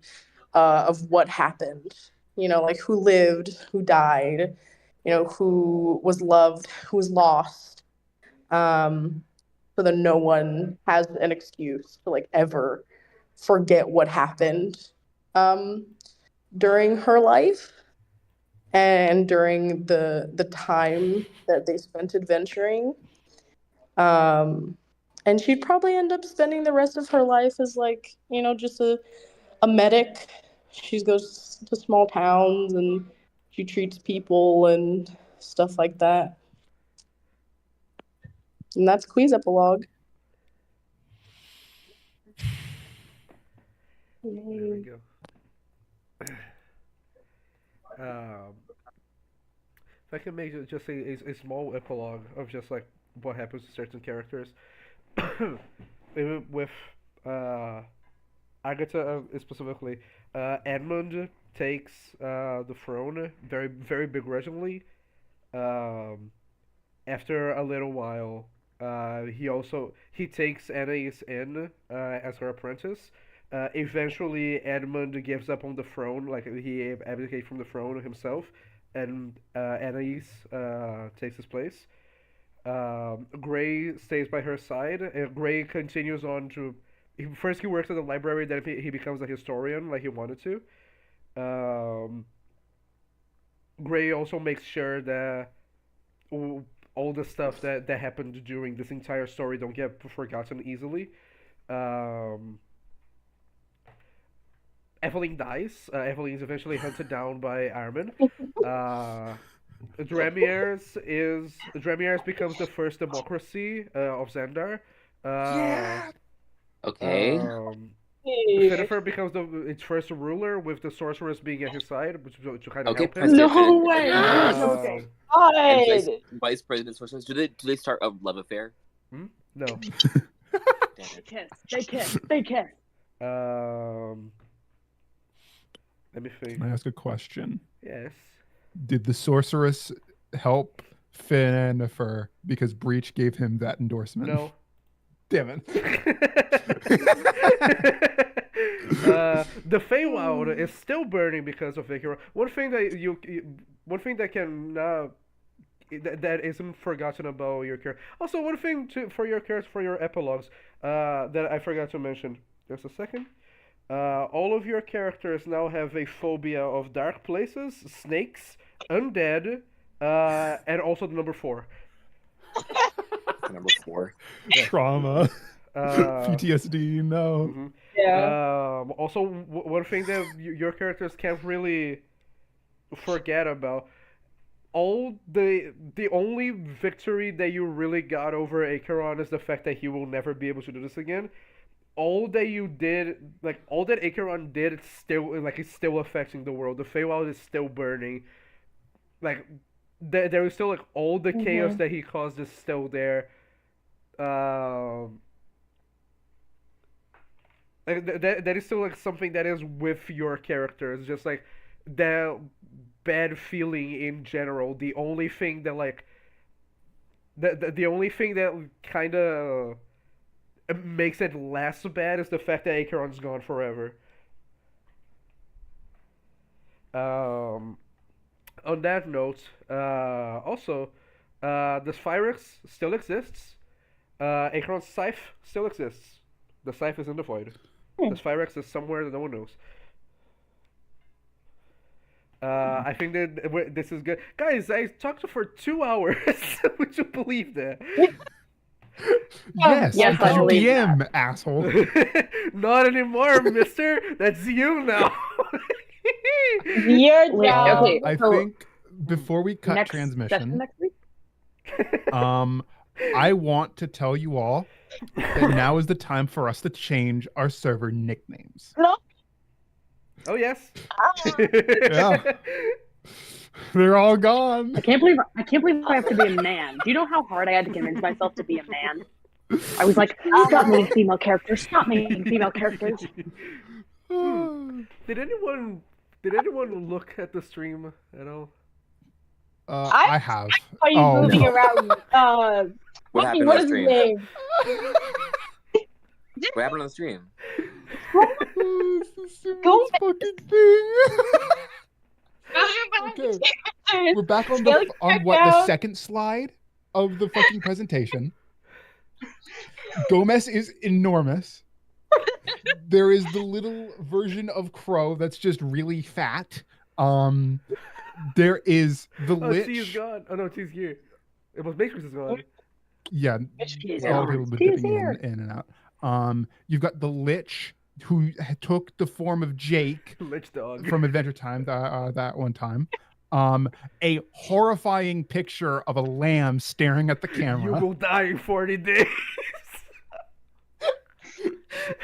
of what happened, like who lived, who died, who was loved, who was lost, um, so that no one has an excuse to like ever forget what happened um, during her life and during the time that they spent adventuring. Um, and she'd probably end up spending the rest of her life as like, just a medic. She goes to small towns and she treats people and stuff like that. And that's Quee's epilogue. There we go. Um, if I can make just a small epilogue of just like what happens to certain characters, with uh, Agatha specifically, Edmund takes the throne very begrudgingly. Um, After a little while, he takes Anais in as her apprentice. Eventually, Edmund gives up on the throne, like he abdicates from the throne himself, and Anais takes his place. Gray stays by her side. Gray continues on to. First, he works at the library. Then he becomes a historian, like he wanted to. Um, Gray also makes sure that all the stuff that happened during this entire story don't get forgotten easily. Um, Evelyn dies. Evelyn is eventually hunted down by Armin. Uh, Dremier's becomes the first democracy of Xandar. Uh, Okay. um, Yeah. Finnefer becomes its first ruler, with the sorceress being at his side, which to kind of Okay, help him. Prince David. No way. Yes. Okay. And God. vice presidents, first ones, do they start a love affair? No. Damn They it. kiss. They kiss. They kiss. Let me think. Can I ask a question? Yes. Did the sorceress help Finnifer because Breach gave him that endorsement? No. Damn it. The Feywild is still burning because of Icaron. One thing that can that isn't forgotten about your character. Also, one thing for your characters, for your epilogues, that I forgot to mention. Just a second. All of your characters now have a phobia of dark places, snakes, undead, and also the number 4. Number 4. Trauma. Uh, PTSD, no. mhm. Yeah. Also, one thing that your characters can't really forget about, the only victory that you really got over Acheron is the fact that he will never be able to do this again. All that you did, like all that Acheron did, it's still affecting the world. The Feywild is still burning. Like there is still like all the chaos that he caused is still there. Like that is still like something that is with your characters. Just like the bad feeling in general. The only thing that like the only thing that kind of makes it less bad is the fact that Acheron's gone forever. On that note, also, the Sphyrex still exists. Acheron's scythe still exists. The scythe is in the void. The Sphyrex is somewhere that no one knows. I think that this is good. Guys, I talked for 2 hours. Would you believe that? Yes, Yes, I because you believe DM, asshole. Not anymore, mister. That's you now. You're Wait, down. okay. I So, think before we cut next session transmission, next week. I want to tell you all that now is the time for us to change our server nicknames. No. Oh yes. Yeah. They're all gone. I can't believe I have to be a man. Do you know how hard I had to convince myself to be a man? I was like, stop making female characters. Stop making female characters. Did anyone look at the stream at all? I have. Are you Oh, moving no. around? What happened What on is the his stream? name? What happened on the stream? It's the Go simplest fucking thing. Okay. We're back on the now. second slide of the fucking presentation. Gomez is enormous. There is the little version of Crow that's just really fat. There is the Oh, Lich. T is gone. Oh no, T's here. It was Matrix is gone. Yeah, He's all here. people been He's dipping here. in and out. You've got the Lich who took the form of Jake Lich dog. from Adventure Time that one time. A horrifying picture of a lamb staring at the You camera. will die in 40 days.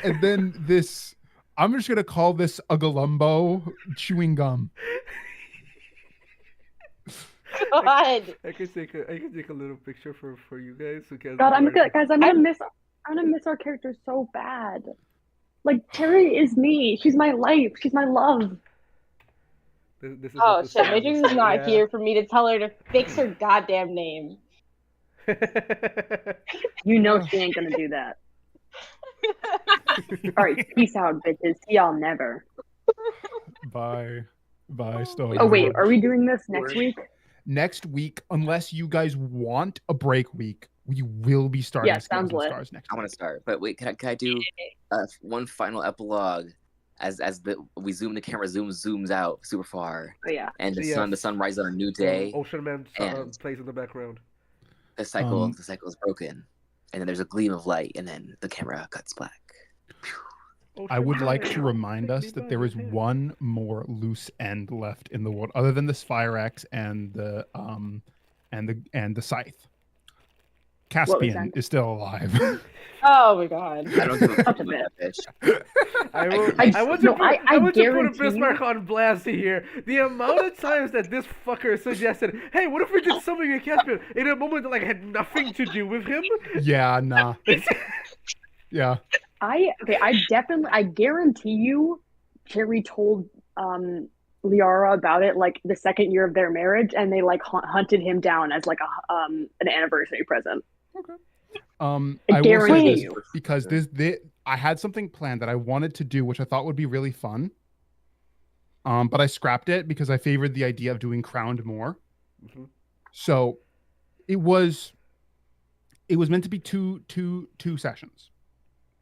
And then this, I'm just gonna call this a Galumbo chewing gum. God. I can take a little picture for you guys. God, I'm gonna miss our characters so bad. Like Terry is me. She's my life. She's my love. This is Oh what this shit, sounds Matrix like. is not Yeah. here for me to tell her to fix her goddamn name. You know she ain't gonna do that. All right, peace out, bitches. See y'all never. Bye, Stone. Oh wait, are we doing this next week? Next week, unless you guys want a break week, we will be starting Yeah, Scales sounds and lit. Scars next I week. want to start, but wait, can I do one final epilogue as we zoom the camera zooms out super far, Oh yeah. and the Yes. sun rises on a new day. Ocean Man And- plays in the background. The cycle is broken, and then there's a gleam of light, and then the camera cuts black. I would like to remind us that there is one more loose end left in the world, other than the Sphyrex and the scythe. Caspian is still alive. Oh my god. I don't give a fuck Such a about that bitch. I want to no, put I want to put a guarantee Bismarck you. on blast here. The amount of times that this fucker suggested, "Hey, what if we did something in Caspian?" in a moment that like had nothing to do with him. Yeah, nah. Yeah. I guarantee you, Cherry told Liara about it like the second year of their marriage, and they like hunted him down as like a an anniversary present. Okay. I I will say guarantee this you. because I had something planned that I wanted to do, which I thought would be really fun. But I scrapped it because I favored the idea of doing crowned more. Mm-hmm. So it was meant to be two sessions.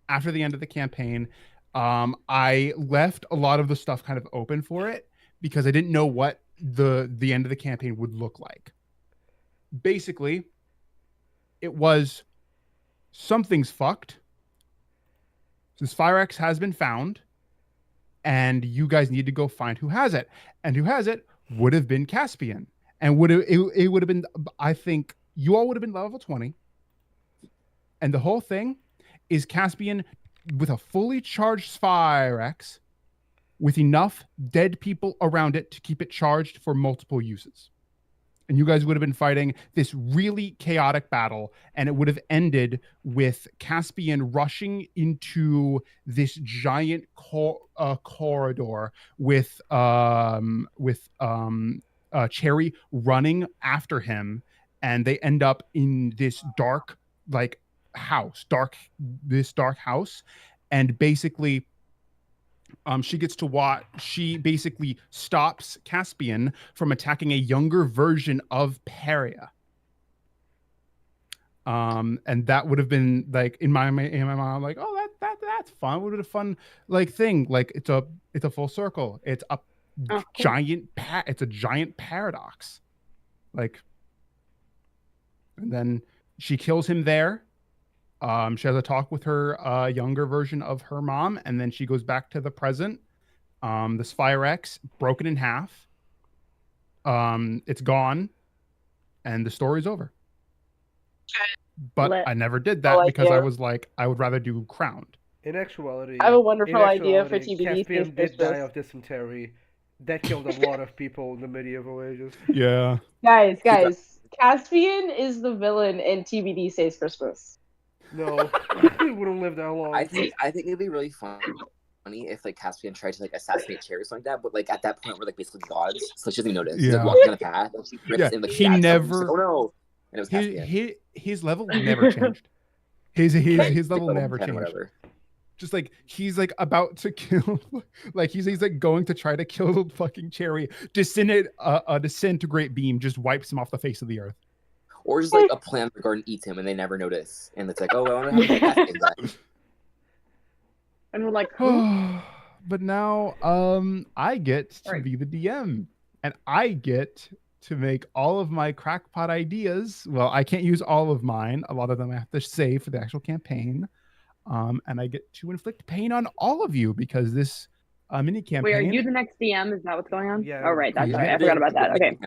After the end of the campaign, I left a lot of the stuff kind of open for it because I didn't know what the end of the campaign would look like. Basically, it was something's fucked. This Fire X has been found, and you guys need to go find who has it. And who has it would have been Caspian. And it would have been, I think, you all would have been level 20. And the whole thing is Caspian with a fully charged Fire X with enough dead people around it to keep it charged for multiple uses. And you guys would have been fighting this really chaotic battle, and it would have ended with Caspian rushing into this giant corridor with Cherry running after him, and they end up in this dark dark house, and basically she basically stops Caspian from attacking a younger version of Paria. And that would have been like in my mind, I'm like, oh, that's fun. What a fun like thing. Like it's a full circle. It's a giant it's a giant paradox. Like, and then she kills him there. She has a talk with her younger version of her mom, and then she goes back to the present. This Fire X broken in half. It's gone, and the story's over. But I never did that because I was like, I would rather do crowned. In actuality, I have a wonderful idea for TBD. Caspian did die of dysentery. That killed a lot of people in the medieval ages. Yeah. Guys, Caspian is the villain in TBD Saves Christmas. No, he wouldn't live that long. I think it'd be really funny if like Caspian tried to like assassinate Cherry or something like that, but like at that point we're like basically gods, so she doesn't even notice. He's like walking on the path, and she rips and like he never. Like, oh no! And it was Caspian. His level never changed. His level never changed. Whatever. Just like he's like about to kill, like he's like going to try to kill fucking Cherry. A disintegrate beam just wipes him off the face of the earth. Or just like a plant in the garden eats him and they never notice, and it's like, oh, I wonder how many Caspian died. And we're like, but now I get to be the DM, and I get to make all of my crackpot ideas. Well, I can't use all of mine. A lot of them I have to save for the actual campaign. And I get to inflict pain on all of you because this mini campaign. Wait, are you the next DM? Is that what's going on? Yeah. Oh, right. That's right. I forgot about that. Okay.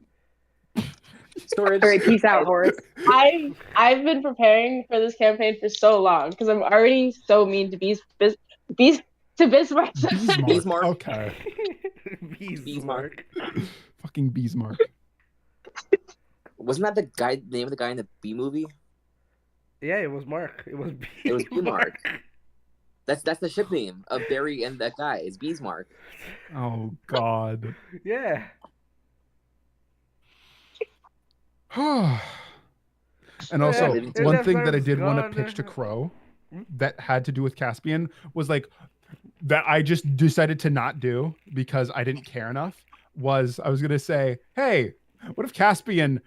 Storage. All right. Peace out, Horace. I've been preparing for this campaign for so long because I'm already so mean to Bismarck. Bismarck. Okay. Bismarck. Fucking Bismarck. Wasn't that the name of the guy in the B movie? Yeah, it was Mark. It was Bismarck. That's the ship name of Barry and that guy. It's Bismarck. Oh God. Yeah. And also, one thing that I did want to gone. pitch to Crow that had to do with Caspian was like that I just decided to not do because I didn't care enough. Was I was gonna say, hey, what if Caspian,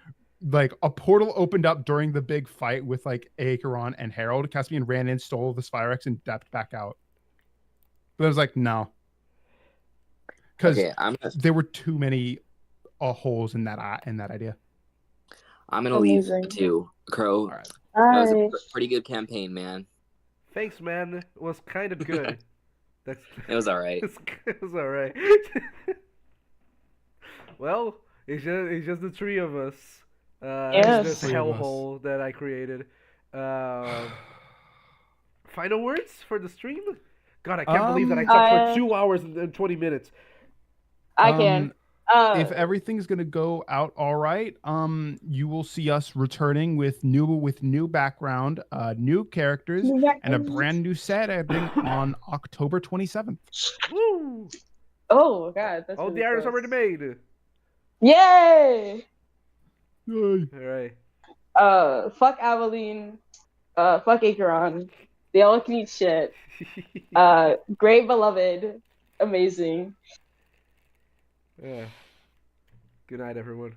like a portal opened up during the big fight with like Acheron and Harold. Caspian ran in, stole the Sphyrex, and dapped back out. But I was like, no, because there were too many holes in that idea. I'm gonna leave too, Crow. All right. That was a pretty good campaign, man. Thanks, man. It was kind of good. It was all right. It was all right. Well, it's just the three of us. Yes. This hellhole that I created. Final words for the stream? God, I can't believe that I talked for I 2 hours and 20 minutes. I can. If everything's gonna go out all right, you will see us returning with new background, new characters, and a brand new set ending on October 27th. Woo! Oh god, that's All really the arrows close. already made. Yay! Yay. Alright. Fuck Aveline. Fuck Acheron. They all can eat shit. Great beloved. Amazing. Yeah. Good night, everyone.